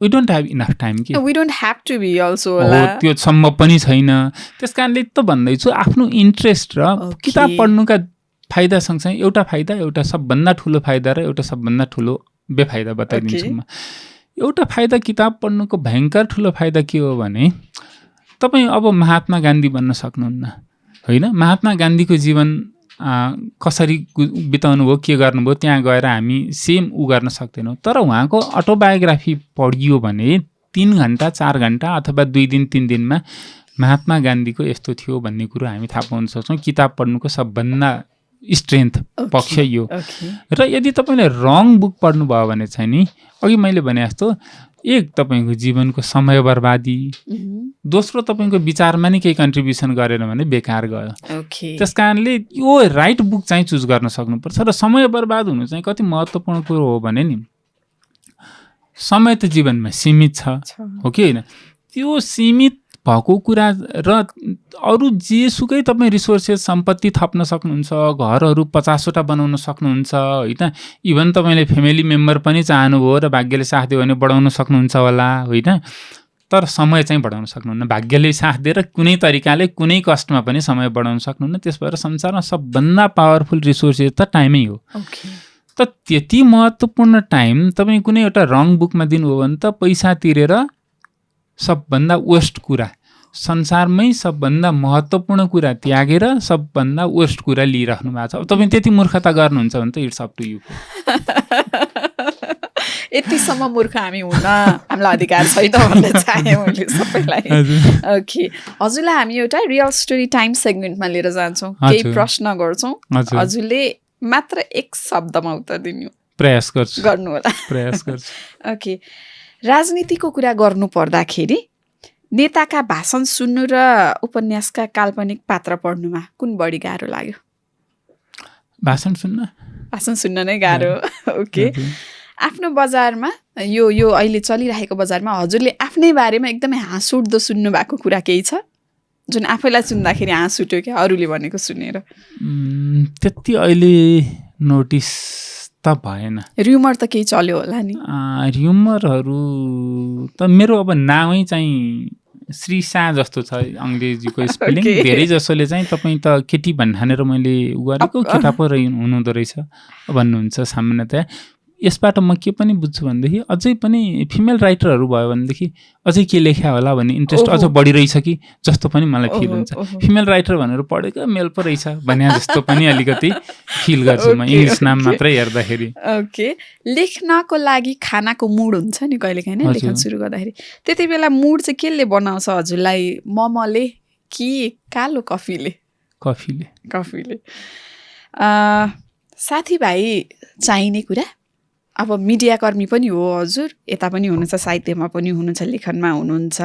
we don't have enough time कि we don't have to be also होला, त्यो सम्भव पनि छैन। त्यस कारणले त भन्दैछु आफ्नो इन्ट्रेस्ट र किताब पढ्नुका फाइदा सँगसँगै एउटा फाइदा, एउटा सबभन्दा ठुलो फाइदा र एउटा सबभन्दा ठुलो बेफाइदा बताइदिन्छु म। एउटा फाइदा किताब पढ्नुको भयङ्कर ठुलो फाइदा के हो भने तपाईँ अब महात्मा गान्धी बन्न सक्नुहुन्न होइन। महात्मा गान्धीको जीवन कसरी बिताउनु भयो, के गर्नुभयो, त्यहाँ गएर हामी सेम गर्न सक्दैनौँ। तर उहाँको अटोबायोग्राफी पढियो भने 3 घन्टा 4 घन्टा अथवा 2 दिन 3 दिनमा महात्मा गान्धीको यस्तो थियो भन्ने कुरो हामी थाहा पाउन सक्छौँ। किताब पढ्नुको सबभन्दा स्ट्रेन्थ पक्ष यो। र यदि तपाईँले रङ बुक पढ्नुभयो भने चाहिँ नि अघि मैले भने जस्तो एक तपाईँको जीवनको समय बर्बादी, दोस्रो तपाईँको विचारमा नै केही कन्ट्रिब्युसन गरेन भने बेकार गयो। त्यस कारणले यो राइट बुक चाहिँ चुज गर्न सक्नुपर्छ। र समय बर्बाद हुनु चाहिँ कति महत्त्वपूर्ण कुरो हो भने नि समय त जीवनमा सीमित छ हो कि होइन। त्यो सीमित भएको कुरा र अरू जेसुकै तपाईँ रिसोर्सेस सम्पत्ति थप्न सक्नुहुन्छ, घरहरू 50वटा बनाउन सक्नुहुन्छ होइन। इभन तपाईँले फ्यामिली मेम्बर पनि चाहनुभयो र भाग्यले साथ दियो भने बढाउन सक्नुहुन्छ होला होइन। तर समय चाहिँ बढाउन सक्नुहुन्न। भाग्यले साथ दिएर कुनै तरिकाले कुनै कस्टमा पनि समय बढाउन सक्नुहुन्न। त्यस भएर संसारमा सबभन्दा पावरफुल रिसोर्सेस त टाइमै हो। त त्यति महत्त्वपूर्ण टाइम तपाईँ कुनै एउटा रङ बुकमा दिनुभयो भने त पैसा तिरेर सबभन्दा वेस्ट कुरा, संसारमै सबभन्दा महत्त्वपूर्ण कुरा त्यागेर सबभन्दा वेस्ट कुरा लिइराख्नु भएको छ। अब तपाईँ त्यति मूर्खता गर्नुहुन्छ भने त इट्स अप टु यु। यतिसम्म मूर्ख हामी हुन हामीलाई अधिकार छैन भन्न चाहे मैले सबैलाई। ओके, हजुरलाई हामी एउटा रियल स्टोरी टाइम सेगमेन्टमा लिएर जान्छौँ। केही प्रश्न गर्छौँ, हजुरले मात्र 1 शब्दमा उत्तर दिनु प्रयास गर्नु होला। प्रयास गर्छु। ओके, राजनीतिको कुरा गर्नु पर्दाखेरि नेताका भाषण सुन्नु र उपन्यासका काल्पनिक पात्र पढ्नुमा कुन बढी गाह्रो लाग्यो? भाषण सुन्न नै गाह्रो। ओके, आफ्नो बजारमा यो अहिले चलिरहेको बजारमा हजुरले आफ्नै बारेमा एकदमै हाँस उठ्दो सुन्नु भएको कुरा केही छ जुन आफैलाई सुन्दाखेरि हाँस उठ्यो क्या अरूले भनेको सुनेर? त्यति अहिले नोटिस त भएन। र्युमर त केही चल्यो होला नि? र्युमरहरू त मेरो अब नामै चाहिँ श्री शाह जस्तो छ अङ्ग्रेजीको स्पेलिङ। धेरै जसोले चाहिँ तपाईँ त केटी भन्ठानेर मैले गरेको, केटा पो हुनुहुँदो रहेछ भन्नुहुन्छ सामान्यतया। यसबाट म के पनि बुझ्छु भनेदेखि अझै पनि फिमेल राइटरहरू भयो भनेदेखि अझै के लेख्या होला भन्ने इन्ट्रेस्ट अझ बढिरहेछ कि जस्तो पनि मलाई फिल हुन्छ। फिमेल राइटर भनेर पढेको मेल पो रहेछ भने जस्तो पनि अलिकति फिल गर्छु म इङ्ग्लिस नाम मात्रै हेर्दाखेरि। ओके, लेख्नको लागि खानाको मुड हुन्छ नि कहिलेकाहीँ नै लेख्न सुरु गर्दाखेरि, त्यति बेला मुड चाहिँ केले बनाउँछ हजुरलाई? ममले कि कालो कफीले? कफीले। साथीभाइ चाहिने कुरा, अब मिडियाकर्मी पनि हो हजुर, यता पनि हुनुहुन्छ, साहित्यमा पनि हुनुहुन्छ, लेखनमा हुनुहुन्छ।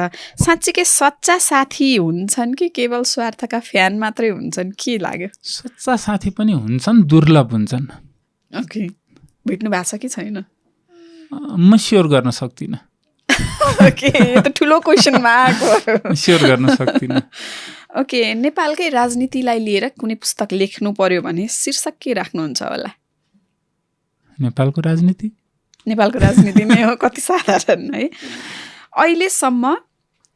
साँच्चीकै सच्चा साथी हुन्छन् कि केवल स्वार्थका फ्यान मात्रै हुन्छन्? के लाग्यो? सच्चा साथी पनि हुन्छन्, दुर्लभ हुन्छन्। ओके, भेट्नु भएको छ कि छैन? म स्योर गर्न सक्दिनँ। ओके, यो त ठुलो क्वेसन मार्क। स्योर गर्न सक्दिनँ। ओके, नेपालकै राजनीतिलाई लिएर कुनै पुस्तक लेख्नु पर्यो भने शीर्षक के राख्नुहुन्छ होला? नेपालको राजनीति नै हो। कति साधारण है। अहिलेसम्म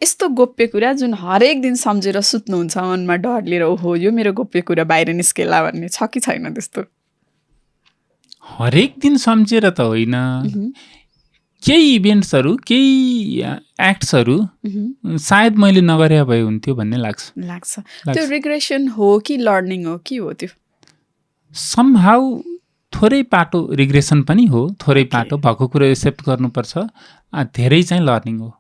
यस्तो गोप्य कुरा जुन हरेक दिन सम्झेर सुत्नुहुन्छ मनमा डर लिएर, ओहो यो मेरो गोप्य कुरा बाहिर निस्केला भन्ने छ कि छैन? त्यस्तो हरेक दिन सम्झेर त होइन, केही इभेन्ट्सहरू, केही एक्ट्सहरू सायद मैले नगरे भए हुन्थ्यो भन्ने लाग्छ। त्यो रिग्रेसन हो कि लर्निङ हो, के हो त्यो? समहाउ थोरै पाटो रिग्रेसन पनि हो, थोरै पाटो भएको कुरा एक्सेप्ट गर्नुपर्छ, धेरै चाहिँ लर्निङ हो।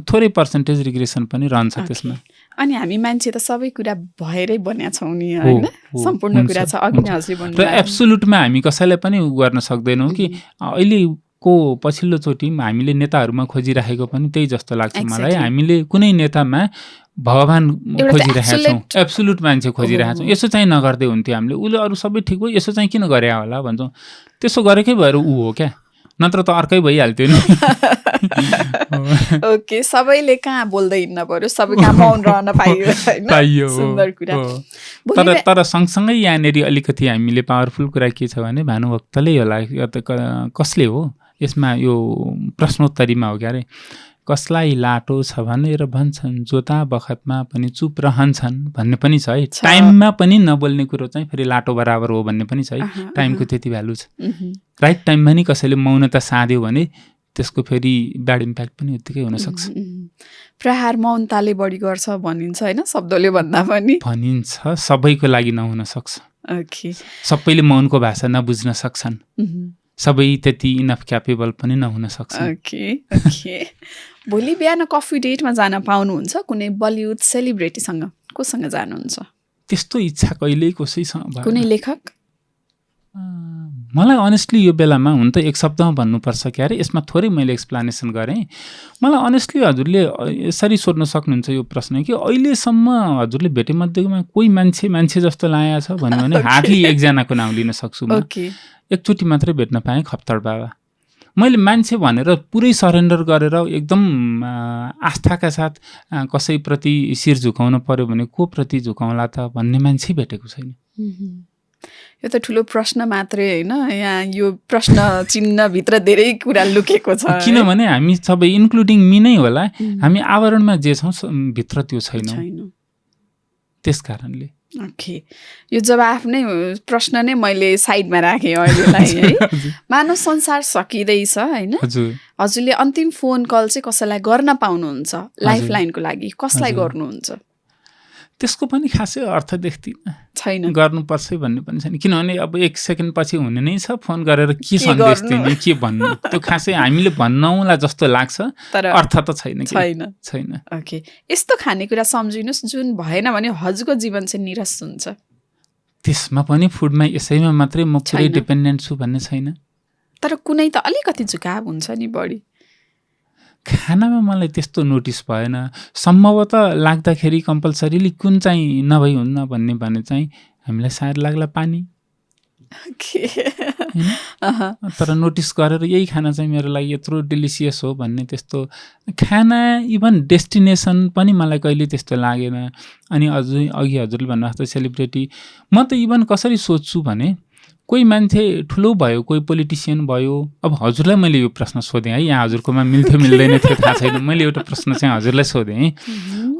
थोरै पर्सेन्टेज रिग्रेसन पनि रहन्छ त्यसमा। अनि हामी मान्छे त सबै कुरा भएरै बन्या छौँ नि होइन, सम्पूर्ण कुरा छ। अघि नै हजुरले भन्नुभयो र एब्सोल्युटमा हामी कसैलाई पनि गर्न सक्दैनौँ कि अहिले को पछिल्लो चोटि हामीले नेताहरूमा खोजिराखेको पनि त्यही जस्तो लाग्छ मलाई। Exactly. हामीले कुनै नेतामा भगवान एउटा खोजिरहेका छौँ, absolute- एब्सोल्युट मान्छे खोजिरहेका छौँ। यसो चाहिँ नगर्दै हुन्थ्यो हामीले, उसले अरू सबै ठिक भयो, यसो चाहिँ किन गरे होला भन्छौँ। त्यसो गरेकै भएर ऊ हो क्या, नत्र त अर्कै भइहाल्थ्यो नि। ओके, सबैले कहाँ बोल्दै हिँड्न पर्यो, सबै कहाँ मौन रहन पाइयो होइन? पाइयो, हो, सुन्दर कुरा। हो। भोलि तर सँगसँगै यहाँनिर अलिकति हामीले पावरफुल कुरा के छ भने भानुभक्तले होला या त कसले हो यसमा, यो प्रश्नोत्तरीमा हो क्या अरे, कसलाई लाटो छ भनेर भन्छन्, जोता बखतमा पनि चुप रहन्छन् भन्ने पनि छ है। टाइममा पनि नबोल्ने कुरो चाहिँ फेरि लाटो बराबर हो भन्ने पनि छ है। टाइमको त्यति भ्यालु छ। राइट टाइममा नि कसैले मौनता साध्यो भने त्यसको फेरि ब्याड इम्प्याक्ट पनि उत्तिकै हुनसक्छ। प्रहार मौनताले बढी गर्छ भनिन्छ होइन, शब्दले भन्दा पनि भनिन्छ, सबैको लागि नहुन सक्छ। ओके, सबैले मौनको भाषा नबुझ्न सक्छन्, सबै त्यति इनफ क्यापेबल पनि नहुन सक्छ। Okay okay. भोलि बिहान कफी डेटमा जान पाउनुहुन्छ कुनै बलिउड सेलिब्रिटीसँग, कोसँग जानुहुन्छ? त्यस्तो इच्छा कहिल्यै कसैसँग भएन। कुनै लेखक? मलाई अनेस्टली यो बेलामा हुन त एक शब्दमा भन्नुपर्छ क्यारे, यसमा थोरै मैले एक्सप्लानेसन गरेँ। मलाई अनेस्टली हजुरले यसरी सोध्न सक्नुहुन्छ यो प्रश्न कि अहिलेसम्म हजुरले भेटेमध्येमा कोही मान्छे जस्तो लागेको छ भन्यो भने हार्डली एकजनाको नाउँ लिन सक्छु म। एकचोटि मात्रै भेट्न पाएँ, खप्तड बाबा। मैले मान्छे भनेर पुरै सरेन्डर गरेर एकदम आस्थाका साथ कसैप्रति शिर झुकाउन पर्यो भने को प्रति झुकाउला त भन्ने मान्छे भेटेको छैन। यो त ठुलो प्रश्न मात्रै होइन, यहाँ यो प्रश्न चिन्हभित्र धेरै कुरा लुकेको छ। किनभने हामी सबै इन्क्लुडिङ मी नै होला, हामी आवरणमा जे छौँ भित्र त्यो छैनौँ, त्यस कारणले। ओके, यो जवाफ नै प्रश्न नै मैले साइडमा राखेँ अहिलेलाई है। मानव संसार सकिँदैछ होइन, हजुरले अन्तिम फोन कल चाहिँ कसैलाई गर्न पाउनुहुन्छ लाइफ लाइनको लागि, कसलाई गर्नुहुन्छ? त्यसको पनि खासै अर्थ देख्दिनँ, छैन, गर्नुपर्छ भन्ने पनि छैन। किनभने अब एक सेकेन्ड पछि हुने नै छ, फोन गरेर के सन्देश दिने, के भन्नु, त्यो खासै हामीले भन्नौला जस्तो लाग्छ, तर अर्थ त छैन। ओके, यस्तो खानेकुरा सम्झिनुहोस् जुन भएन भने हजुरको जीवन चाहिँ निरस हुन्छ। त्यसमा पनि फुडमा यसैमा मात्रै म पुरै डिपेन्डेन्ट छु भन्ने छैन। तर कुनै त अलिकति झुकाव हुन्छ नि बढी। खानामा मलाई त्यस्तो नोटिस भएन। सम्भवतः लाग्दाखेरि कम्पलसरीली कुन चाहिँ नभई हुन्न भन्ने भने चाहिँ हामीलाई सायद लाग्ला पानी। तर नोटिस गरेर यही खाना चाहिँ मेरो लागि यत्रो डिलिसियस हो भन्ने त्यस्तो खाना, इभन डेस्टिनेसन पनि मलाई कहिले त्यस्तो लागेन। अनि अघि हजुरले भन्नुभएको सेलिब्रिटी, म त इभन कसरी सोध्छु भने कोही मान्छे ठुलो भयो, कोही पोलिटिसियन भयो। अब हजुरलाई मैले यो प्रश्न सोधेँ है, यहाँ हजुरकोमा मिल्थ्यो मिल्दैन थियो थाहा छैन। मैले एउटा प्रश्न चाहिँ हजुरलाई सोधेँ,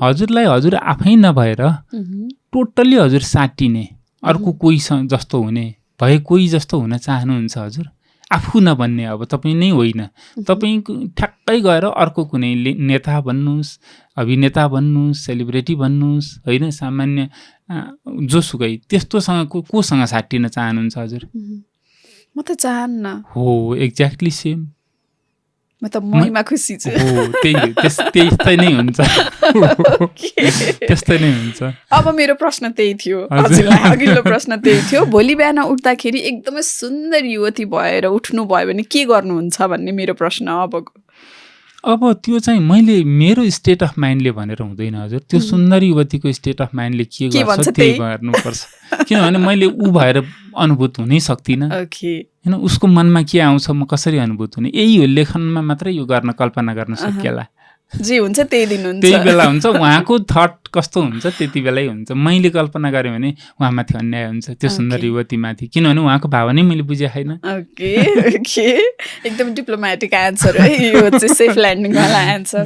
हजुरलाई हजुर आफै नभएर टोटल्ली हजुर साटिने अर्को कोही जस्तो हुने भए कोही जस्तो हुन चाहनुहुन्छ हजुर? आफू नबन्ने, अब तपाईँ नै होइन, तपाईँ ठ्याक्कै गएर अर्को कुनै नेता भन्नुहोस्, अभिनेता भन्नुहोस्, सेलिब्रिटी भन्नुहोस् होइन, सामान्य जोसुकै त्यस्तोसँग कोसँग साटिन चाहनुहुन्छ हजुर? म त चाहन्न। हो, एक्ज्याक्टली सेम। म त महीमा खुसी छु। त्यस्तै नै हुन्छ, त्यस्तै नै हुन्छ। अब मेरो प्रश्न त्यही थियो हजुरलाई, अघिल्लो प्रश्न त्यही थियो। भोलि बिहान उठ्दाखेरि एकदमै सुन्दर युवती भएर उठ्नु भयो भने के गर्नुहुन्छ भन्ने मेरो प्रश्न अबको। अब त्यो चाहिँ मैले मेरो स्टेट अफ माइन्डले भनेर हुँदैन हजुर, त्यो सुन्दर युवतीको स्टेट अफ माइन्डले के गर्छ त्यही गर्नुपर्छ। किनभने मैले ऊ भएर अनुभूत हुनै सक्दिनँ होइन, उसको मनमा के आउँछ म कसरी अनुभूत हुने, यही हो लेखनमा मात्रै यो गर्न कल्पना गर्न सकिएला। जे हुन्छ त्यही दिन हुन्छ, त्यही बेला हुन्छ। उहाँको थट कस्तो हुन्छ त्यति बेलै हुन्छ। मैले कल्पना गरेँ भने उहाँमाथि अन्याय हुन्छ, त्यो सुन्दर युवतीमाथि, किनभने उहाँको भावनै मैले बुझेको छैन। ओके ओके, एकदम डिप्लोमेटिक एन्सर है यो चाहिँ, सेफ ल्यान्डिङवाला एन्सर।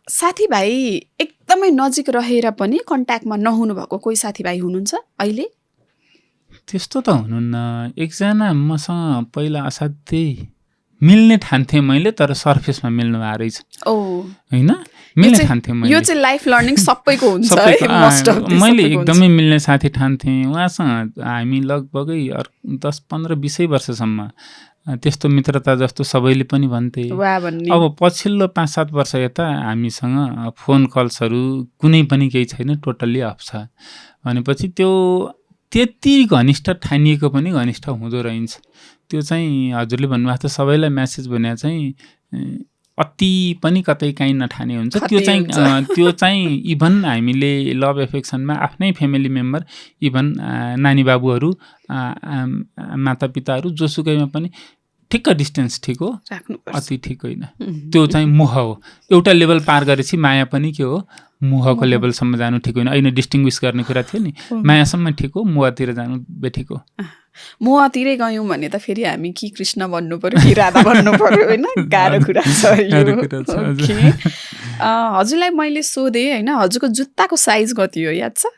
साथीभाइ एकदमै नजिक रहेर पनि कन्ट्याक्टमा नहुनु भएको कोही साथीभाइ हुनुहुन्छ अहिले? त्यस्तो त हुनुहुन्न। एकजना मसँग पहिला असाध्यै मिल्ने ठान्थेँ मैले, तर सरफेसमा मिल्नु भएको रहेछ होइन, मिल्ने ठान्थेँ मैले। यो चाहिँ लाइफ लर्निङ सबैको हुन्छ है। मैले एकदमै मिल्ने साथी ठान्थेँ, उहाँसँग हामी लगभगै 10-15-20 वर्षसम्म त्यस्तो मित्रता जस्तो सबैले पनि भन्थे। अब पछिल्लो 5-7 वर्ष यता हामीसँग फोन कल्सहरू कुनै पनि केही छैन, टोटल्ली अफ छ। भनेपछि त्यो त्यति घनिष्ठ ठानिएको पनि घनिष्ठ हुँदो रहन्छ। त्यो चाहिँ हजुरले भन्नुभएको त सबैलाई म्यासेज भने चाहिँ अति पनि कतै काहीँ नठाने हुन्छ। त्यो चाहिँ इभन हामीले लभ एफेक्सनमा आफ्नै फ्यामिली मेम्बर, इभन नानी बाबुहरू, मातापिताहरू, जोसुकैमा पनि ठिक्क डिस्टेन्स ठिक हो, अति ठिक होइन। त्यो चाहिँ मोह हो। एउटा लेभल पार गरेपछि माया पनि के हो, मोहको लेभलसम्म जानु ठिक होइन। अहिले डिस्टिङ्ग्विस गर्ने कुरा थियो नि, मायासम्म ठिक हो, मोहतिर जानु बेठिक हो। मोहतिरै गयौँ भने त फेरि हामी कि कृष्ण भन्नु पर्यो कि राधा भन्नु पर्यो होइन, गाह्रो कुरा छ यो। हजुरलाई मैले सोधेँ होइन, हजुरको जुत्ताको साइज कति हो याद छ?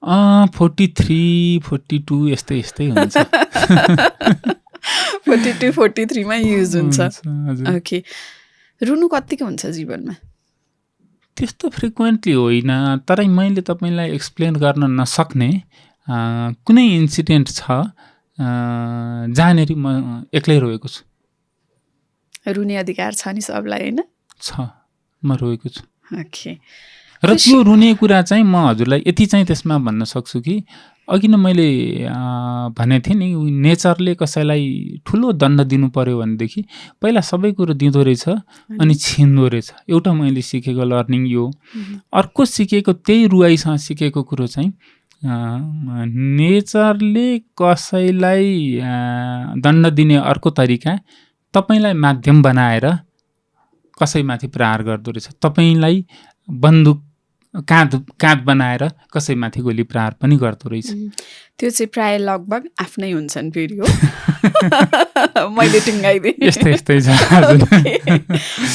43, 42 यस्तै हुन्छ। 42, 43 मा युज हुन्छ। ओके, रुनु कतिको हुन्छ जीवनमा? त्यस्तो फ्रिक्वेन्टली होइन, तर मैले तपाईँलाई एक्सप्लेन गर्न नसक्ने कुनै इन्सिडेन्ट छ जहाँनेरि म एक्लै रोएको छु। रुने अधिकार छ नि सबलाई होइन? छ, म रोएको छु। ओके, र त्यो रुने कुरा चाहिँ म हजुरलाई यति चाहिँ त्यसमा भन्न सक्छु कि अघि नै मैले भनेको थिएँ नि, नेचरले कसैलाई ठुलो दण्ड दिनु पर्यो भनेदेखि पहिला सबै कुरो दिँदो रहेछ अनि छिन्दो रहेछ। एउटा मैले सिकेको लर्निङ यो। अर्को सिकेको त्यही रुवाईसँग सिकेको कुरो चाहिँ नेचरले कसैलाई दण्ड दिने अर्को तरिका तपाईँलाई माध्यम बनाएर कसैमाथि प्रहार गर्दो रहेछ। तपाईँलाई बन्दुक काँध बनाएर कसैमाथि गोली प्रहार पनि गर्दो रहेछ। त्यो चाहिँ प्राय लगभग आफ्नै हुन्छन् फेरि हो। मैले टुङ्गाइदिएँ। यस्तै छ।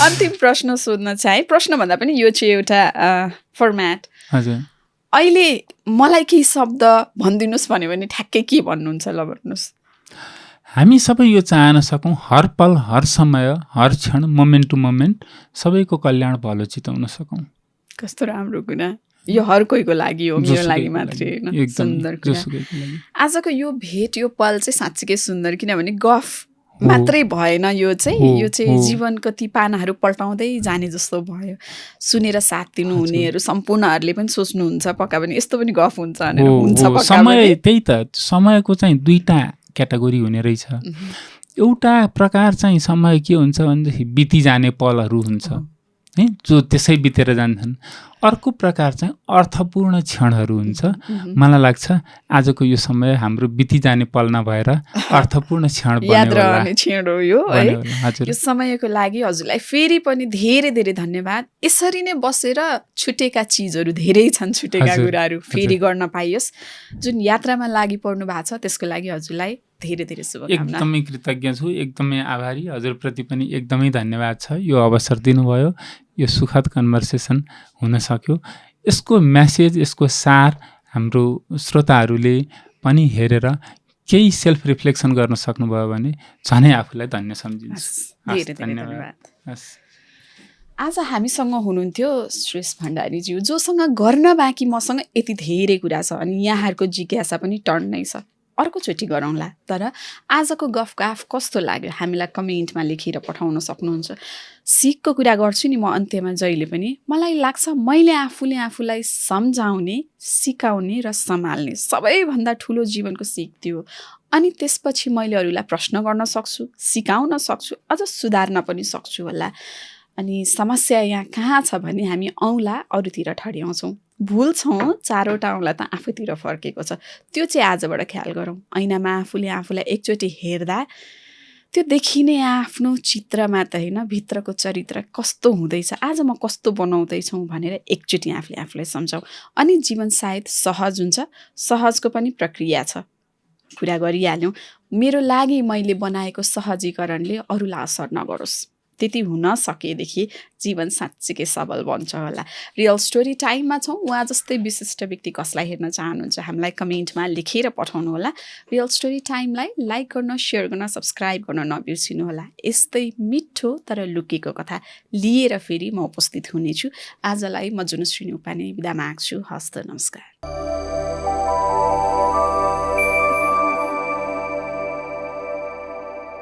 अन्तिम प्रश्न सोध्न चाहे, प्रश्न भन्दा पनि यो चाहिँ एउटा फर्म्याट। हजुर, अहिले मलाई केही शब्द भनिदिनुहोस् भन्यो भने ठ्याक्कै के भन्नुहुन्छ, ल भन्नुहोस्। हामी सबै यो चाहन सकौँ, हर पल, हर समय, हर क्षण, मोमेन्ट टु मोमेन्ट सबैको कल्याण भलो चिताउन सकौँ। कस्तो राम्रो कुरा। यो हर कोहीको लागि हो, मेरो लागि मात्रै होइन। सुन्दर कुरा। आजको यो भेट, यो पल चाहिँ साँच्चीकै सुन्दर, किनभने गफ मात्रै भएन, यो चाहिँ जीवनको ती पानाहरू पल्टाउँदै जाने जस्तो भयो। सुनेर साथ दिनुहुनेहरू सम्पूर्णहरूले पनि सोच्नुहुन्छ पक्का पनि यस्तो पनि गफ हुन्छ भनेर। हुन्छ पक्का। समय त्यही त, समयको चाहिँ दुईटा क्याटेगोरी हुने रहेछ। एउटा प्रकार चाहिँ समय के हुन्छ भनेदेखि बिति जाने पलहरू हुन्छ है, जो त्यसै बितेर जान्छन्। अर्को प्रकार चाहिँ अर्थपूर्ण क्षणहरू हुन्छ। मलाई लाग्छ आजको यो समय हाम्रो बिति जाने पल नभएर अर्थपूर्ण क्षण बन्यो, याद रहने क्षण हो यो है। यो समयको लागि हजुरलाई फेरि पनि धेरै धेरै धन्यवाद। यसरी नै बसेर छुटेका चिजहरू धेरै छन्, छुटेका कुराहरू फेरि गर्न पाइयोस्। जुन यात्रामा लागि पर्नु भएको छ त्यसको लागि हजुरलाई धेरै धेरै शुभकामना। एकदमै कृतज्ञ छु, एकदमै आभारी। हजुरप्रति पनि एकदमै धन्यवाद छ, यो अवसर दिनुभयो, यो सुखद कन्भर्सेसन हुन सक्यो। यसको म्यासेज, यसको सार हाम्रो श्रोताहरूले पनि हेरेर केही सेल्फ रिफ्लेक्सन गर्न सक्नुभयो भने झनै आफूलाई धन्य सम्झिन्छु। धेरै धेरै धन्यवाद। आज हामीसँग हुनुहुन्थ्यो श्रेष भण्डारीज्यू, जोसँग गर्न बाँकी मसँग यति धेरै कुरा छ अनि यहाँहरूको जिज्ञासा पनि टर्नै छ। अर्कोचोटि गरौँला। तर आजको गफको आफ कस्तो लाग्यो हामीलाई कमेन्टमा लेखेर पठाउन सक्नुहुन्छ। सिकको कुरा गर्छु नि म अन्त्यमा जहिले पनि। मलाई लाग्छ मैले आफूलाई सम्झाउने, सिकाउने र सम्हाल्ने सबैभन्दा ठुलो जीवनको सिक थियो। अनि त्यसपछि मैले अरूलाई प्रश्न गर्न सक्छु, सिकाउन सक्छु, अझ सुधार्न पनि सक्छु होला। अनि समस्या यहाँ कहाँ छ भने हामी औँला अरूतिर ठड्याउँछौँ, भुल्छौँ चारवटा औँला त आफूतिर फर्केको छ। त्यो चाहिँ आजबाट ख्याल गरौँ। ऐनामा आफूलाई एकचोटि हेर्दा त्यो देखिने आफ्नो चित्रमा त होइन, भित्रको चरित्र कस्तो हुँदैछ, आज म कस्तो बनाउँदैछु भनेर एकचोटि आफूलाई सम्झाउँ। अनि जीवन सायद सहज हुन्छ। सहजको पनि प्रक्रिया छ, कुरा गरिहाल्यौँ। मेरो लागि मैले बनाएको सहजीकरणले अरूलाई असर नगरोस्, त्यति हुन सकेदेखि जीवन साँच्चीकै सबल बन्छ होला। रियल स्टोरी टाइममा छौँ। उहाँ जस्तै विशिष्ट व्यक्ति कसलाई हेर्न चाहनुहुन्छ हामीलाई कमेन्टमा लेखेर पठाउनु होला। रियल स्टोरी टाइमलाई लाइक गर्न, सेयर गर्न, सब्सक्राइब गर्न नबिर्सिनु होला। यस्तै मिठो तर लुकेको कथा लिएर फेरि म उपस्थित हुनेछु। आजलाई म जुनश्री न्यौपाने बिदा माग्छु। हस्त नमस्कार।